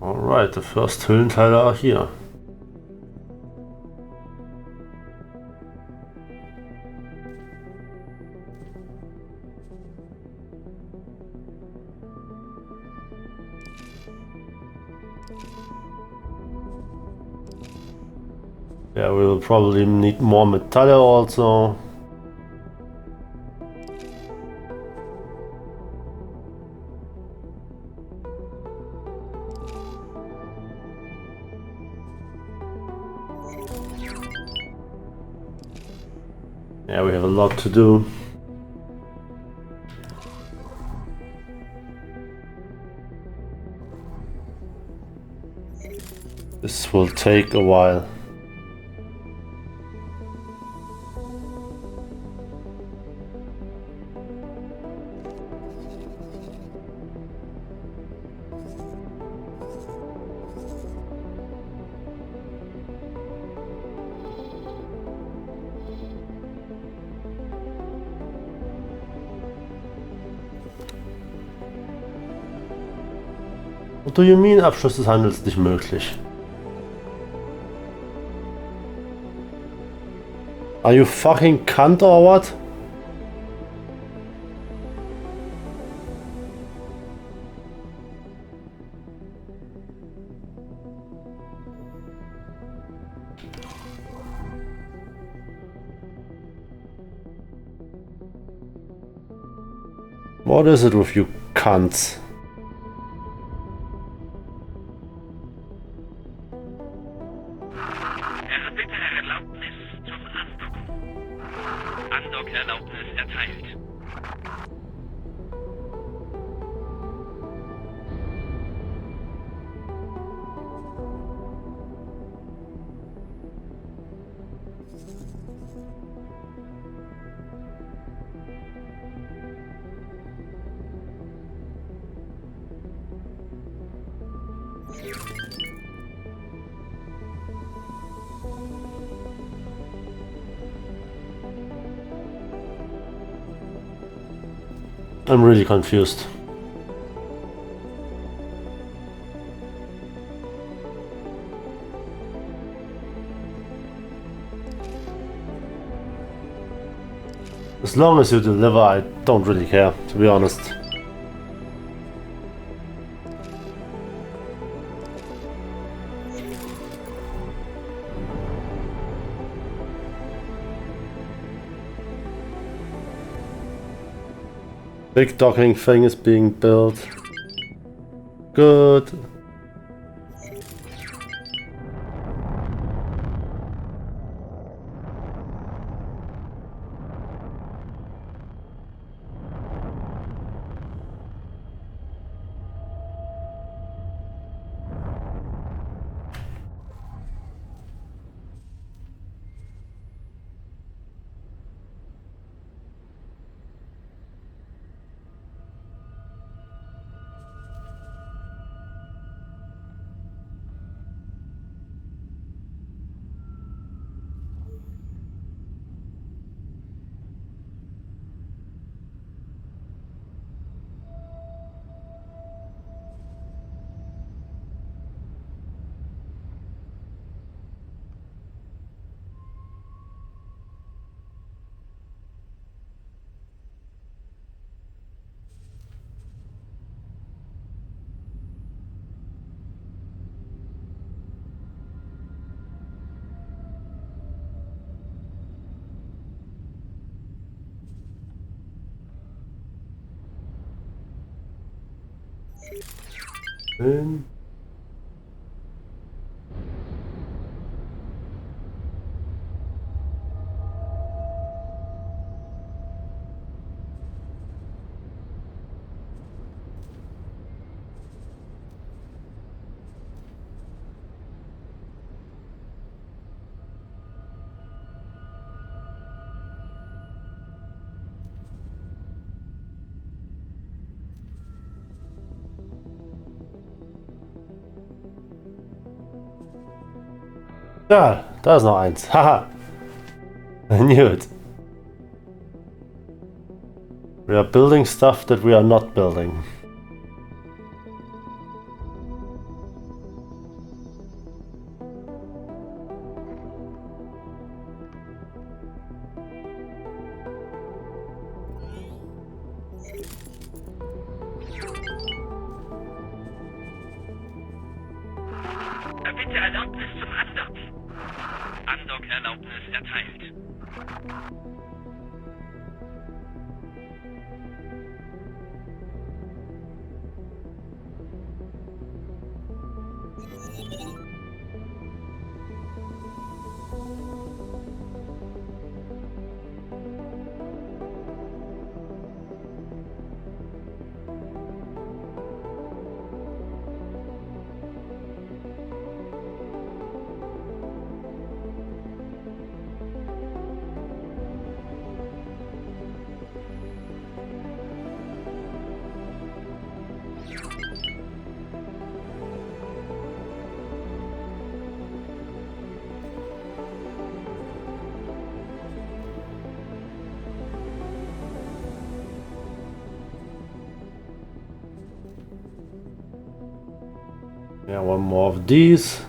Alright, the first Hüllenteile are here. Yeah, we will probably need more Metalle also. Yeah, we have a lot to do. This will take a while. What do you mean, Abschluss des Handels nicht möglich? Are you fucking cunt or what? What is it with you cunts? Erbitte Erlaubnis zum Andocken. Andockerlaubnis erteilt. I'm really confused. As long as you deliver, I don't really care, to be honest. Big docking thing is being built. Good. In. Ja, da ist noch eins. Haha. I knew it. We are building stuff that we are not building. Bitte Erlaubnis zum Andocken. Andock-Erlaubnis erteilt. Yeah, one more of these.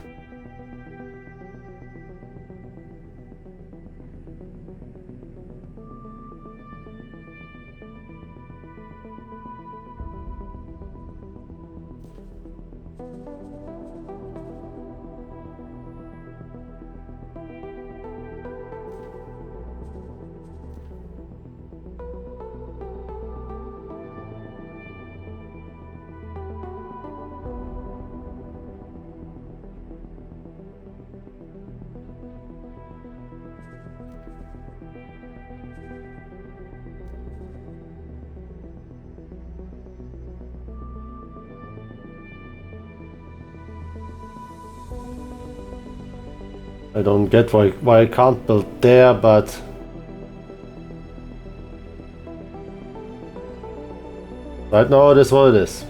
I don't get why I can't build there, but right now it is what it is.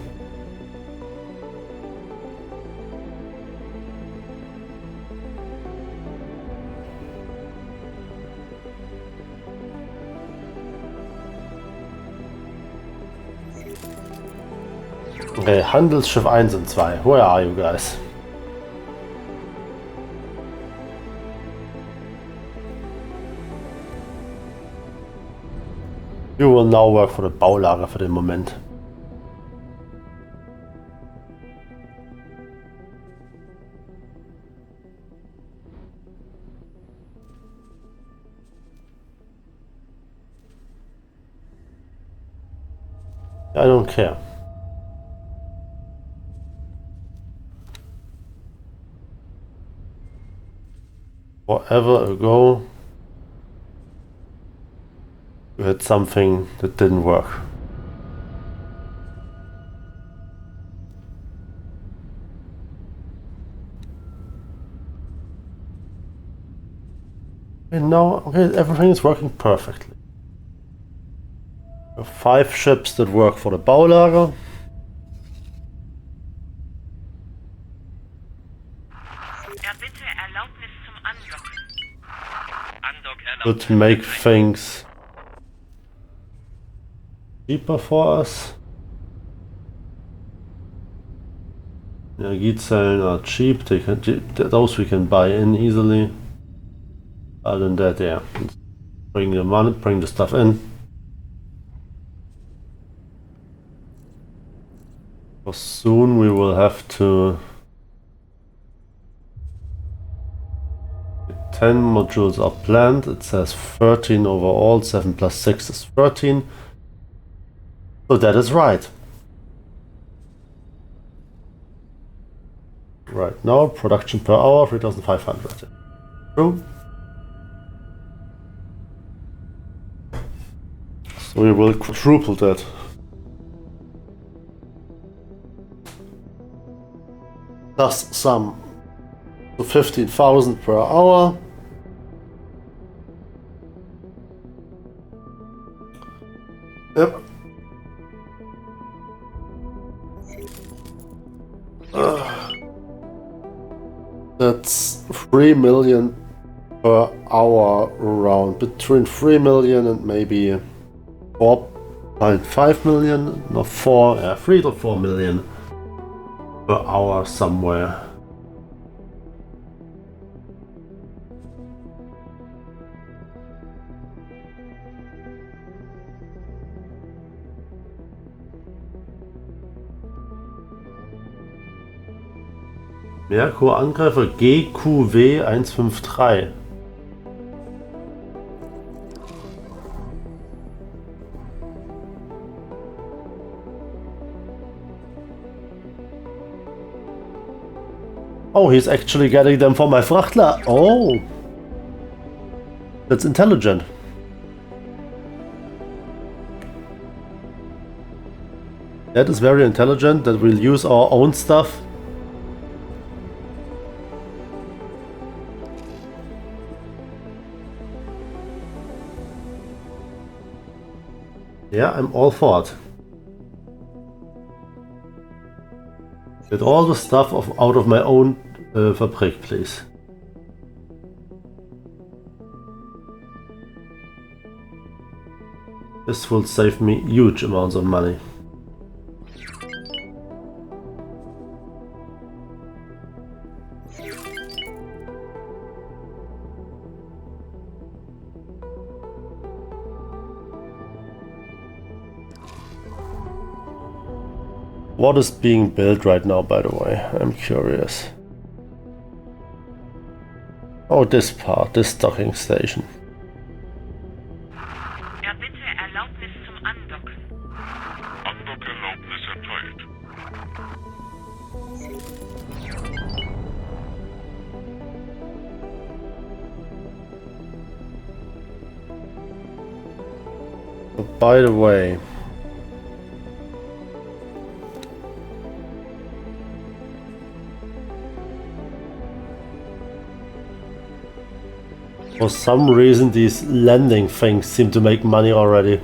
Okay, Handelsschiff 1 und 2. Where are you guys? You will now work for the Baulager für den Moment. I don't care. Forever ago, we had something that didn't work. And now, okay, everything is working perfectly. We have 5 ships that work for the Baulager. Erbitte Erlaubnis zum Andocken. Andock Would make things cheaper for us. Energiezellen are cheap. Those we can buy in easily. Other than that, yeah, bring the money, bring the stuff in. For soon we will have to. 10 modules are planned. It says 13 overall. 7 plus 6 is 13. So that is right. Right now, production per hour 3,500. True. So we will quadruple that. Plus some. So 15,000 per hour. Yep. That's 3 million per hour around. Between 3 million and maybe 4.5 million. No, 3 to 4 million per hour somewhere. Merkur Angreifer GQW 153. Oh, he's actually getting them for my Frachtler. Oh, that's intelligent. That is very intelligent, that we'll use our own stuff. Yeah, I'm all for it. Get all the stuff out of my own Fabrik, please. This will save me huge amounts of money. What is being built right now, by the way? I'm curious. Oh, this part, this docking station. Erbitte Erlaubnis zum Andocken. Andockerlaubnis erteilt. By the way, for some reason these landing things seem to make money already.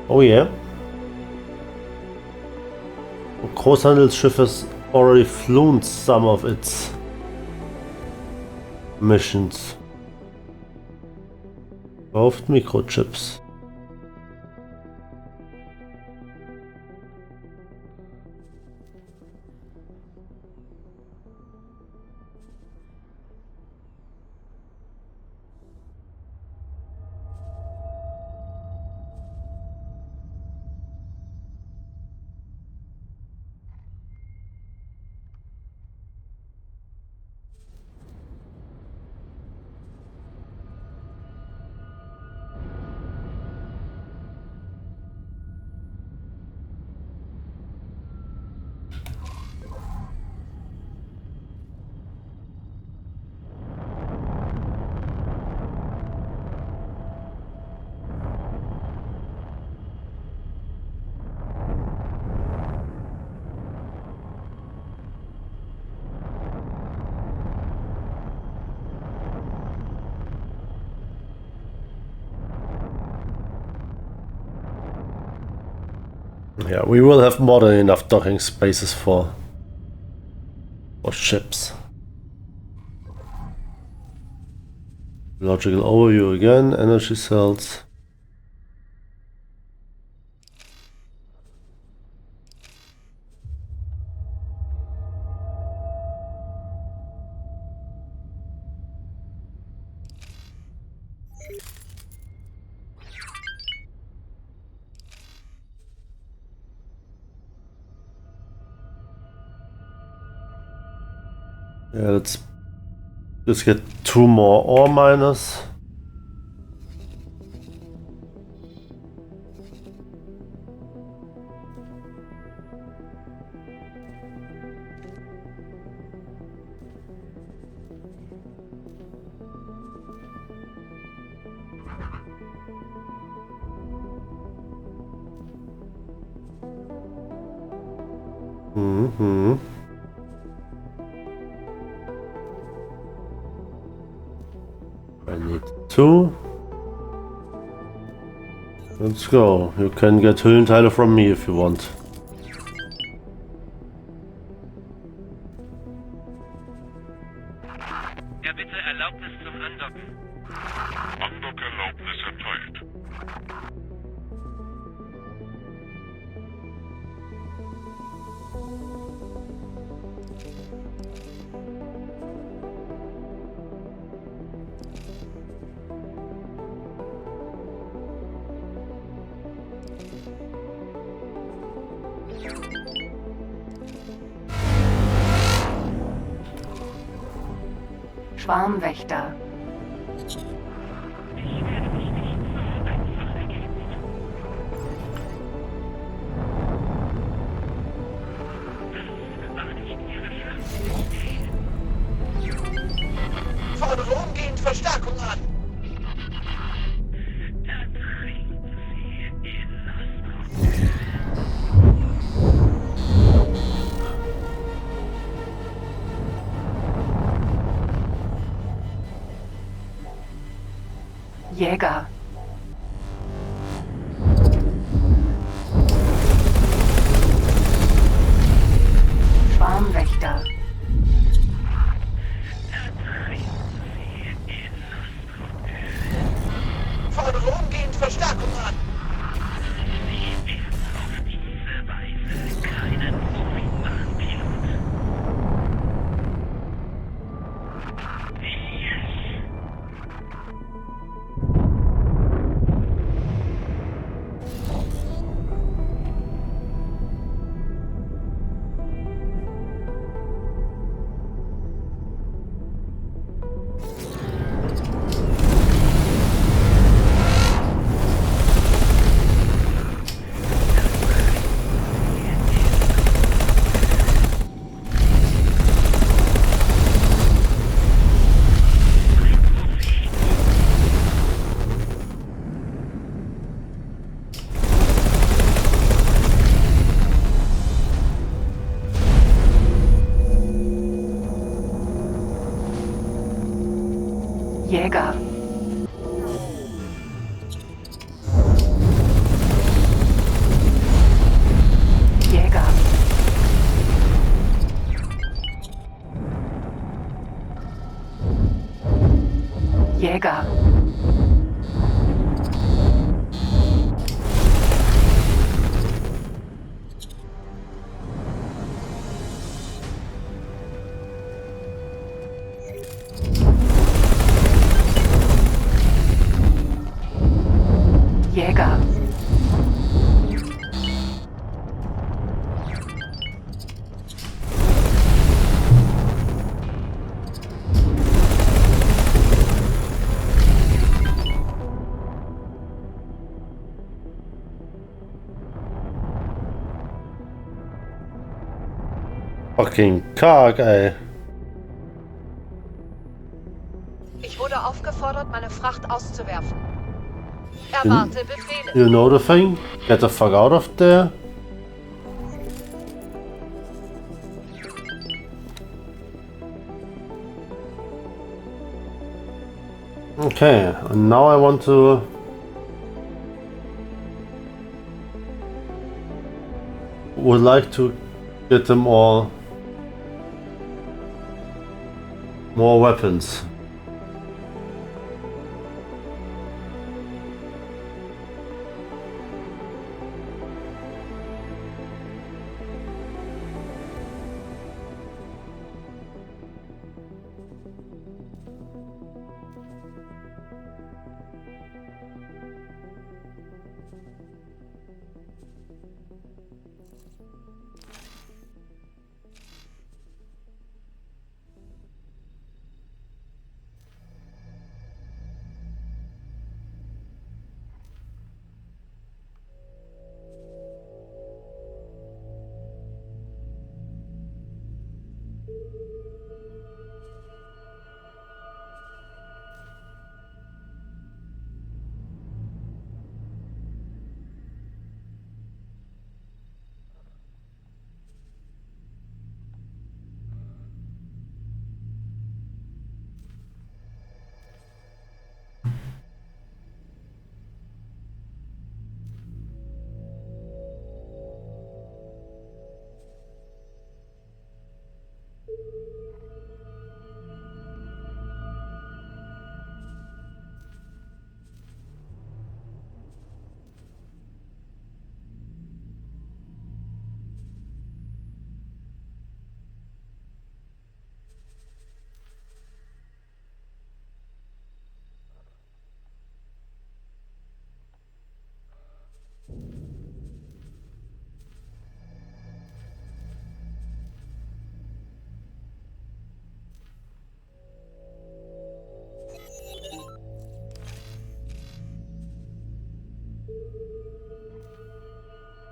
Oh yeah. Großhandelsschiff has already flown some of its missions. Kauft Microchips. Yeah, we will have more than enough docking spaces for ships. Logical overview again, energy cells. Yeah, let's get 2 more ore miners. I need 2. Let's go. You can get Hüllenteile from me if you want. Ja, bitte Erlaubnis zum Andocken. Andockerlaubnis erteilt. Schwarmwächter. Von Rom gehend Verstärkung an. Jäger. Schwarmwächter. Von Rom gehend Verstärkung an. Jäger. Jäger. Jäger. Jäger. Fucking karg, ey. Ich wurde aufgefordert, meine Fracht auszuwerfen. Erwarte Befehle. You know the thing? Get the fuck out of there. Okay, and now I want to would like to get them all more weapons.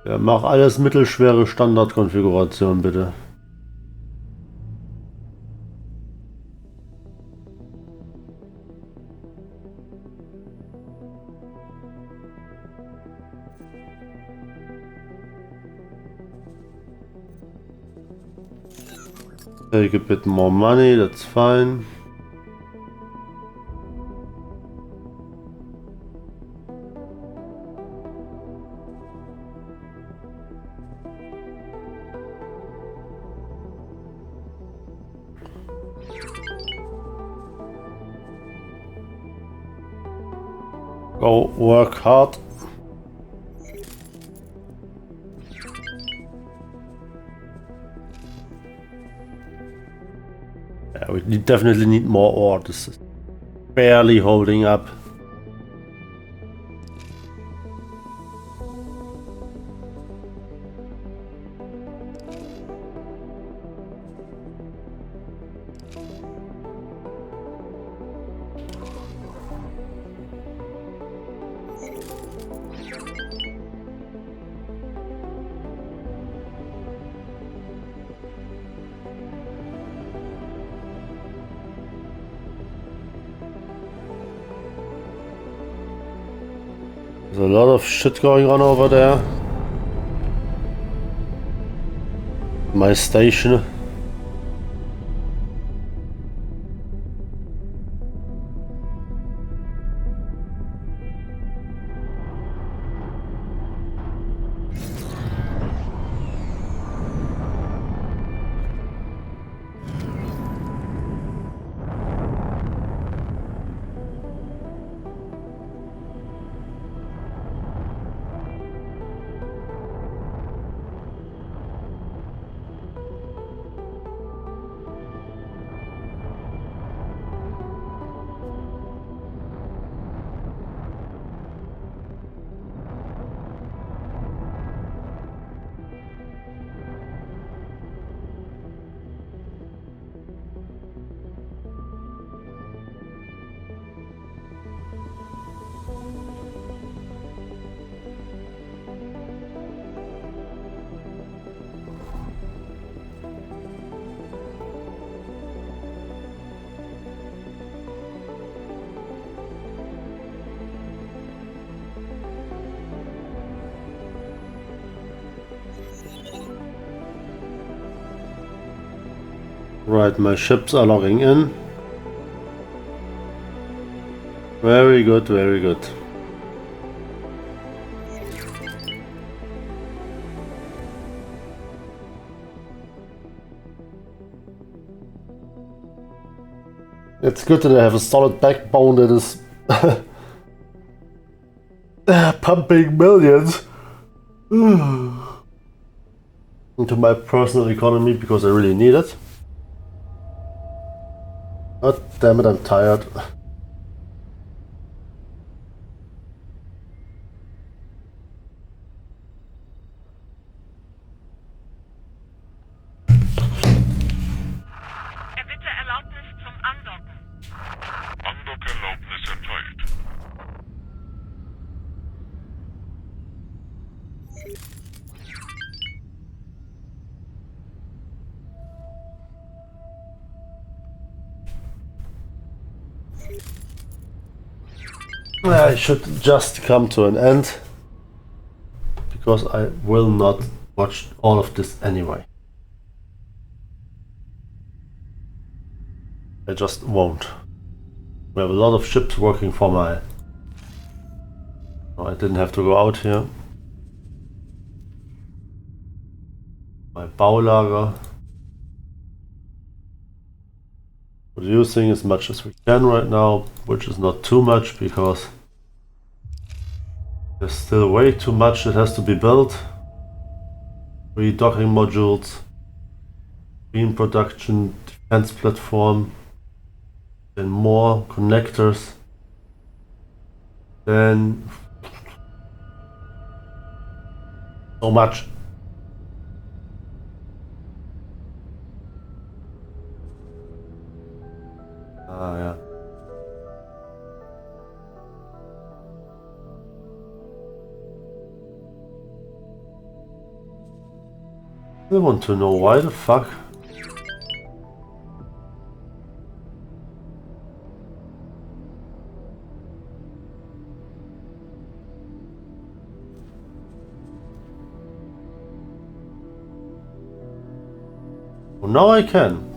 Ja, mach alles mittelschwere Standardkonfiguration, bitte. Take a bit more money, that's fine. Go work hard. Yeah, we definitely need more ore. This is barely holding up. There's a lot of shit going on over there. My station. Right, my ships are logging in. Very good, very good. It's good that I have a solid backbone that is pumping millions into my personal economy because I really need it. God damn it, I'm tired. Erbitte Erlaubnis zum Andocken. Andockerlaubnis erteilt. I should just come to an end because I will not watch all of this anyway. I just won't. We have a lot of ships working for my... Oh, I didn't have to go out here. My Baulager. Producing as much as we can right now, which is not too much because there's still way too much that has to be built. 3 docking modules, beam production, defense platform, then more connectors, then so much. Ah, yeah. I want to know why the fuck. Well, now I can.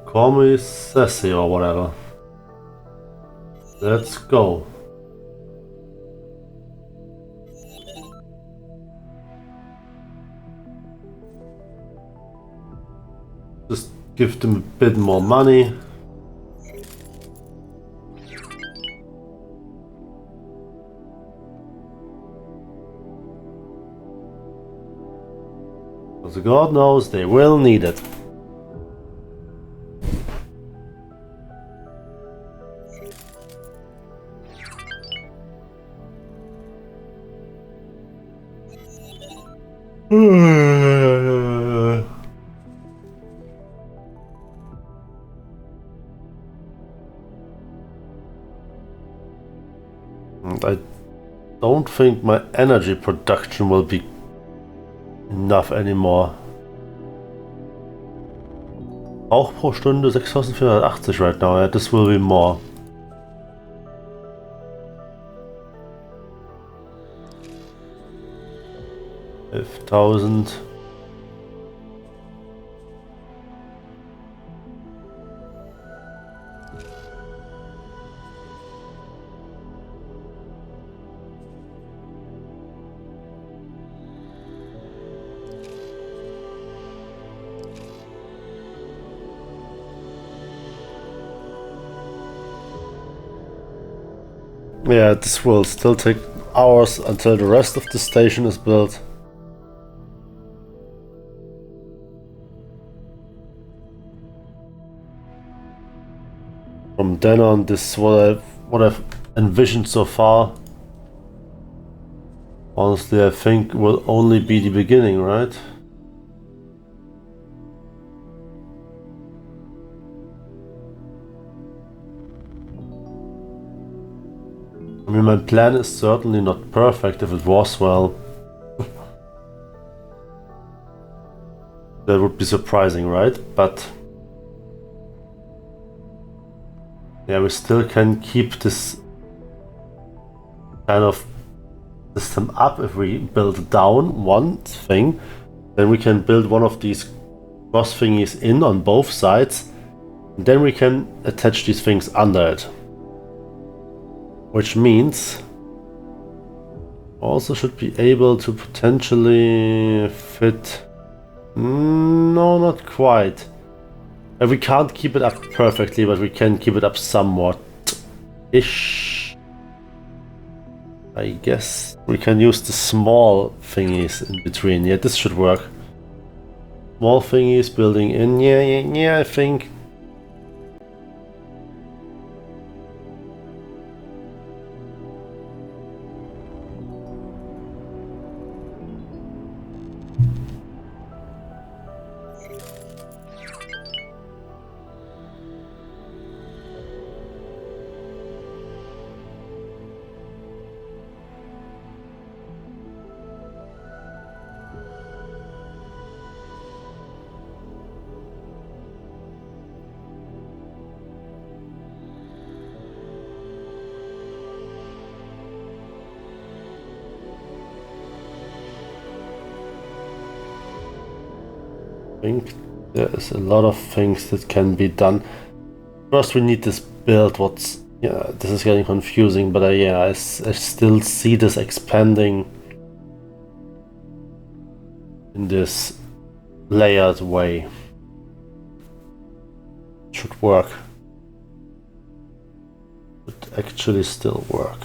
Call me sassy or whatever. Let's go. Just give them a bit more money. Because God knows they will need it. And I don't think my energy production will be enough anymore. Auch pro Stunde 6480 right now. Yeah, this will be more. $5,000. Yeah, this will still take hours until the rest of the station is built. From then on, this is what I've envisioned so far. Honestly, I think will only be the beginning, right? I mean, my plan is certainly not perfect. If it was, well, that would be surprising, right? But yeah, we still can keep this kind of system up. If we build down one thing, then we can build one of these cross thingies in on both sides, and then we can attach these things under it. Which means also should be able to potentially fit No, not quite. We can't keep it up perfectly, but we can keep it up somewhat-ish. I guess we can use the small thingies in between. Yeah, this should work. Small thingies building in. Yeah, I think. I think there is a lot of things that can be done. First we need this build. Yeah, this is getting confusing, but yeah, I still see this expanding in this layered way. Should work. Should actually still work.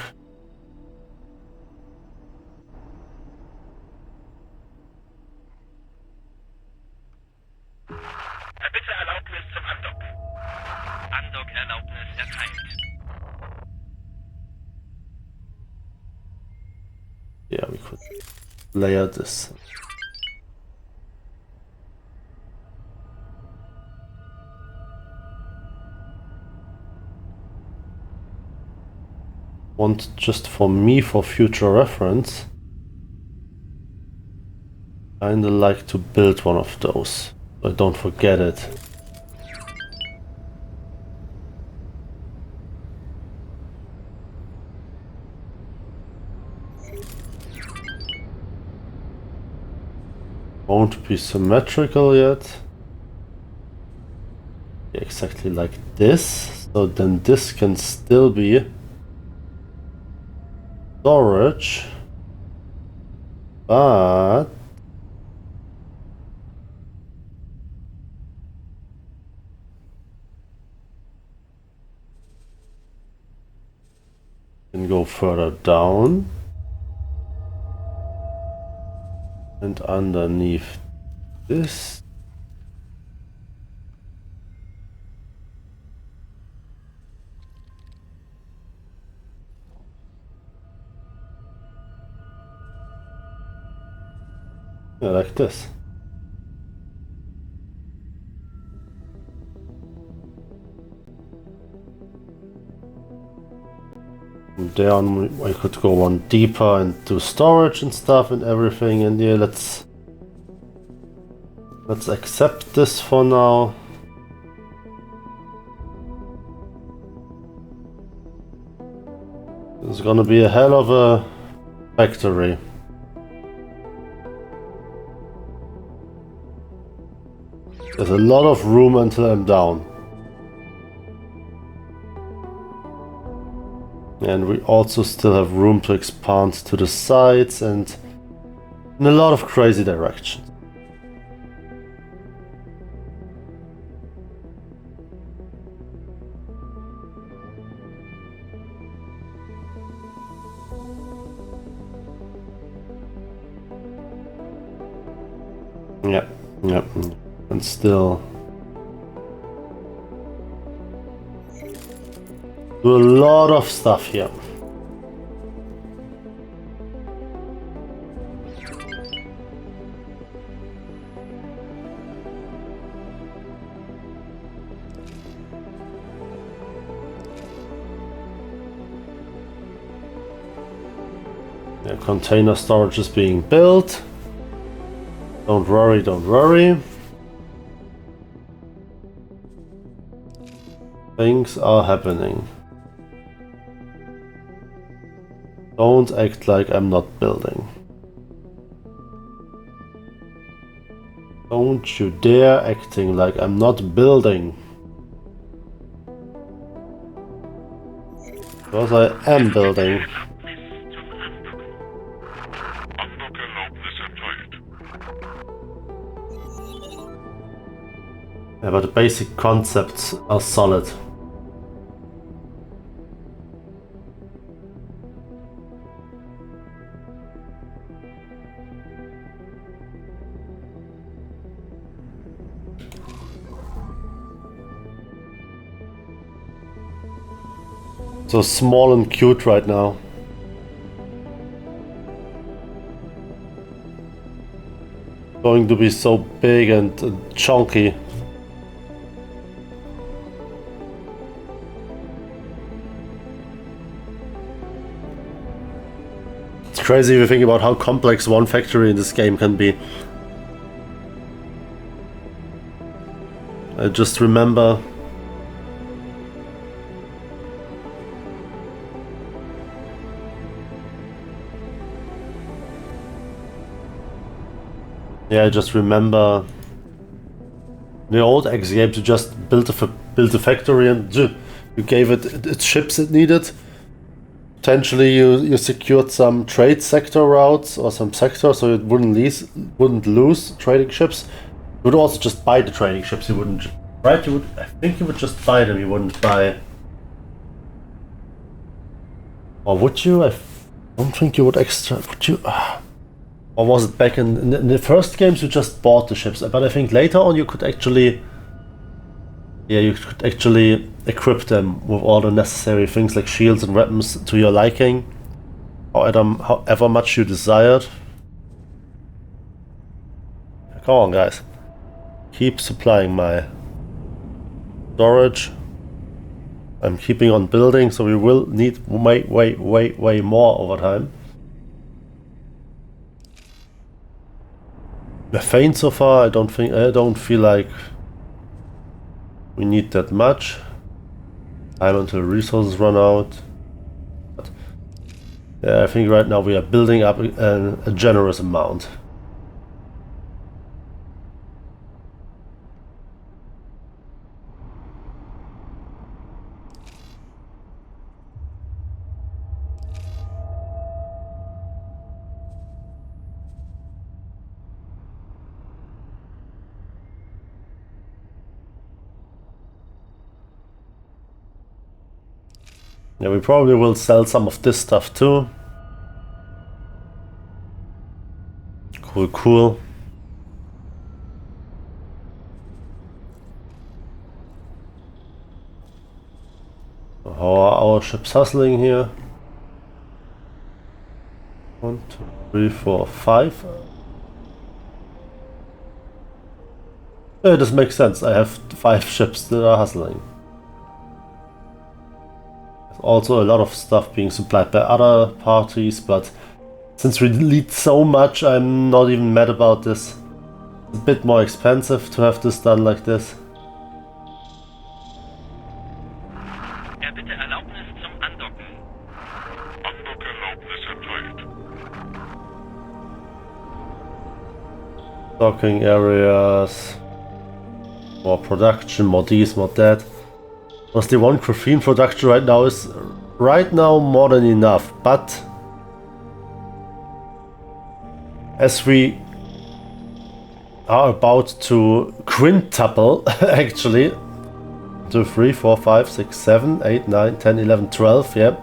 Bitte Erlaubnis zum Andock. Andock-Erlaubnis erteilt. Yeah, we could layer this. Want just for me, for future reference, kinda like to build one of those. I don't forget it. Won't be symmetrical yet. Exactly like this. So then this can still be storage, but can go further down and underneath this. Yeah, like this. From there on, I could go one deeper and do storage and stuff and everything. And yeah, let's accept this for now. It's gonna be a hell of a factory. There's a lot of room until I'm down. And we also still have room to expand to the sides and in a lot of crazy directions. Yep. And still do a lot of stuff here. Yeah, container storage is being built. Don't worry, don't worry. Things are happening. Don't act like I'm not building. Don't you dare acting like I'm not building. Because I am building. Andock-Erlaubnis erteilt. Yeah, but the basic concepts are solid. So small and cute right now. Going to be so big and chunky. It's crazy if you think about how complex one factory in this game can be. I just remember I just remember the old X games. You just built a factory and you gave it its ships it needed. Potentially, you secured some trade sector routes or some sector, so it wouldn't lose trading ships. You would also just buy the trading ships. You wouldn't, right? I think you would just buy them. You wouldn't buy, or would you? I don't think you would extra. Would you? Or was it back in the first games you just bought the ships? But I think later on you could actually equip them with all the necessary things like shields and weapons to your liking, however much you desired. Come on, guys. Keep supplying my storage. I'm keeping on building, so we will need way more over time. We're faint so far. I don't feel like we need that much. Time until resources run out. But yeah, I think right now we are building up a generous amount. Yeah, we probably will sell some of this stuff too. Cool. How are our ships hustling here? 1, 2, 3, 4, 5. Yeah, this makes sense. I have 5 ships that are hustling. Also a lot of stuff being supplied by other parties, but since we lead so much, I'm not even mad about this. It's a bit more expensive to have this done like this. Bitte Erlaubnis zum Andocken. Andockerlaubnis erteilt. Docking areas, more production, more this, more that. Plus the 1 graphene production right now is more than enough, but as we are about to quintuple actually to 3, 4, 5, 6, 7, 8, 9, 10, 11, 12, yeah.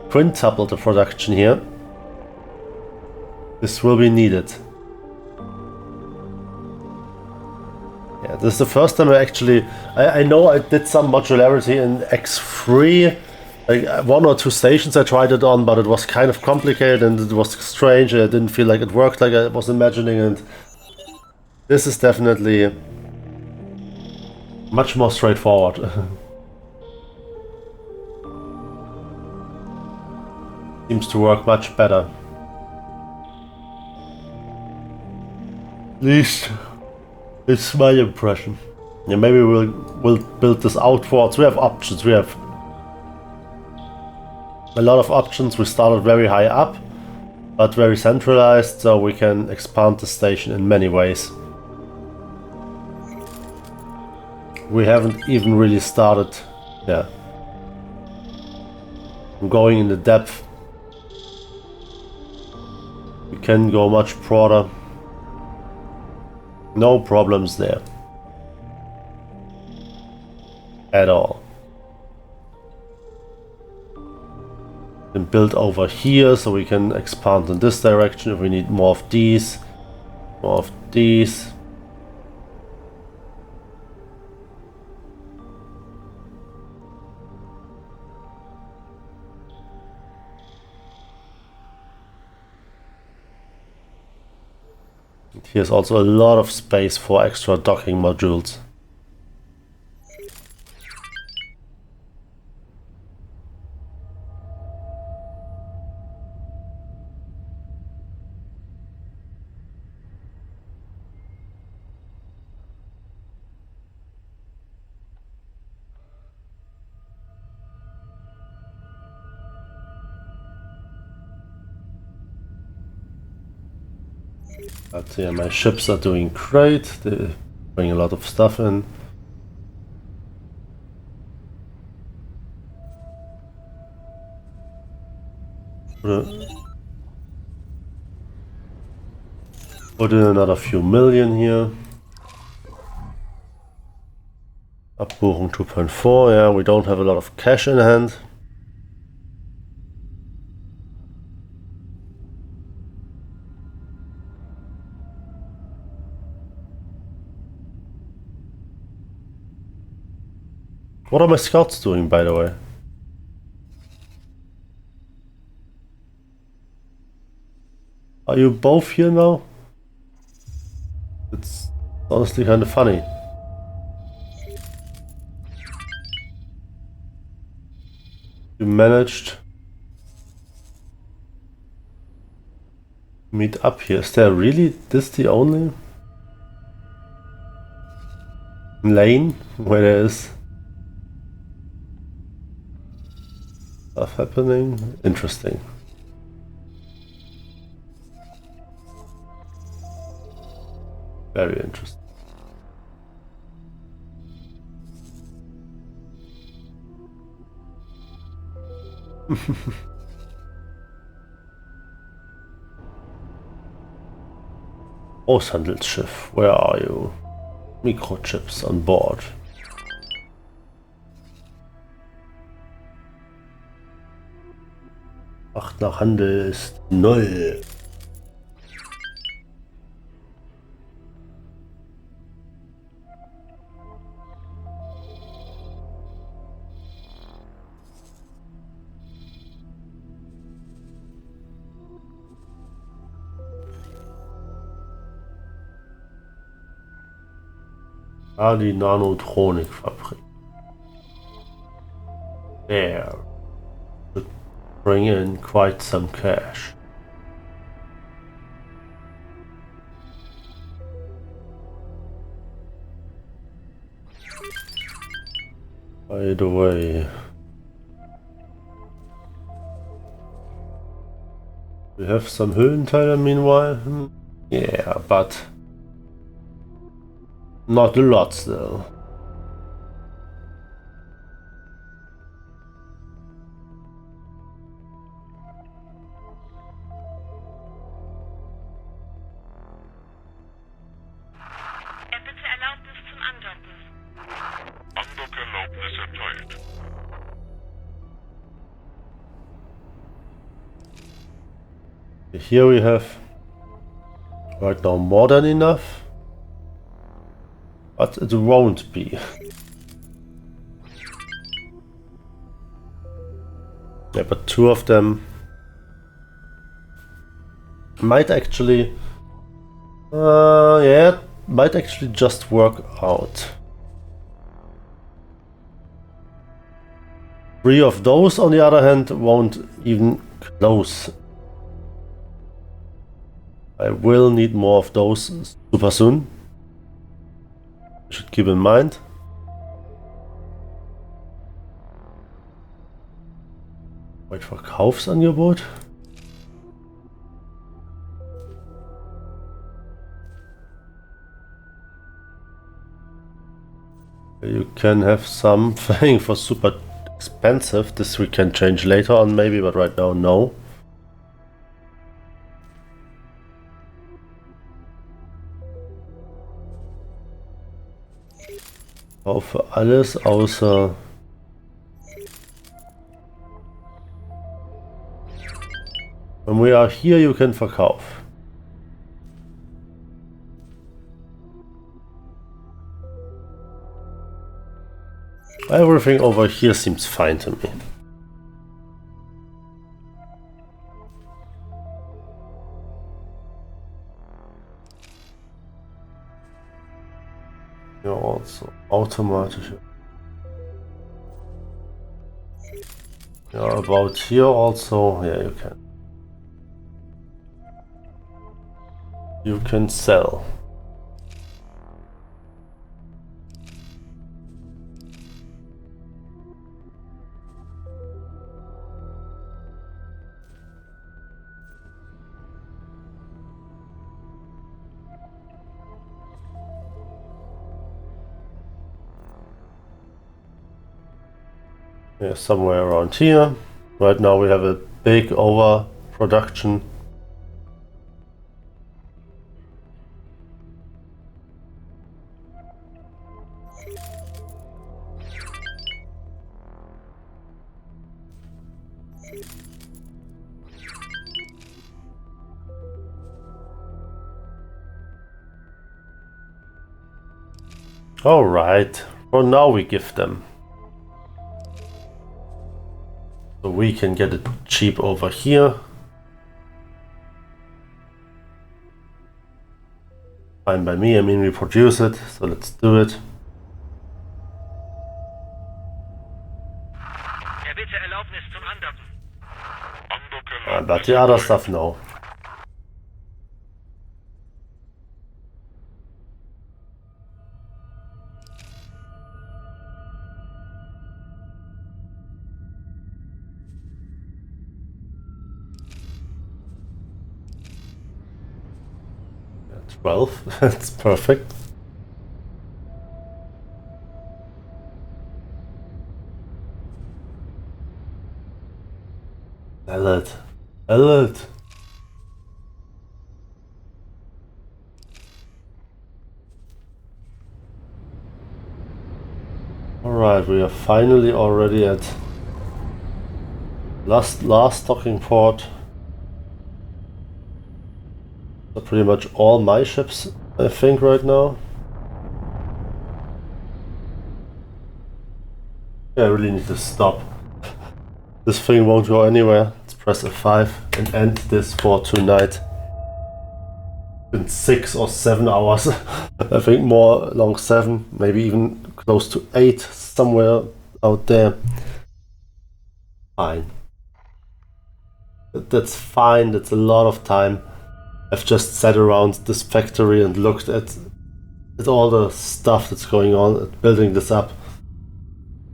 Quintuple the production here. This will be needed. Yeah, this is the first time I know I did some modularity in X3. Like 1 or 2 stations I tried it on, but it was kind of complicated and it was strange. I didn't feel like it worked like I was imagining, and this is definitely much more straightforward. Seems to work much better. At least it's my impression. Yeah, maybe we'll build this outwards. We have options. We have a lot of options. We started very high up, but very centralized, so we can expand the station in many ways. We haven't even really started. Yeah. Going in the depth. We can go much broader. No problems there. at all. Then build over here so we can expand in this direction if we need more of these. More of these. And here's also a lot of space for extra docking modules. But yeah, my ships are doing great. They bring a lot of stuff in. Put in another few million here. Abbuchung 2.4, yeah, we don't have a lot of cash in hand. What are my scouts doing, by the way? Are you both here now? It's honestly kind of funny. You managed to meet up here. Is there really this the only lane where there is stuff happening? Interesting. Very interesting. Großhandelsschiff, where are you? Microchips on board. Acht nach Handel ist 0. Die Nanotronikfabrik. There. Should bring in quite some cash. By the way, we have some Höhlenteile meanwhile. Yeah, but not a lot still. Bitte Erlaubnis zum Andocken. Andockerlaubnis erteilt. Here we have right now more than enough. But it won't be. Yeah, but two of them might actually, yeah, might actually just work out. 3 of those, on the other hand, won't even close. I will need more of those super soon. Should keep in mind. Wait for Kaufsangebot. You can have something for super expensive. This we can change later on maybe, but right now no. Kaufe alles außer... When we are here, you can verkauf. Everything over here seems fine to me. Yeah, also automatic. Yeah, about here also, yeah, you can. You can sell. Yeah, somewhere around here. Right now we have a big overproduction. All right, for now we give them. So we can get it cheap over here. Fine by me, I mean we produce it, so let's do it. Erbitte Erlaubnis zum Andocken. But the other stuff, no. Yeah, 12, that's perfect. Alert. Alert. Alright, we are finally already at last docking port. So pretty much all my ships, I think, right now. Yeah, I really need to stop. This thing won't go anywhere. Let's press F5 and end this for tonight. In 6 or 7 hours. I think more along 7, maybe even close to 8, somewhere out there. Fine. That's fine, that's a lot of time. I've just sat around this factory and looked at all the stuff that's going on, at building this up.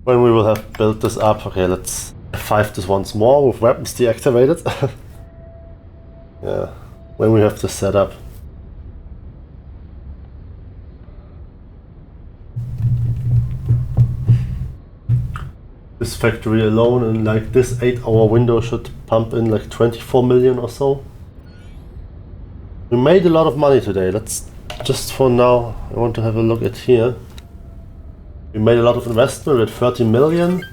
When we will have built this up, okay, let's F5 this once more with weapons deactivated. Yeah, when we have this set up. This factory alone in like this 8-hour window should pump in like 24 million or so. We made a lot of money today. Let's just for now, I want to have a look at here. We made a lot of investment at 30 million.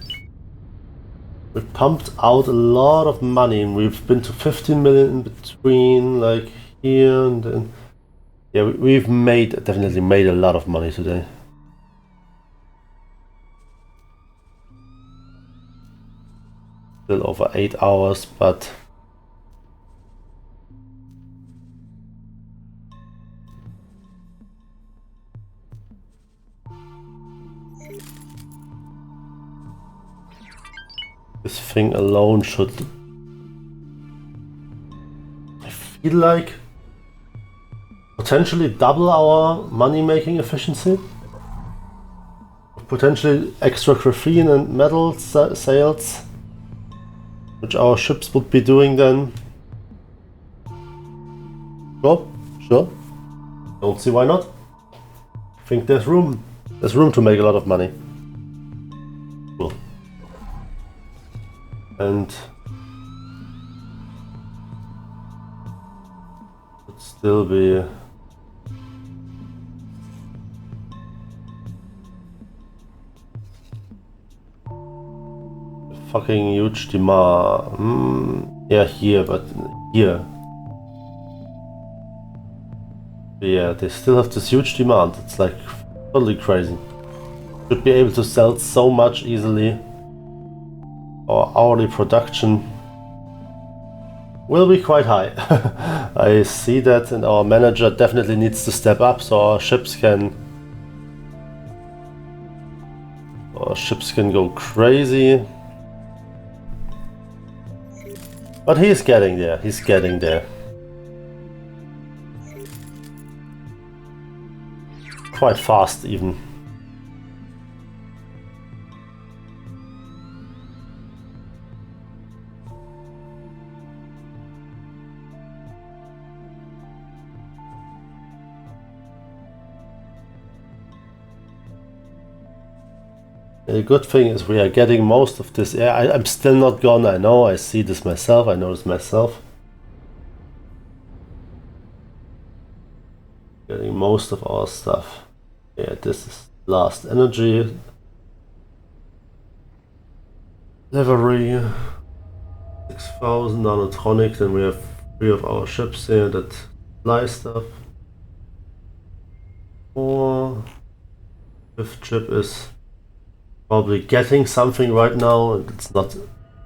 We pumped out a lot of money and we've been to 15 million in between, like here and then. Yeah, we've definitely made a lot of money today. Still over 8 hours, but this thing alone should, I feel like, potentially double our money-making efficiency. Potentially extra graphene and metal sales, which our ships would be doing then. Sure. Don't see why not. I think there's room to make a lot of money. Cool. And would still be fucking huge demand. Yeah, here, but here. Yeah, they still have this huge demand. It's like totally crazy. Should be able to sell so much easily. Our hourly production will be quite high. I see that, and our manager definitely needs to step up so our ships can go crazy. But he's getting there, he's getting there. Quite fast even. The good thing is we are getting most of this air. I'm still not gone, I know, I see this myself, I know this myself. Getting most of our stuff. Yeah, this is last energy. Livery. 6,000 nanotronic, then we have 3 of our ships here that fly stuff. 4. 5th ship is probably getting something right now, and it's not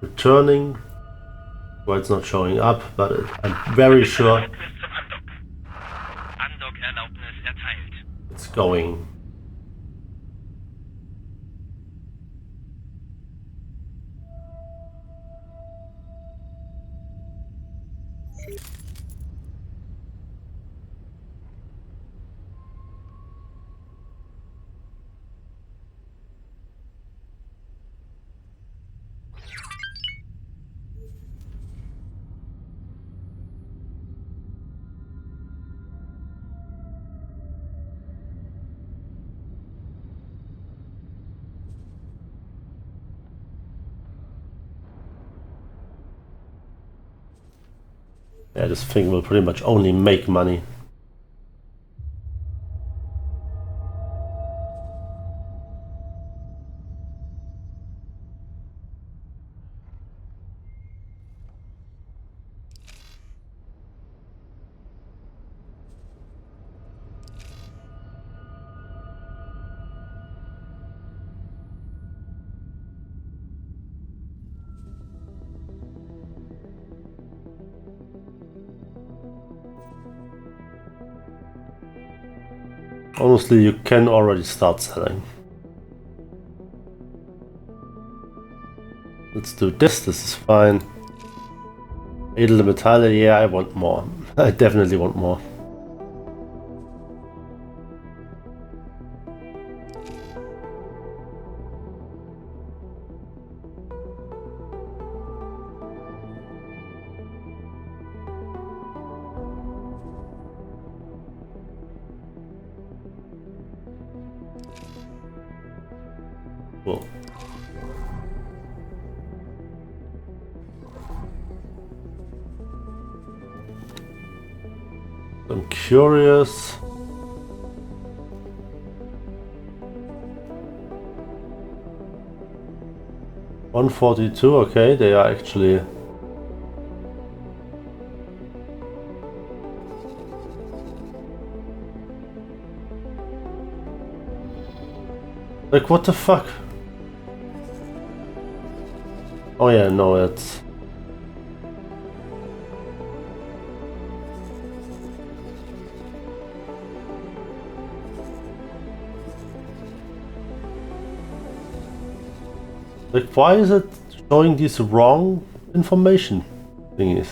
returning. Well, it's not showing up, but I'm very sure Andock-Erlaubnis erteilt. it's going. Yeah, this thing will pretty much only make money. Honestly, you can already start selling. Let's do this, this is fine. Edel Metalle, yeah, I want more. I definitely want more. Cool. I'm curious. $142, okay, they are actually like, what the fuck? Oh yeah, no, it's like, why is it showing these wrong information thingies?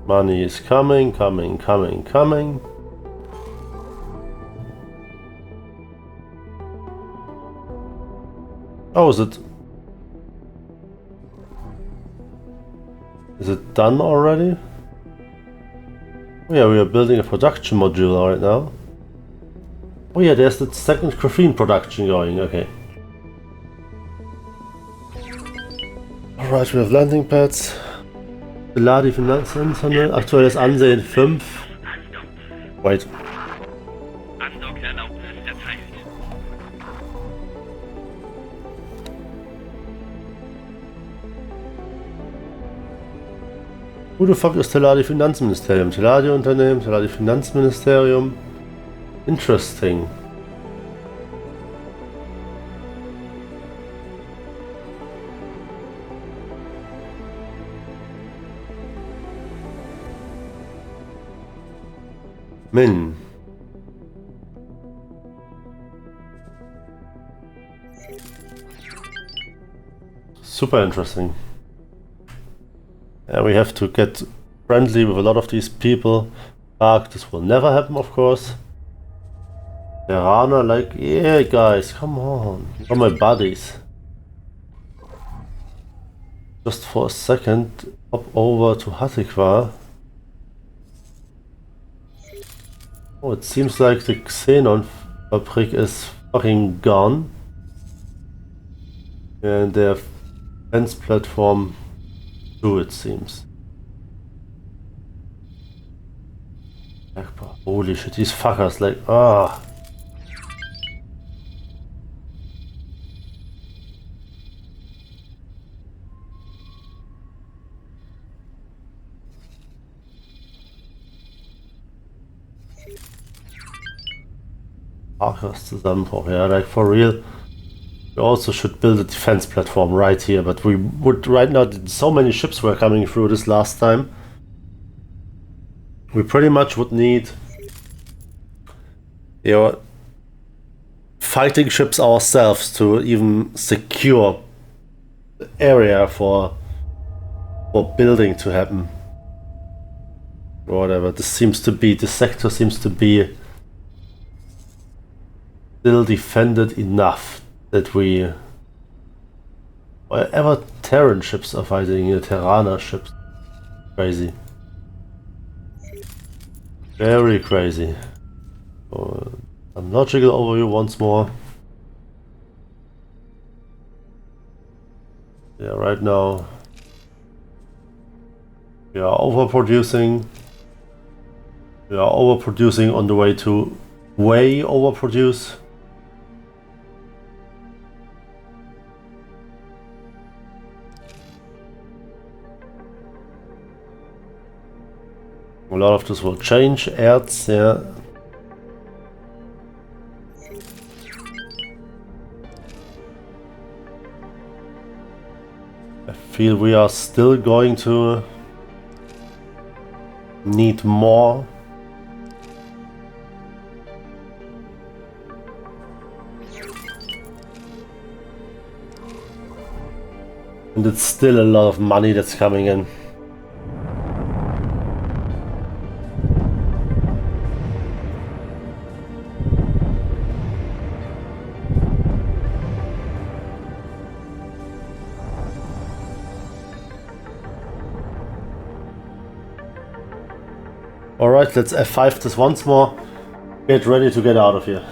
Money is coming, coming, coming, coming. Oh, is it done already? Yeah, we are building a production module right now. Oh yeah, there's the second graphene production going, okay. Alright, we have landing pads. Ladi Finanzhandel, aktuelles Ansehen 5. Wait. Andockerlaubnis erteilt. Who the fuck ist Teladi Finanzministerium? Teladi Unternehmen, Teladi Finanzministerium. Interesting. Min. Super interesting. And we have to get friendly with a lot of these people. This will never happen, of course. Terraner, like, yeah, guys, come on. You're my buddies. Just for a second, hop over to Hatikva. Oh, it seems like the Xenon Fabrik is fucking gone. And their fence platform too, it seems. Holy shit, these fuckers, like, ah. Zusammenbruch, yeah, like for real. We also should build a defense platform right here, but we would right now, so many ships were coming through this last time. We pretty much would need, you know, fighting ships ourselves to even secure the area for building to happen. Or whatever. This sector seems to be still defended enough that we, wherever Terran ships are fighting here, Terraner ships, crazy, very crazy. Some logical overview once more. Yeah, right now we are overproducing. We are overproducing on the way to way overproduce. A lot of this will change. Erz, yeah. I feel we are still going to need more. And it's still a lot of money that's coming in. Alright, let's F5 this once more. Get ready to get out of here.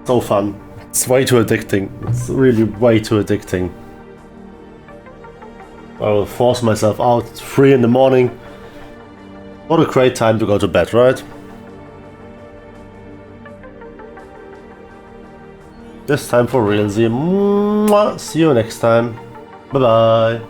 So fun. It's way too addicting. It's really way too addicting. I will force myself out. It's 3 in the morning. What a great time to go to bed, right? This time for real. See you next time. Bye bye.